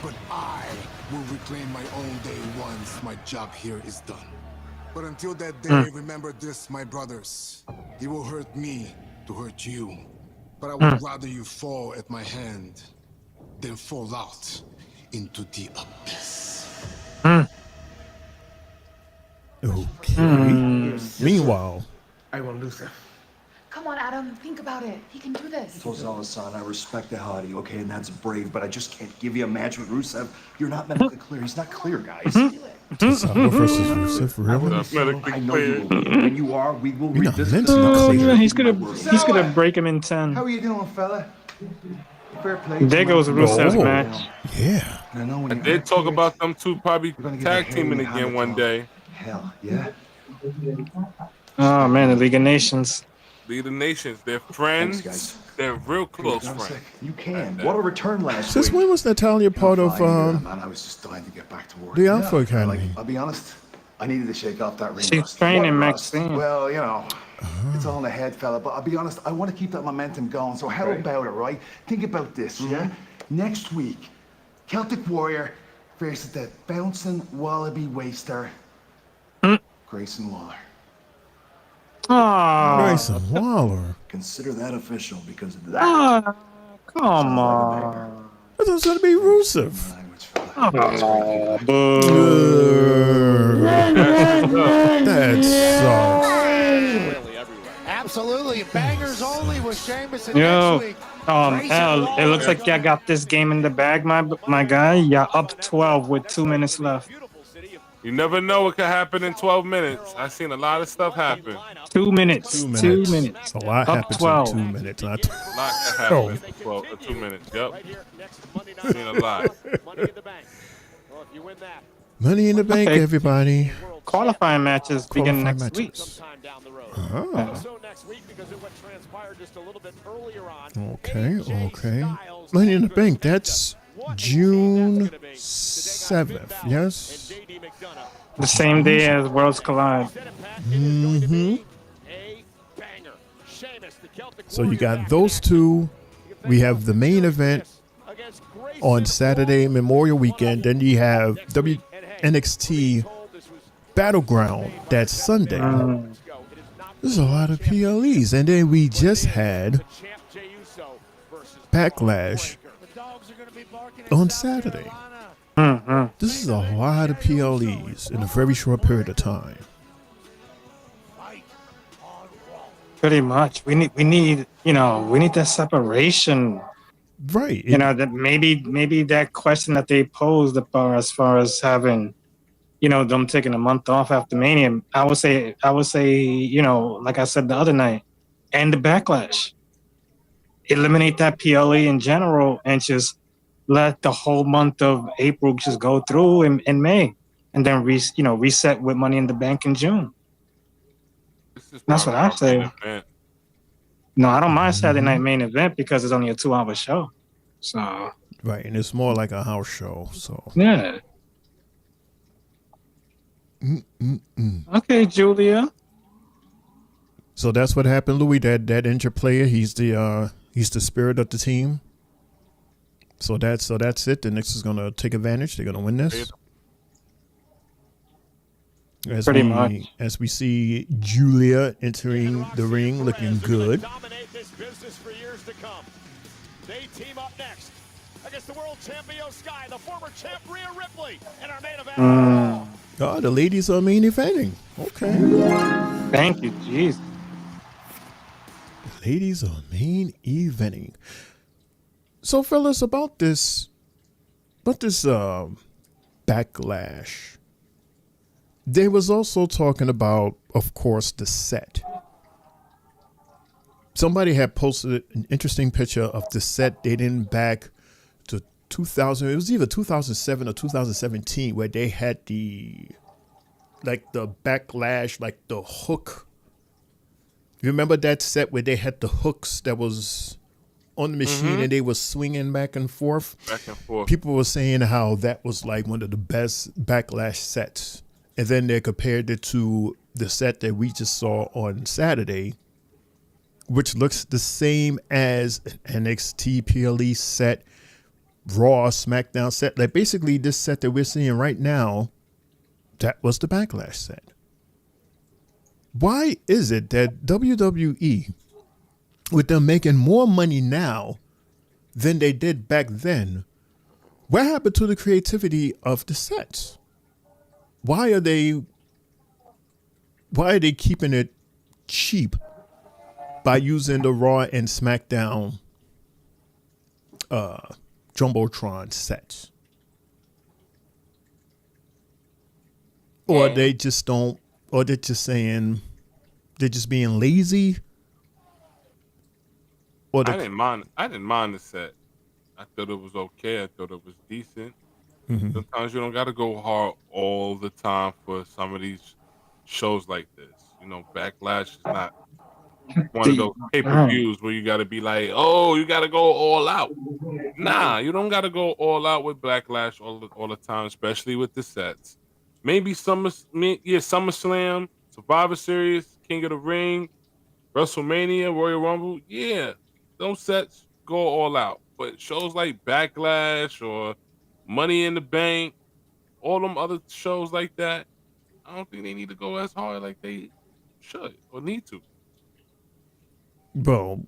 But I will reclaim my own day once my job here is done. But until that day, remember this, my brothers. It will hurt me to hurt you. But I would rather you fall at my hand than fall out into the abyss. Okay. Meanwhile, I will lose him. Come on, Adam, think about it. He can do this. Tozawa-san, I respect the Hadi, okay, and that's brave, but I just can't give you a match with Rusev. You're not medically clear. He's not clear, guys. Tozawa versus Rusev, really? I know you will be. When you are, we will You're not revisit mentally clear. He's gonna break him in 10. How are you doing, fella? Fair play. There goes Rusev's match. Yeah. I did talk about them two probably tag teaming again one day. Hell, yeah. Oh man, the League of Nations. League of Nations. They're friends. Thanks, guys. They're real close friends. You can. What a return last Since week. when was Natalia part of Man, I was just dying to get back to work. the Alpha Academy? I'll be honest, I needed to shake off that ring She's rust. training What rust? Maxine. Well, you know, it's all in the head, fella. But I'll be honest, I want to keep that momentum going. So how about it, right? Think about this, yeah? Next week, Celtic Warrior faces that bouncing wallaby waster, Grayson Waller. Oh, Grayson Waller. Consider that official because of that. oh, come on. I thought it was going to be Rusev. Oh, boo. That sucks. Absolutely. Bangers only with Sheamus and Yo, next week. Al, it looks like y'all got this game in the bag, my guy. Y'all up 12 with 2 minutes left. You never know what could happen in 12 minutes. I've seen a lot of stuff happen. 2 minutes. 2 minutes. 2 minutes. A lot Up happens 12. in 2 minutes. Not A lot could happen in 2 minutes. Yep. Seen a lot. Money in the bank, Okay. everybody. Qualifying matches begin Qualifying next week. matches. Oh. Okay. Money in the bank. That's June 7th. Yes. The same day as Worlds Collide. So you got those two. We have the main event on Saturday, Memorial Weekend. Then you have NXT Battleground. That's Sunday. There's a lot of PLEs. And then we just had Backlash on Saturday. This is a lot of PLEs in a very short period of time. Pretty much. We need that separation. Right. You know, that maybe that question that they posed about as far as having, them taking a month off after Mania, I would say, like I said the other night, and the Backlash. Eliminate that PLE in general and just let the whole month of April just go through in May, and then reset with Money in the Bank in June. That's what I say. No, I don't mind Saturday Night Main Event because it's only a 2-hour show. So right, and it's more like a house show. So yeah. Okay, Giulia. So that's what happened, Louis. That injured player, he's the spirit of the team. So that's it. The Knicks is gonna take advantage. They're gonna win this. Pretty much. As we see Giulia entering the ring, looking good. Dominate this business for years to come. They team up next against the world champion Sky, the former champ Rhea Ripley, and our main event. Oh, the ladies are main eventing. Okay. Thank you, jeez. The ladies are main eventing. So, fellas, about this backlash. They was also talking about, of course, the set. Somebody had posted an interesting picture of the set dating back to 2000. It was either 2007 or 2017, where they had the backlash, like the hook. You remember that set where they had the hooks that was on the machine and they were swinging back and forth? Back and forth. People were saying how that was like one of the best backlash sets. And then they compared it to the set that we just saw on Saturday, which looks the same as an NXT PLE set, Raw, SmackDown set. Like basically this set that we're seeing right now, that was the Backlash set. Why is it that WWE, with them making more money now than they did back then, what happened to the creativity of the sets? Why are they keeping it cheap by using the Raw and SmackDown Jumbotron sets? Or they just don't, or they're just saying they're just being lazy? Or I didn't mind the set. I thought it was okay. I thought it was decent. Sometimes you don't got to go hard all the time for some of these shows like this. You know, Backlash is not one of those pay-per-views where you got to be like, oh, you got to go all out. Nah, you don't got to go all out with Backlash all the time, especially with the sets. Maybe SummerSlam, Survivor Series, King of the Ring, WrestleMania, Royal Rumble. Yeah, those sets go all out. But shows like Backlash or Money in the Bank, all them other shows like that, I don't think they need to go as hard like they should or need to. Well,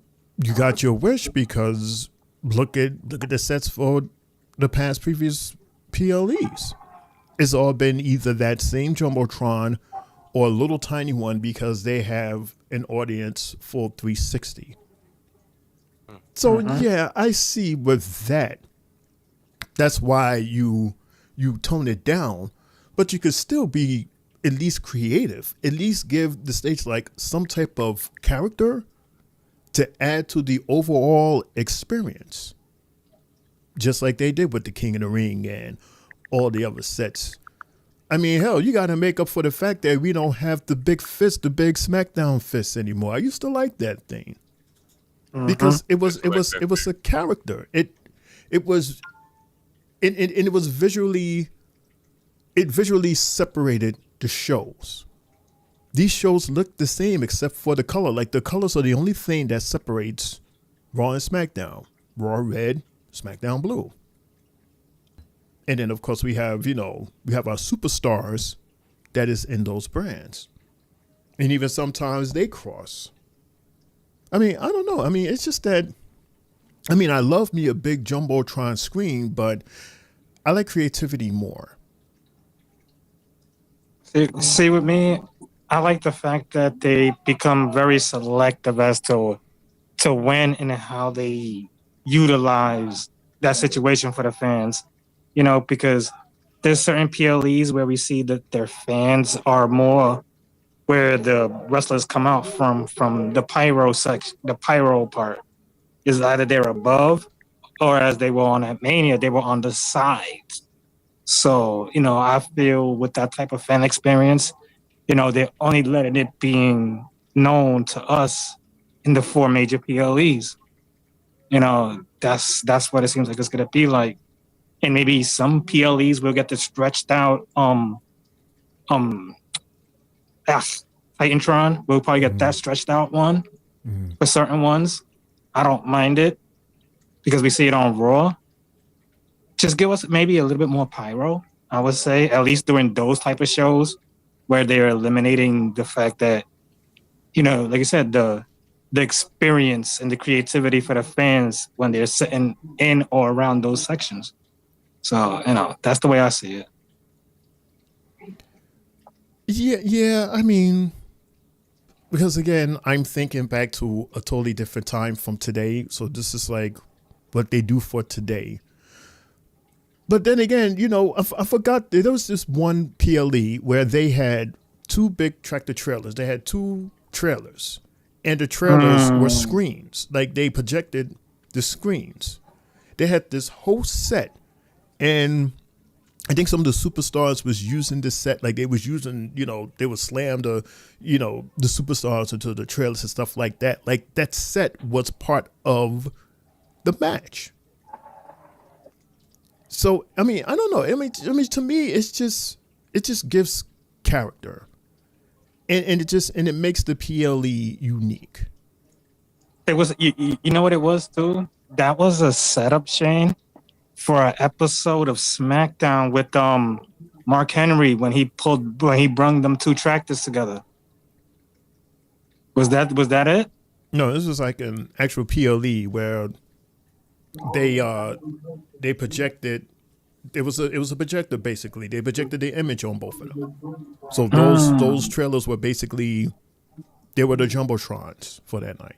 you got your wish because look at the sets for the past previous PLEs. It's all been either that same Jumbotron or a little tiny one because they have an audience full 360. So yeah, I see with that. That's why you tone it down, but you could still be at least creative. At least give the stage like some type of character to add to the overall experience. Just like they did with the King of the Ring and all the other sets. I mean, hell, you got to make up for the fact that we don't have the big fist, the big SmackDown fist anymore. I used to like that thing because it was a character. It was visually separated the shows. These shows look the same except for the color. Like the colors are the only thing that separates Raw and SmackDown. Raw red, SmackDown blue. And then of course we have our superstars that is in those brands. And even sometimes they cross. I mean, I don't know. I mean, it's just that I love me a big Jumbotron screen, but I like creativity more. See, with me, I like the fact that they become very selective as to when and how they utilize that situation for the fans. You know, because there's certain PLEs where we see that their fans are more where the wrestlers come out from the pyro section, the pyro part is either they're above or as they were on at Mania, they were on the sides. So, I feel with that type of fan experience, they're only letting it being known to us in the 4 major PLEs. That's what it seems like it's gonna be like. And maybe some PLEs will get the stretched out Titantron. We'll probably get that stretched out one for certain ones. I don't mind it because we see it on Raw. Just give us maybe a little bit more pyro, I would say, at least during those type of shows where they're eliminating the fact that, like I said, the experience and the creativity for the fans when they're sitting in or around those sections. So, that's the way I see it. Yeah. I mean, because again, I'm thinking back to a totally different time from today. So this is like what they do for today. But then again, I forgot there was this one PLE where they had 2 big tractor trailers. They had 2 trailers, and the trailers were screens. Like they projected the screens. They had this whole set, and I think some of the superstars was using this set. Like they was using, they would slam the superstars into the trailers and stuff like that. Like that set was part of the match. So, I mean, I don't know. I mean, to me, it just gives character, and it makes the PLE unique. It was, you know what it was too? That was a setup, Shane, for an episode of SmackDown with Mark Henry when he brung them 2 tractors together. Was that it? No, this was like an actual PLE where they projected. It was a projector basically. They projected the image on both of them. So those trailers were basically, they were the jumbotrons for that night.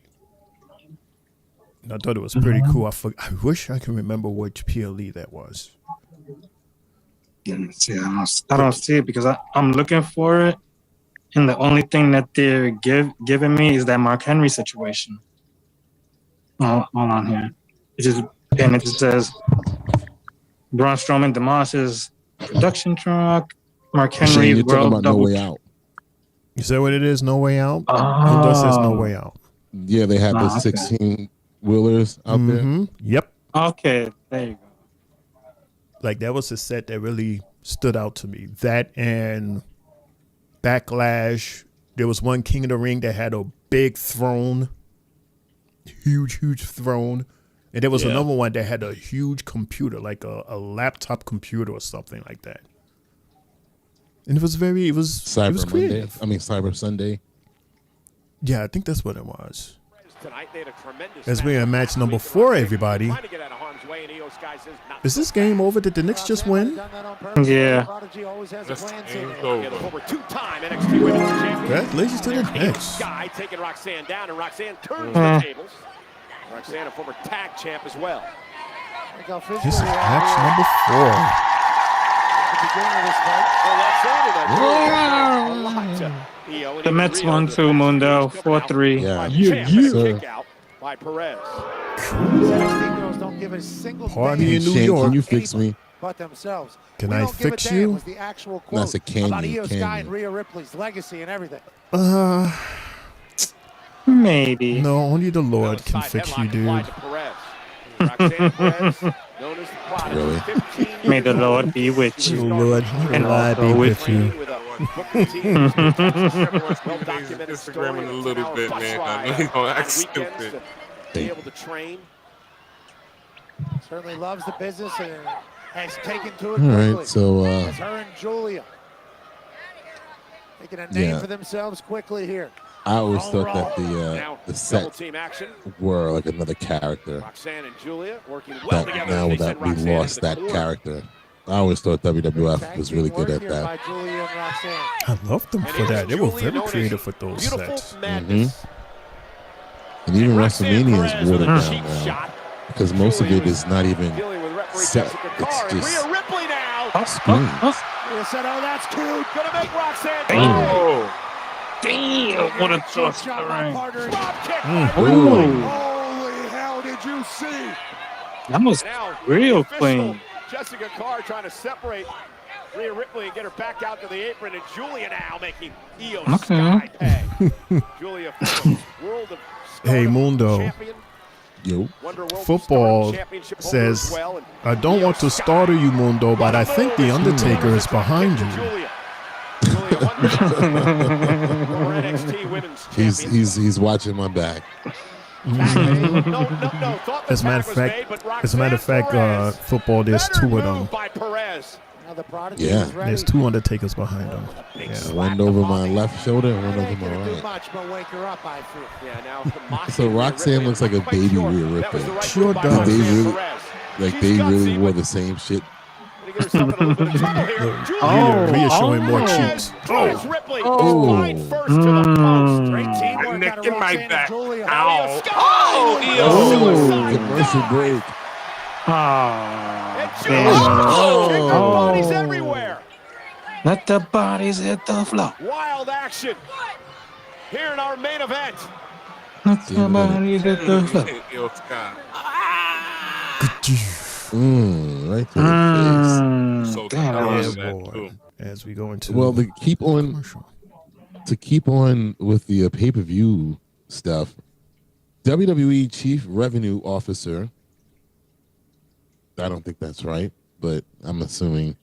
And I thought it was pretty cool. I wish I can remember which PLE that was. I don't see it because I'm looking for it, and the only thing that they're giving me is that Mark Henry situation. Hold on here. It just says Braun Strowman Demas's production truck, Mark Henry you're talking World about No Double. Way Out. Is that what it is? No Way Out? It does says No Way Out. Yeah, they had the 16 wheelers out there. Yep. Okay, there you go. Like that was a set that really stood out to me. That and Backlash. There was one King of the Ring that had a big throne, huge throne, and there was another one that had a huge computer, like a laptop computer or something like that. And it was creative. Cyber Sunday. Yeah, I think that's what it was. Tonight, they had a tremendous As we're in match number 4, everybody. Is this game over? Did the Knicks just win? Yeah. Congratulations to the Knicks. Guy taking Roxanne down, and Roxanne turns the tables. Roxanne, a former tag champ as well. This is match number 4. The Mets won too, Mundo. 4-3. Yeah. By Perez. Party in New York. Can you fix me? But themselves. Can I fix you? Was the actual quote That's a candy. about Io Sky and Rhea Ripley's legacy and everything. Maybe. No, only the Lord can fix you, dude. Really? May the Lord be with you. Lord, and I be with you. Instagram in a little bit, man. I know he's gonna act stupid. Be able to train. Certainly loves the business and has taken to it. All right, quickly. so It's her and Giulia making a name for themselves quickly here. I always thought that the set were like another character. Roxanne and Giulia working well But together. now that we lost that character, I always thought WWF was really good at that. I loved them for that. They were very creative with those sets. And even WrestleMania is watered down now because most of it is not even set. It's just screens. Rhea said, "Oh, that's cute. Gonna make Roxanne." Damn, what a toss. Holy hell, did you see? That was real clean. Jessica Carr trying to separate Rhea Ripley and get her back out to the apron, and Giulia now making Io Sky pay. Giulia, World of Hey, Mundo. Yo. Football says, I don't want to startle you, Mundo, but I think The Undertaker is behind you. He's watching my back. As a matter of fact, football, there's two of them. Yeah. There's two Undertakers behind them. Yeah. One over my left shoulder and one over my right. So Roxanne looks like a baby Rhea Ripley. Sure does. They really wore the same shit. Rhea showing more cheeks. Neck in my back. Ow. Commercial break. Bodies everywhere. Let the bodies hit the floor. Wild action here in our main event. Let the bodies hit the floor. Right to the face. So boy. As we go into to keep on with the pay-per-view stuff, WWE Chief Revenue Officer, I don't think that's right, but I'm assuming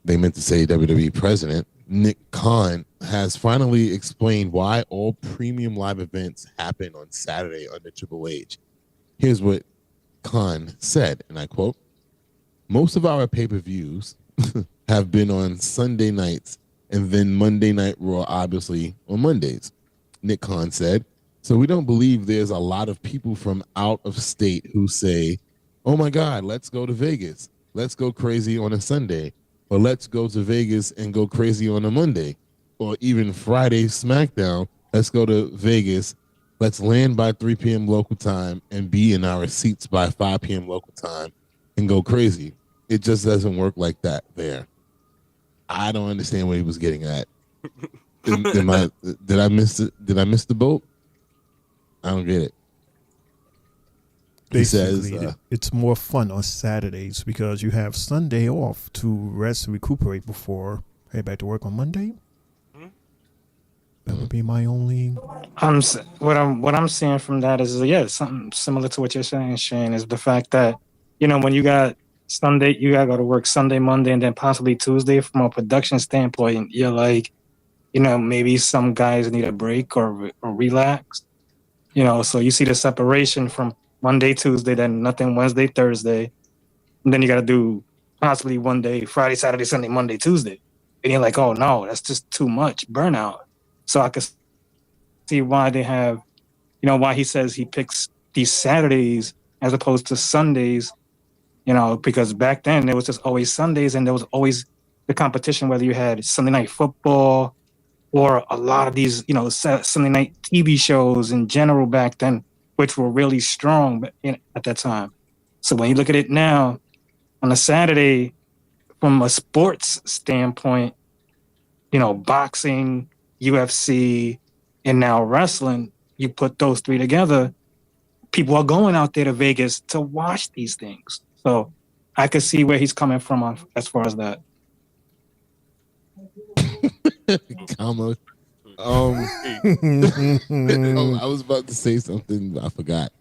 they meant to say WWE President, Nick Khan, has finally explained why all premium live events happen on Saturday under Triple H. Here's what Khan said, and I quote, "Most of our pay-per-views have been on Sunday nights and then Monday Night Raw, obviously, on Mondays," Nick Khan said. "So we don't believe there's a lot of people from out of state who say, oh my God, let's go to Vegas. Let's go crazy on a Sunday. Or let's go to Vegas and go crazy on a Monday. Or even Friday SmackDown, let's go to Vegas. Let's land by 3 p.m. local time and be in our seats by 5 p.m. local time and go crazy. It just doesn't work like that there." I don't understand what he was getting at. Did I miss the boat? I don't get it. Basically, he says it's more fun on Saturdays because you have Sunday off to rest and recuperate before head back to work on Monday. That would be my only. What I'm seeing from that is something similar to what you're saying, Shane, is the fact that when you got Sunday, you gotta go to work Sunday, Monday, and then possibly Tuesday. From a production standpoint, you're like, maybe some guys need a break or relax. So you see the separation from Monday, Tuesday, then nothing Wednesday, Thursday, and then you got to do possibly one day, Friday, Saturday, Sunday, Monday, Tuesday, and you're like, oh no, that's just too much burnout. So I could see why they have, why he says he picks these Saturdays as opposed to Sundays, because back then there was just always Sundays and there was always the competition, whether you had Sunday Night Football or a lot of these, Sunday night TV shows in general back then, which were really strong at that time. So when you look at it now, on a Saturday, from a sports standpoint, boxing, UFC, and now wrestling, you put those three together, people are going out there to Vegas to watch these things. So I could see where he's coming from as far as that. Comma. I was about to say something, I forgot.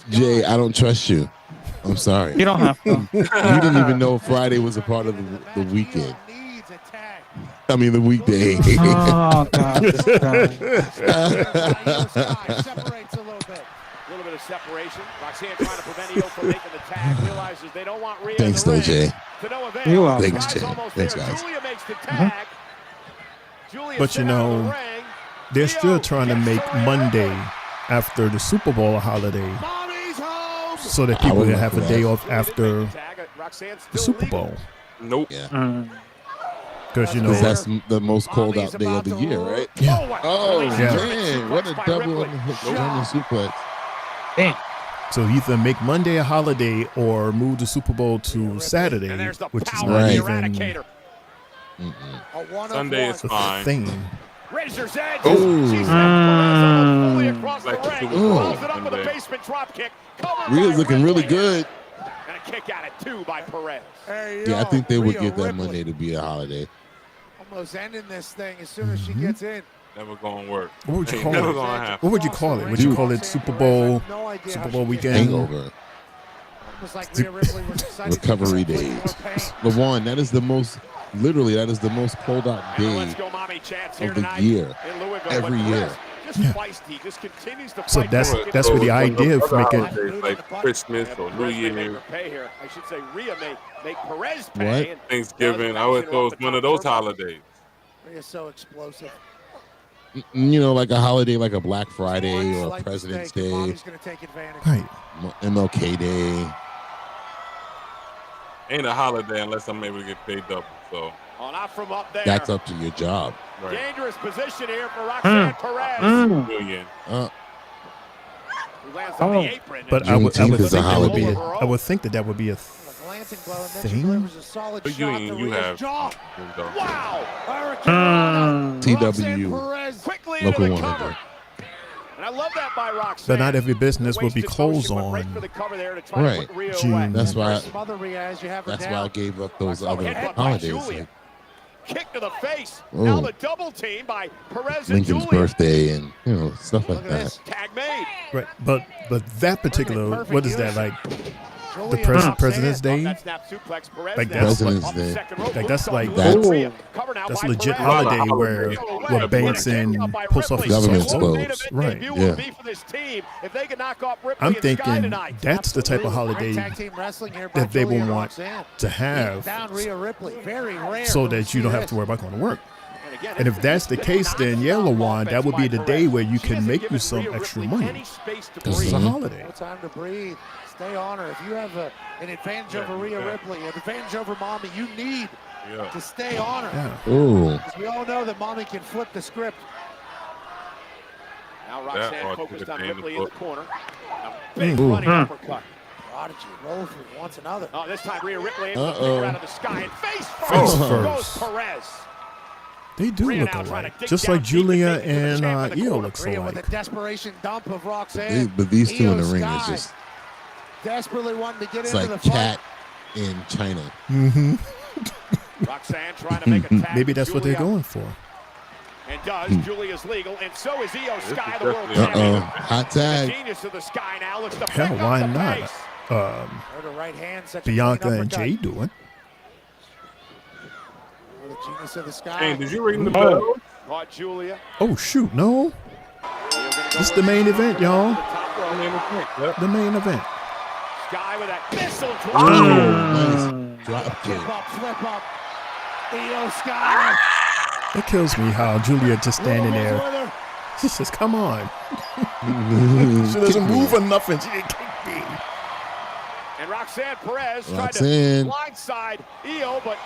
Jay, I don't trust you. I'm sorry. You don't have to. You didn't even know Friday was a part of the weekend. I mean, the weekday. Oh, God. Separates a little bit. A little bit of separation. Roxanne trying to prevent Io from making the tag. Realizes they don't want Rhea. Thanks, though, Jay. You're welcome. Thanks, Jay. Thanks, guys. Giulia makes the tag. But they're still trying to make Monday after the Super Bowl a holiday so that people can have a day off after the Super Bowl. Nope. Yeah. Because that's the most called out day of the year, right? Yeah. Oh, Yeah. man. What a double on the German suplex. Damn. So either make Monday a holiday or move the Super Bowl to Saturday, which is not even Sunday is a fine. thing. Razor's edge. Oh. She's fully across the Like ring. Super Bowl Rolls it up with a Sunday. basement drop kick. Covered Rhea's by looking really Ripley. good. kick out at 2 by Perez. Hey, Yeah, I think they would Rhea give that Ripley Monday to be a holiday. almost ending this thing as soon as she gets in. Never gonna work. What would you Ain't call never it? gonna happen. What would you call it? Would you call it Super Bowl weekend? Hangover. Almost like Rhea Ripley was excited. Recovery days. LaVon, that is the most pulled out day of the year. Every year. So that's where the idea of making like Christmas or New Year. I should say Rhea may make Perez pay. What? Thanksgiving. I would throw one of those holidays. Rhea's so explosive. You know, like a holiday like a Black Friday or a President's Day. Mommy's gonna take advantage. Right. MLK Day. Ain't a holiday unless I'm able to get paid double. So not from up there. That's up to your job. right. Dangerous position here for Roxanne Perez. Million. Who lands on the apron. But I would Juneteenth think is a holiday. I would think that would be a Glancing blow, and then she thing. delivers a solid But shot to you Rhea's have. jaw. Wow! TW. Perez quickly Local into the 100. cover. And I love that by Roxanne. But not every business will be Wasted closed motion, went right on for the cover there to try to Right. put Rhea June. away. That's why. Smother Rhea as you have her That's down. why I gave up those other Headbutt by holidays. Giulia. Like Kick to the face. Oh. Now the double team by Perez and Lincoln's Giulia. birthday and stuff like Look at that. this. Tag made. right. But that particular Perfect what is that unison. like? Julia The Roxanne. President's Day? That snap suplex. Perez Like now that's President's off the Day. second rope. Like that's like That's- Rhea. Cover now that's by legit Perez. holiday where banks and post office Government close. closed. Right. Yeah. I'm thinking that's the type of holiday Tag team wrestling here by that they Julia will and want Roxanne. to have Down Rhea Ripley. Very rare. so to that see you don't have this. to worry about going to work. And if that's the case, then yeah, Lawan, that would be the day where you can make you some extra money because it's a holiday. No time to breathe. Stay on her. If you have an advantage over Rhea Ripley, an advantage over Mommy, you need to stay on her. Yeah. Ooh. Because we all know that Mommy can flip the script. Now That Roxanne ought to focused get on in the Ripley in the book. corner. A big Ooh. running uppercut. Prodigy roll through once another. Oh, this time Rhea Ripley able to pick her out of the sky and face Face first goes first. Perez. They do Rhea look now trying alike, to dig just down like deep and Julia make it to the and champ in the Io corner. looks Rhea with alike. a desperation dump of Roxanne. But these two in the Io ring Sky is just desperately wanting to get it's into like the Cat fight. in China. Mm-hmm. Roxanne trying to make a tag. Maybe to that's what they're Giulia. going for. And does. Julia's legal, and so is Io Sky, the world definitely- champion. Hot The tag. genius of the Sky now looks to Hell, pick why up the not? pace. Her to right hand, such a Bianca clean and uppercut. Jay do it. The genius of the Sky. Hey, did you ring the bell? Caught Giulia. Oh shoot, no! This is the main event, y'all. The main event. Sky with that missile Nice drop kick. Flip up, flip up. Io Sky. It kills me how Julia just standing there. She says, "Come on." She doesn't move or nothing. She didn't kick me. And Roxanne Perez Roxanne. tried to blindside Io, but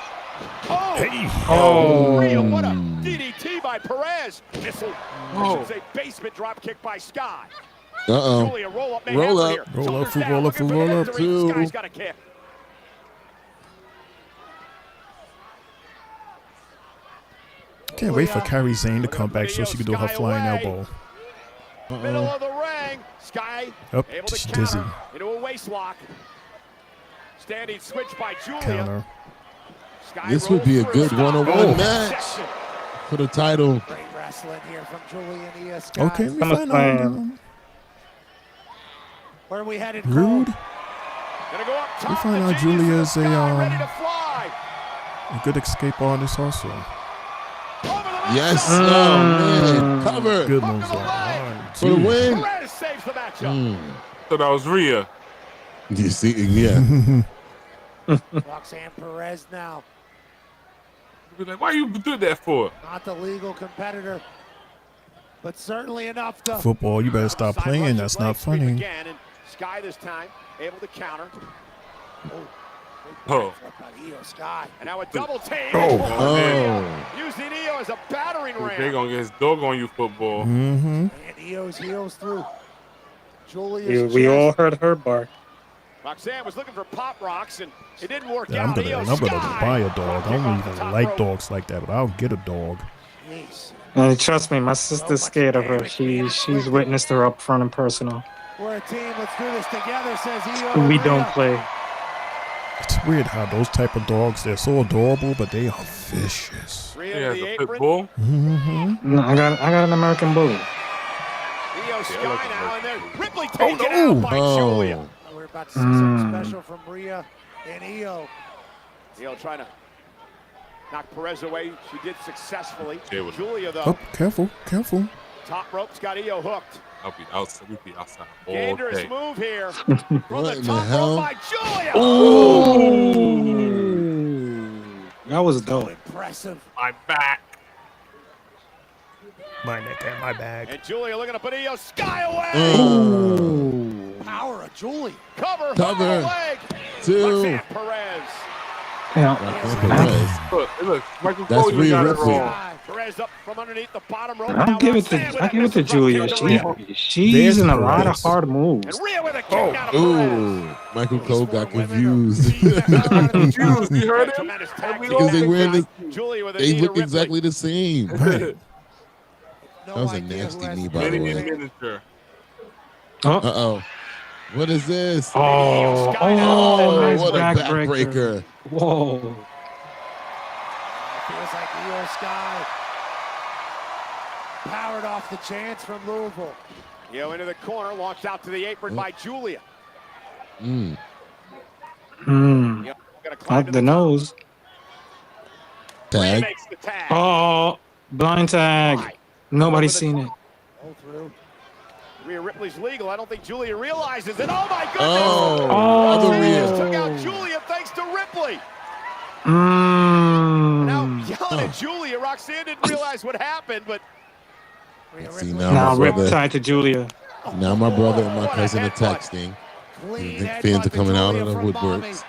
oh, Hey. Oh. Rhea, what a DDT by Perez. Missile, I should say basement drop kick by Sky. Uh-oh. Julia, roll up, may Roll happen up. here. Roll up, Shoulders foot down, roll up, looking foot for the roll up, victory. too. Sky's got a kick. Can't wait for Kairi Sane to come back so she can do her flying elbow. Middle of the ring. Sky Up, able to she's counter dizzy. into a waist lock. Standing switch by Giulia. Counter. Sky This would be a rolls good through. one-on-one Stop. match Section. for the title. Great wrestling here from Julia and Io Sky. Okay, we I'm a find fan. out. Where are we headed? Rude. Gonna go up top. We find The out genius of Julia's Sky ready a to fly. good escape artist also. Yes. Oh, man. Cover. Good moves on. 1, For the 2. win. Perez saves the matchup. So that was Rhea. You see, yeah. Roxanne Perez now. Be like, why you do that for? Not the legal competitor, but certainly enough to. Football, you better stop Side playing. rush That's his not leg sweep funny. Again, and Sky this time able to counter. Oh. Io Sky. And now a double team. Oh. Using Io as a battering They ram. gonna get his dog on you, football. Mm-hmm. And Io's heels through. Julia's We all chest. heard her bark. Roxanne was looking for pop rocks, and it didn't work Yeah, I'm out. gonna Io Sky. buy a dog. I don't Off the even top like rope. dogs like that, but I'll get a dog. Jeez. And trust me, my sister's scared of her. She's witnessed her up front and personal. We're a team. Let's do this together, says Io. We and don't Rhea. play. It's weird how those type of dogs, they're so adorable, but they are vicious. Yeah, the pit bull. Mm-hmm. No, I got an American Bully. Io Sky now, and then Ripley Oh, taken no. out by Giulia. We're about to see something special from Rhea and Io. Io trying to knock Perez away. She did successfully. Giulia, though. Oh, careful, careful. Top rope's got Io hooked. I'll be outside. We'll be outside all Dangerous day. move here. From What the in the top hell? rope by Giulia. That was dope. Impressive. My back. My neck and my back. And Giulia looking to put Io Sky away. Power of Julie. Cover. Cover. Leg. 2. Roxanne Perez. Yeah. Look, Michael That's Cole even Rhea got it Ripley. wrong. Perez up from underneath the bottom rope. I'll give it to Giulia. She's in a lot of hard moves. And Rhea with a kick out of Perez. Ooh, Michael Cole got confused. Confused. You heard him? Because they wearing this, Julia with a they knee to look Ripley. exactly the same. Right. That was a nasty knee, by the Mini way. miniature. Uh-oh. What is this? Oh, nice what a backbreaker. backbreaker. Whoa. Feels like Io Sky powered off the chance from Louisville. Io into the corner, launched out to the apron by Giulia. Mm. Io gonna climb Up to the top. nose. Rhea Tag. makes the tag. Oh, blind tag. Nobody's seen it. Pull through. Rhea Ripley's legal. I don't think Giulia realizes it. Oh my goodness! Oh, Oh. other Rhea. Took out Giulia thanks to Ripley. Now yelling at Giulia. Roxanne didn't realize what happened, but See, Now my brother, Riptide to Julia. now my brother and my What a cousin are headbutt. texting. Clean The headbutt fans are to coming out Giulia of the from woodworks.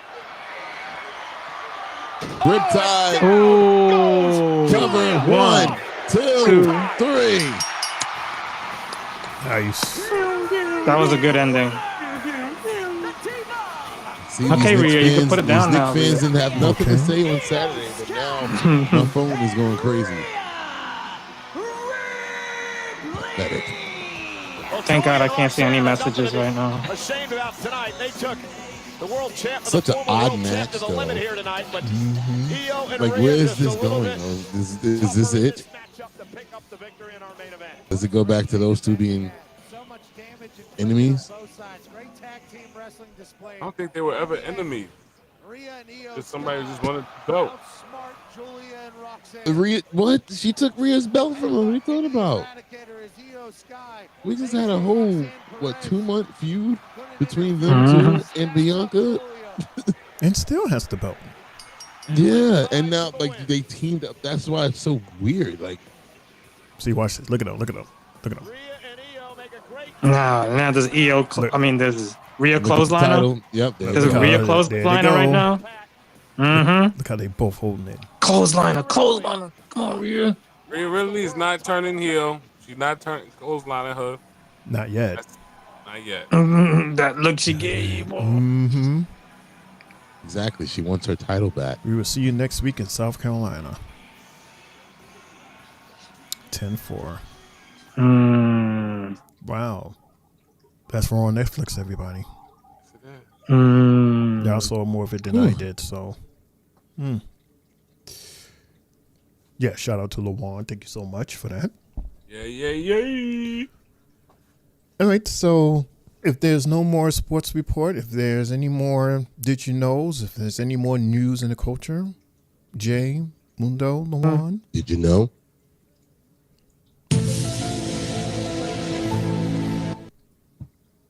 Mommy. Riptide. Oh, Cover. 1, 2, 3. Nice. that was a good ending. See, Okay, these Rhea, Knicks you can put it down these now, Knicks fans Rhea. didn't have nothing to Okay. say on Saturday, but now my phone is going crazy. Pathetic. Thank God I can't see any messages right now. ashamed about tonight. They took the world champ and Such the an former odd world champ match, to the though. limit here tonight, but Io and Like, Rhea where is just this a little going? bit Or is this tougher in it? this matchup to pick up the victory in our main event. Does it go back to those two being So much damage enemies? on both sides. Great tag team wrestling display. I don't think they were ever enemies. Rhea and Io Just somebody Sky just wanted the belt. outsmart Julia and Roxanne. Rhea, what? She took Rhea's belt from her. What are you talking about? Eradicator is Io Sky. We just had a whole, 2-month feud between them two and Bianca. And still has the belt. Yeah, and now, like, they teamed up. That's why it's so weird. Like, See, watch this. Look at him. Look at him. Look at him. Now does EO, does Rhea look at the clothesline her? title. Yep. There Does we go. Rhea There they clothesline her go. right now? Mm-hmm. Look how they both holding it. Clothesline her. Come on, Rhea. Rhea Ripley's not turning heel. She's not turning clotheslining her. Not yet. Not yet. That look she gave. Mm-hmm. Exactly. She wants her title back. We will see you next week in South Carolina. 10-4. Wow. That's Raw on Netflix, everybody. Y'all saw more of it than I did, so. Yeah, shout out to LaJuan. Thank you so much for that. Yeah. All right, so if there's no more sports report, if there's any more Did You Knows, if there's any more news in the culture, Jay, Mundo, LaJuan. Did you know?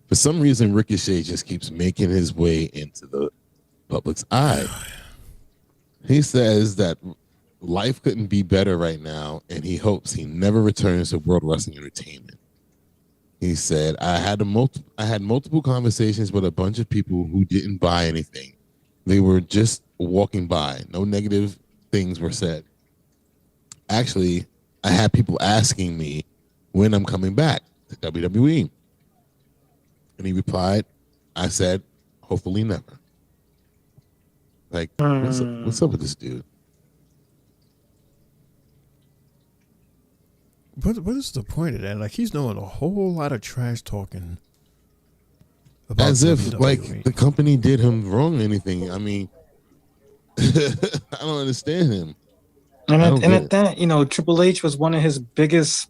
For some reason, Ricochet just keeps making his way into the public's eye. He says that life couldn't be better right now, and he hopes he never returns to World Wrestling Entertainment. He said, I had multiple conversations with a bunch of people who didn't buy anything. They were just walking by. No negative things were said. Actually, I had people asking me when I'm coming back to WWE. And he replied, I said, hopefully never. Like, what's up with this dude? What is the point of that? Like, he's doing a whole lot of trash talking about As if WWE. like the company did him wrong or anything. I mean, I don't understand him. And at that, Triple H was one of his biggest,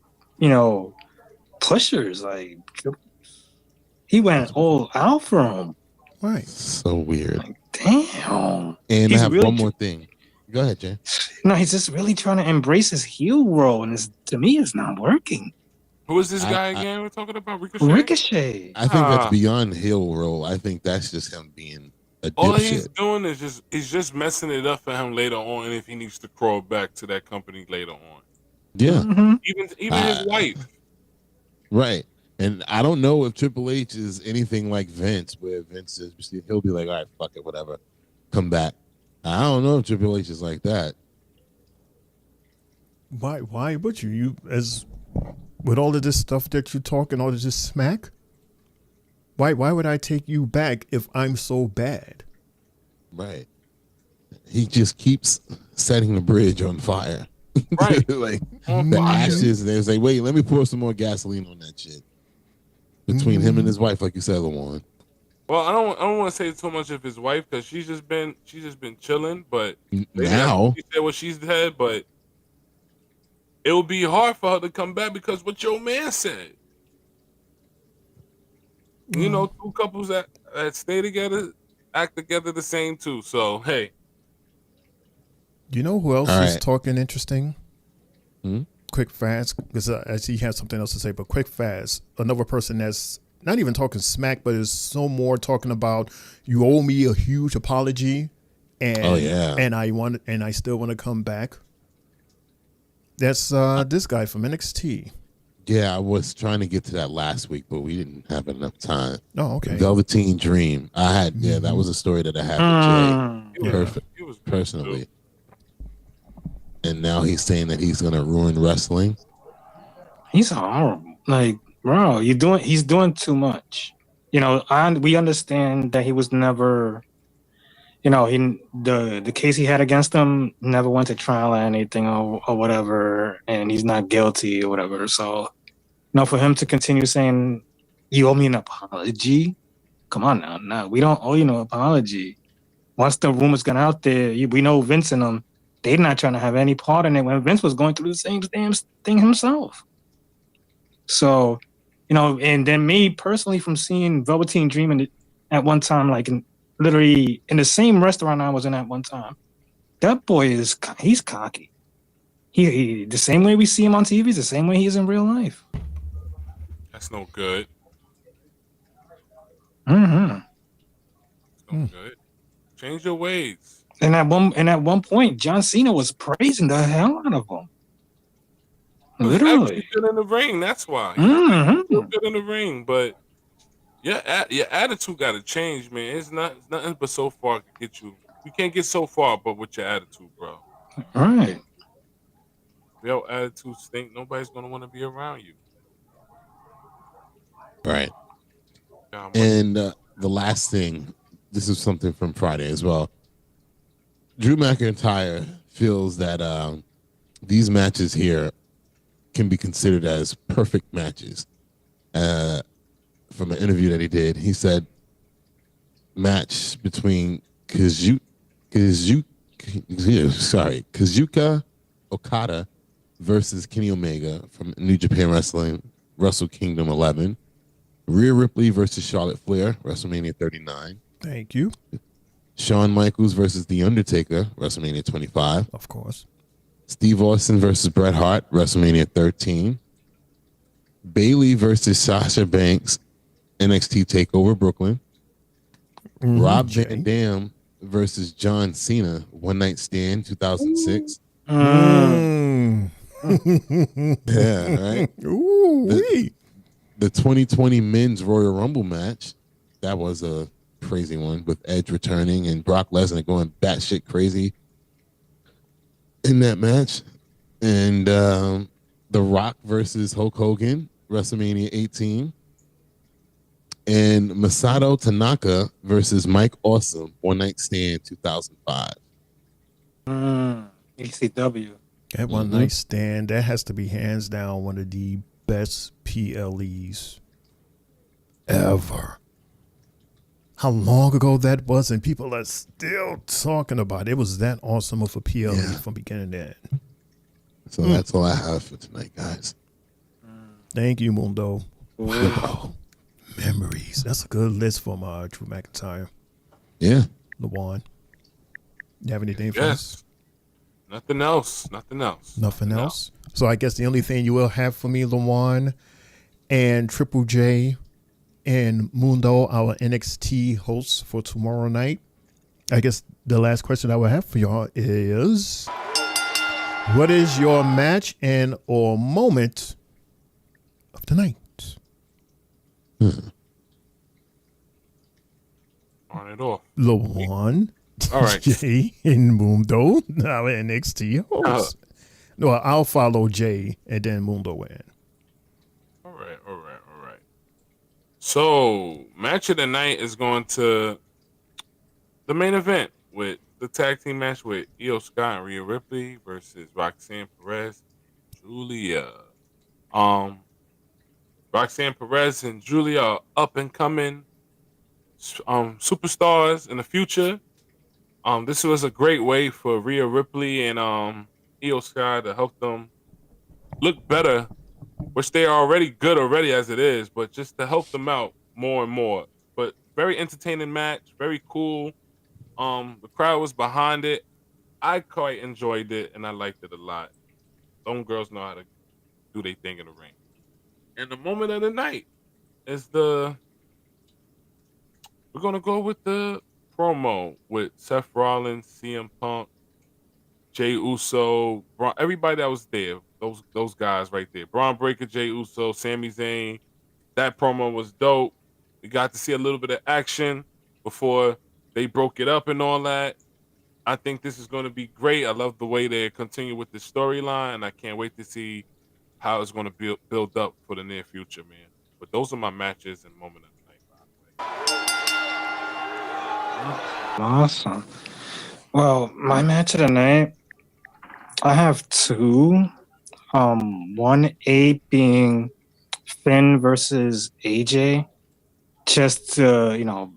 pushers. Like he went all out for him. Right. So weird. Damn. And He's I have really one more thing. Go ahead, Jay. No, he's just really trying to embrace his heel role, and to me, it's not working. Who is this guy again? We're talking about Ricochet. Ricochet. I think that's beyond heel role. I think that's just him being a All dipshit. he's doing is just messing it up for him later on, and if he needs to crawl back to that company later on. Yeah. Even his wife. Right. And I don't know if Triple H is anything like Vince, where Vince is, he'll be like, all right, fuck it, whatever, come back. I don't know if Triple H is like that. Why would you as with all of this stuff that you talk and all of this smack? Why would I take you back if I'm so bad? Right. He just keeps setting the bridge on fire. Right. Like the ashes, and they say, wait, let me pour some more gasoline on that shit. Between him and his wife, like you said, Lawan. Well, I don't want to say too much of his wife because she's just been chilling, but now she said what she's had, but it will be hard for her to come back because what your man said. Two couples that stay together act together the same too. So hey, you know who else is talking interesting? Quick Fast, because as he has something else to say, but Quick Fast, another person that's not even talking smack, but is so more talking about you owe me a huge apology, and and I still want to come back. That's this guy from NXT. Yeah, I was trying to get to that last week, but we didn't have enough time. Oh, okay. Velveteen Dream. I had that was a story that I had with Jay personally. And now he's saying that he's gonna ruin wrestling. He's horrible. Like, bro, he's doing too much. We understand that he was never, the case he had against him never went to trial or anything or whatever, and he's not guilty or whatever. So, for him to continue saying, you owe me an apology? Come on now. No, we don't owe you no apology. Once the rumors got out there, we know Vince and them, they're not trying to have any part in it when Vince was going through the same damn thing himself. So, and then me personally, from seeing Velveteen Dream at one time, like literally in the same restaurant I was in at one time, that boy he's cocky. He the same way we see him on TV is the same way he is in real life. That's no good. Mm-hmm. That's no good. Change your ways. And at one point, John Cena was praising the hell out of him. Literally, he's good in the ring. That's why. Mm-hmm. He's good in the ring, but your attitude got to change, man. It's nothing but so far to get you. You can't get so far, but with your attitude, bro. All right. If your attitude stink, nobody's gonna want to be around you. Right. And the last thing, this is something from Friday as well. Drew McIntyre feels that these matches here can be considered as perfect matches. From an interview that he did, he said, match between Kazuchika Okada versus Kenny Omega from New Japan Wrestling, Wrestle Kingdom 11. Rhea Ripley versus Charlotte Flair, WrestleMania 39. Thank you. Shawn Michaels versus The Undertaker, WrestleMania 25. Of course. Steve Austin versus Bret Hart, WrestleMania 13. Bayley versus Sasha Banks, NXT TakeOver Brooklyn. Rob Van Dam versus John Cena, One Night Stand, 2006. Yeah, right? The 2020 Men's Royal Rumble match, that was a crazy one with Edge returning and Brock Lesnar going batshit crazy in that match. And The Rock versus Hulk Hogan, WrestleMania 18. And Masato Tanaka versus Mike Awesome, One Night Stand, 2005. ECW. That One Night Stand, that has to be hands down one of the best PLEs ever. how long ago that was, and people are still talking about it. It was that awesome of a PLE from beginning to end. So that's all I have for tonight, guys. Thank you, Mundo. Wow. Memories. That's a good list from Drew McIntyre. Yeah. LaJuan. You have anything for us? Nothing else. Nothing else. Nothing else? So I guess the only thing you will have for me, LaJuan, and Triple J and Mundo, our NXT hosts for tomorrow night. I guess the last question I will have for y'all is, what is your match and or moment of the night? On it all. LaJuan, All right. Jay, and Mundo, our NXT hosts. No, I'll follow Jay and then Mundo in. All right. So, match of the night is going to the main event with the tag team match with Io Scott and Rhea Ripley versus Roxanne Perez and Giulia. Roxanne Perez and Giulia are up and coming superstars in the future. This was a great way for Rhea Ripley and Io Scott to help them look better, which they are already good already as it is, but just to help them out more and more. But very entertaining match, very cool. The crowd was behind it. I quite enjoyed it, and I liked it a lot. Some girls know how to do their thing in the ring. And the moment of the night is we're gonna go with the promo with Seth Rollins, CM Punk, Jey Uso, everybody that was there. Those guys right there. Braun Breaker, Jey Uso, Sami Zayn. That promo was dope. We got to see a little bit of action before they broke it up and all that. I think this is going to be great. I love the way they continue with the storyline, and I can't wait to see how it's going to build up for the near future, man. But those are my matches and moment of the night. Awesome. Well, my match of the night, I have two. One A being Finn versus AJ. Just to,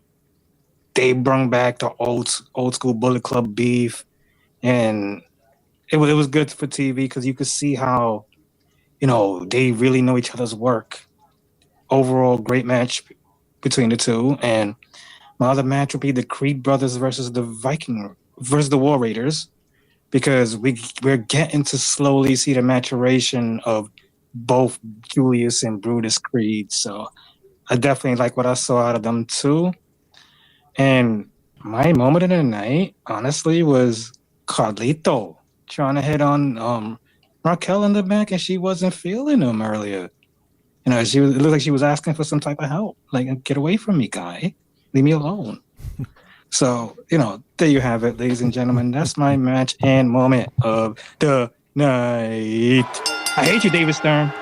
they brought back the old school Bullet Club beef, and it was good for TV because you could see how, they really know each other's work. Overall, great match between the two. And my other match would be the Creed brothers versus the War Raiders, because we're getting to slowly see the maturation of both Julius and Brutus Creed. So I definitely like what I saw out of them too. And my moment of the night, honestly, was Carlito trying to hit on Raquel in the back, and she wasn't feeling him earlier. It looked like she was asking for some type of help. Like, get away from me, guy. Leave me alone. So, there you have it, ladies and gentlemen. That's my match and moment of the night. I hate you, David Stern.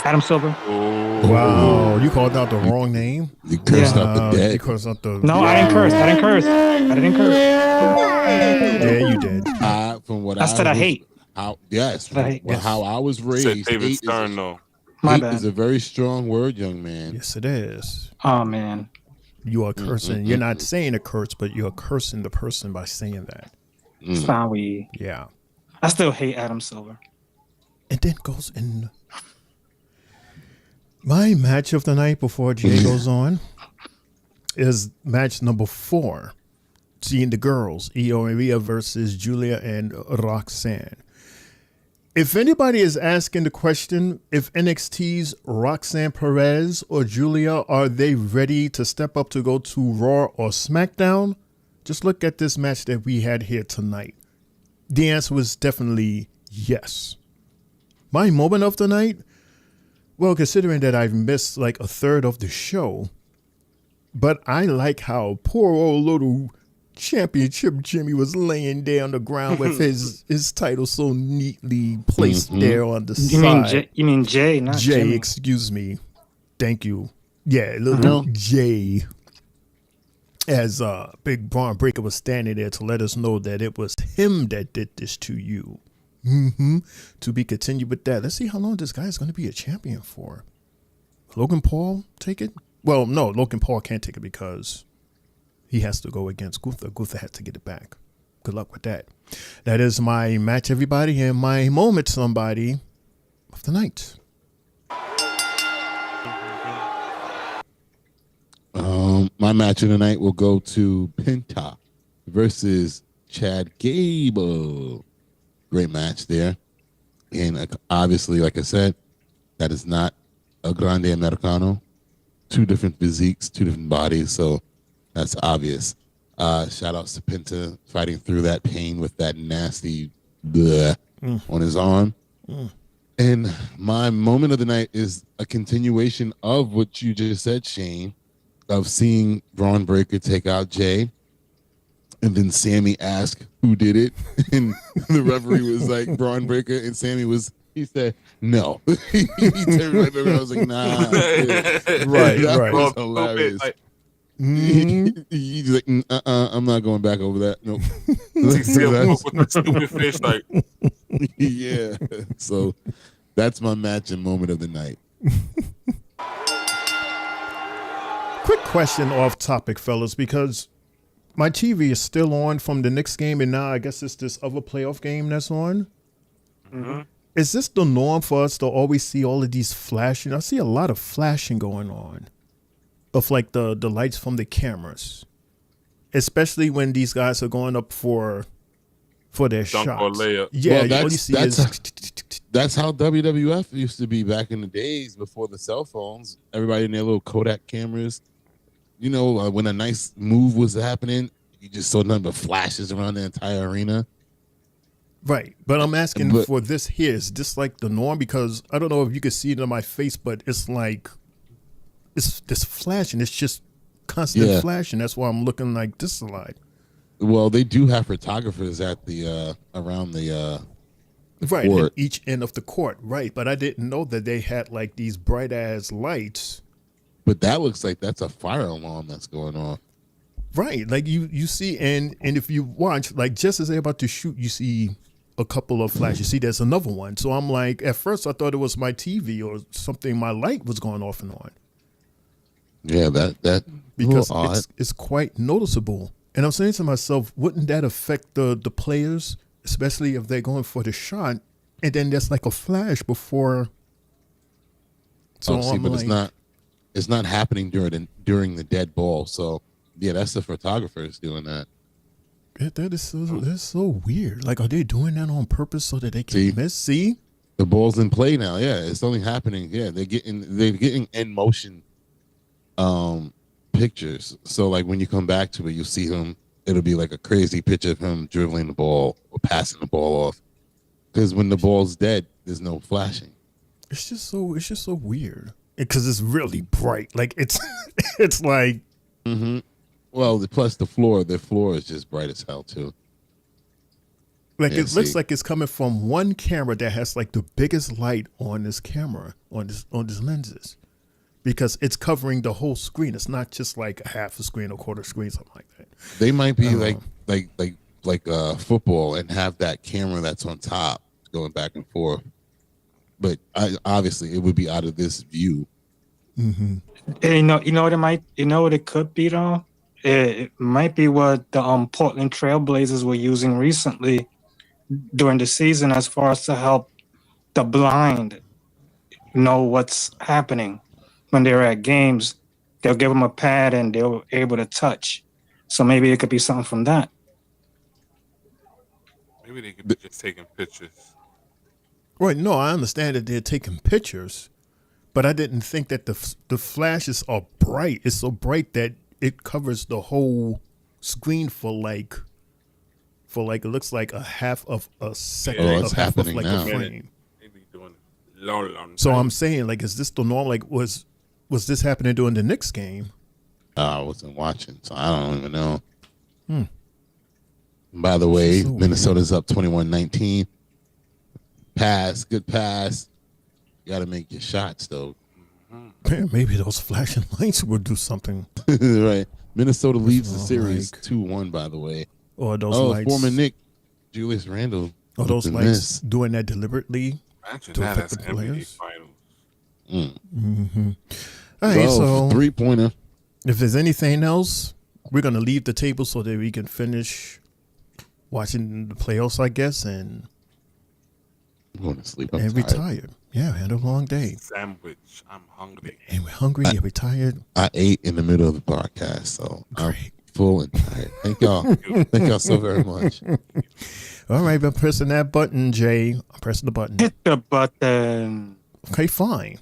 Adam Silver. Wow, you called out the wrong name. You cursed out the dead. You cursed out the. No, I didn't curse. Yeah, you did. From what I said, I hate. How I was raised. Said David Stern, though. My hate bad. is a very strong word, young man. Yes, it is. Oh man, you are cursing. You're not saying a curse, but you're cursing the person by saying that. Sorry. Yeah. I still hate Adam Silver. And then goes in. My match of the night before Jay goes on is match number 4. Seeing the girls, Io and Rhea versus Giulia and Roxanne. If anybody is asking the question, if NXT's Roxanne Perez or Giulia, are they ready to step up to go to Raw or SmackDown? Just look at this match that we had here tonight. The answer was definitely yes. My moment of the night? Well, considering that I've missed like a third of the show, but I like how poor old little Championship Jimmy was laying there on the ground with his title so neatly placed there on the side. You mean Jay, not Jay, Jimmy. excuse me. Thank you. Yeah, little Jay. As Big Braun Breaker was standing there to let us know that it was him that did this to you. To be continued with that. Let's see how long this guy is going to be a champion for. Logan Paul, take it? Well, no, Logan Paul can't take it because he has to go against Gunther. Gunther has to get it back. Good luck with that. That is my match, everybody, and my moment, somebody, of the night. My match of the night will go to Penta versus Chad Gable. Great match there. And obviously, like I said, that is not a Grande Americano. Two different physiques, two different bodies, so that's obvious. Shout outs to Penta fighting through that pain with that nasty bleh on his arm. And my moment of the night is a continuation of what you just said, Shane, of seeing Braun Breaker take out Jay. And then Sammy asked who did it. And the referee was like, Braun Breaker. And he said, no. He turned right around. I was like, nah. Right. Was hilarious. He's like, I'm not going back over that. Nope. With the stupid fish, like. Yeah. So that's my match and moment of the night. Quick question off topic, fellas, because my TV is still on from the Knicks game, and now I guess it's this other playoff game that's on. Mm-hmm. Is this the norm for us to always see all of these flashing? I see a lot of flashing going on of like the lights from the cameras, especially when these guys are going up for their Dunk shots. or layup. Yeah, well, all you see that's how WWF used to be back in the days before the cell phones. Everybody in their little Kodak cameras. You know, when a nice move was happening, you just saw nothing but flashes around the entire arena. Right, but I'm asking for this here. Is this like the norm? Because I don't know if you can see it on my face, but it's like it's this flashing. It's just constant flashing. That's why I'm looking like this a lot. Well, they do have photographers at the around the right court. at each end of the court. Right, but I didn't know that they had like these bright ass lights. But that looks like that's a fire alarm that's going on. Right, like you see, and if you watch, like just as they're about to shoot, you see a couple of flashes. See, there's another one. So I'm like, at first I thought it was my TV or something. My light was going off and on. Yeah, that because it's quite noticeable. And I'm saying to myself, wouldn't that affect the players, especially if they're going for the shot, and then there's like a flash before. So it's not happening during the dead ball. So yeah, that's the photographers doing that. That is so weird. Like, are they doing that on purpose so that they can miss? See, the ball's in play now. Yeah, it's only happening. Yeah, they're getting in motion pictures. So like when you come back to it, you'll see him. It'll be like a crazy picture of him dribbling the ball or passing the ball off. Because when the ball's dead, there's no flashing. It's just so weird. Because it's really bright. Like it's like. Mm-hmm. Well, plus the floor is just bright as hell too. Like it looks like it's coming from one camera that has like the biggest light on this camera on these lenses, because it's covering the whole screen. It's not just like a half a screen or quarter screen, something like that. They might be like football and have that camera that's on top going back and forth, but obviously it would be out of this view. Mm-hmm. And you know what it could be though. It might be what the Portland Trailblazers were using recently during the season, as far as to help the blind know what's happening when they're at games. They'll give them a pad and they're able to touch. So maybe it could be something from that. Maybe they could be just taking pictures. Right. No, I understand that they're taking pictures, but I didn't think that the flashes are bright. It's so bright that it covers the whole screen for like it looks like a half of a second. It's half of happening like now. a frame. They be doing long So I'm saying, like, is this the norm? Like, was this happening during the Knicks game? I wasn't watching, so I don't even know. Hmm. By the way, Minnesota's up 21-19. Good pass. You got to make your shots, though. Man, maybe those flashing lights will do something. Right. Minnesota leads the series 2-1, by the way. Or those lights. Former Nick, Julius Randle. Are those lights doing that deliberately Imagine to that affect as the NBA players? finals. Mm-hmm. All right, so 3-pointer. If there's anything else, we're gonna leave the table so that we can finish watching the playoffs, I guess, and I'm going to sleep. and retire. Yeah, we had a long day. Sandwich. I'm hungry. And we're hungry and we're tired. I ate in the middle of the podcast, so I'm full and tired. Thank y'all. Thank y'all so very much. All right, I'm pressing that button, Jay. I'm pressing the button. Hit the button. Okay, fine.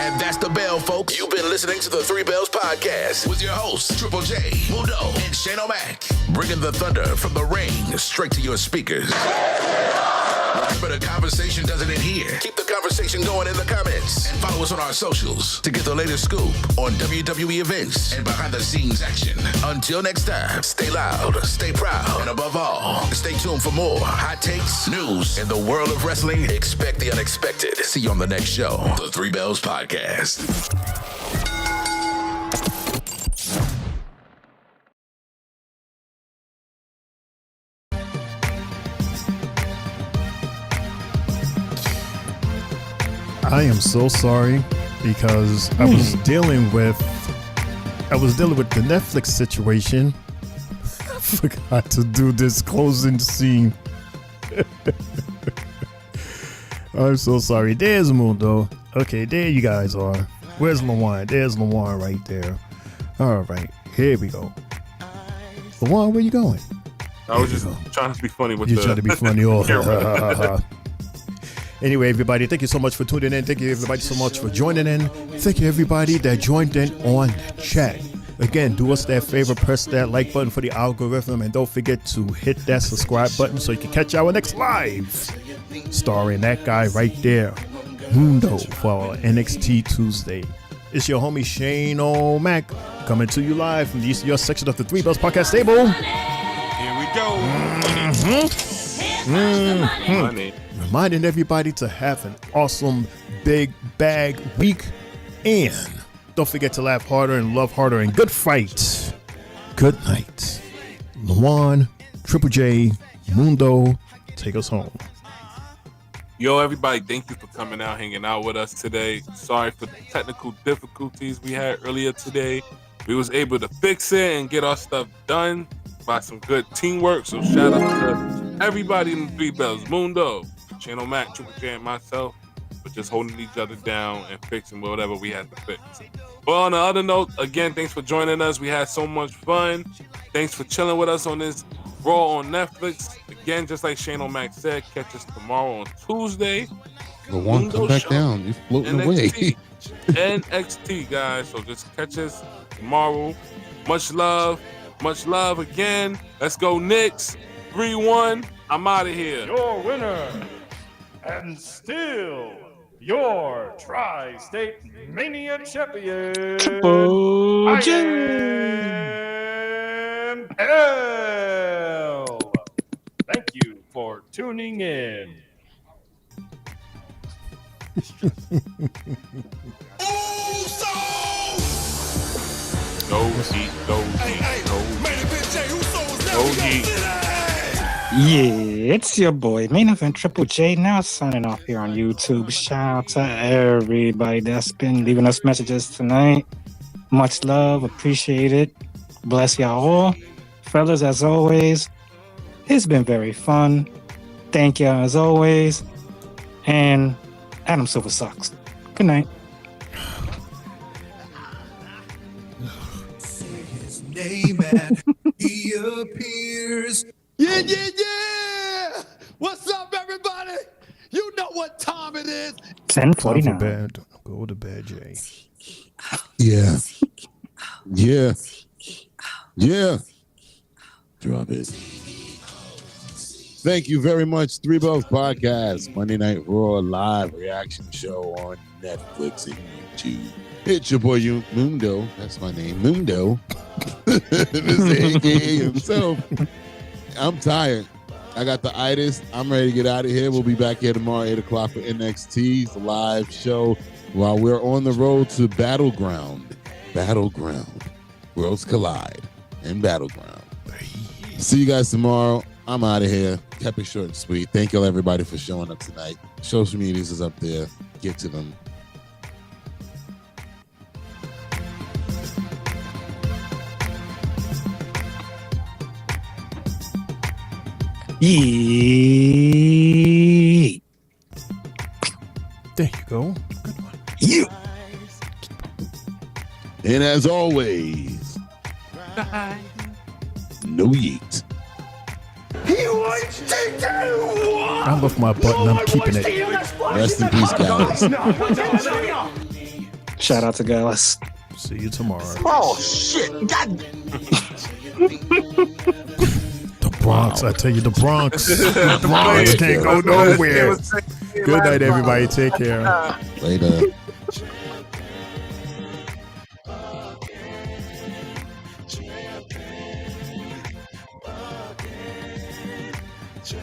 And that's the bell, folks. You've been listening to the Three Bells Podcast with your hosts, Triple J, Mundo, and Shane O'Mac. Bringing the thunder from the ring straight to your speakers. Remember, the conversation doesn't end here. Keep the conversation going in the comments. And follow us on our socials to get the latest scoop on WWE events and behind-the-scenes action. Until next time, stay loud, stay proud, and above all, stay tuned for more hot takes, news, in the world of wrestling. Expect the unexpected. See you on the next show, the Three Bells Podcast. I am so sorry because I was dealing with the Netflix situation. I forgot to do this closing scene. I'm so sorry. There's Mundo. Okay, there you guys are. Where's Lawan? There's Lawan right there. All right, here we go. Lawan, where you going? I was just trying to be funny with You're trying to be funny. Oh, camera. Anyway, everybody, thank you so much for tuning in. Thank you, everybody, so much for joining in. Thank you, everybody that joined in on the chat. Again, do us that favor, press that like button for the algorithm, and don't forget to hit that subscribe button so you can catch our next live, starring that guy right there, Mundo, for our NXT Tuesday. It's your homie Shane O'Mac coming to you live from your section of the Three Bells Podcast table. Here we go. Money. Reminding everybody to have an awesome big bag week, and don't forget to laugh harder and love harder and good fight. Good night. Lawan, Triple J, Mundo, take us home. Yo, everybody, thank you for coming out, hanging out with us today. Sorry for the technical difficulties we had earlier today. We was able to fix it and get our stuff done by some good teamwork. So shout out to everybody in the Three Bells, Mundo, Channel Mac, Triple J, and myself, for just holding each other down and fixing whatever we had to fix. But on the other note, again, thanks for joining us. We had so much fun. Thanks for chilling with us on this Raw on Netflix. Again, just like Shane O'Mac said, catch us tomorrow on Tuesday. The one come back down. You're floating away. NXT, guys. So just catch us tomorrow. Much love. Much love again. Let's go, Knicks. 3-1. I'm out of here. Your winner, and still your Tri-State Mania champion, Triple J. L. Thank you for tuning in. Go Heat, go Heat, go Heat. Yeah, it's your boy, Main Event Triple J, now signing off here on YouTube. Shout out to everybody that's been leaving us messages tonight. Much love, appreciate it. Bless y'all all. Fellas, as always, it's been very fun. Thank y'all as always. And Adam Silver sucks. Good night. Say his name and he appears. Yeah, yeah, yeah! What's up, everybody? You know what time it is. 10:49. Go to bed, Jay. Yeah. Yeah. Yeah. Drop it. Thank you very much. Three Bells Podcast, Monday Night Raw live reaction show on Netflix and YouTube. It's your boy Mundo. That's my name, Mundo. Mr. AKA himself. I'm tired. I got the itis. I'm ready to get out of here. We'll be back here tomorrow, 8 o'clock for NXT's live show while we're on the road to Battleground. Worlds collide in Battleground. See you guys tomorrow. I'm out of here. Kept it short and sweet. Thank you everybody for showing up tonight. Social medias is up there. Get to them. Yeet. There you go. Good one. You. And as always, no yeet. He wants to do what? I love my button. I'm keeping it. Rest in peace, Gallus. Shout out to Gallus. See you tomorrow. Oh, shit. God. The Bronx, I tell you, the Bronx. The Bronx can't go nowhere. Good night, everybody. Take care. Later. J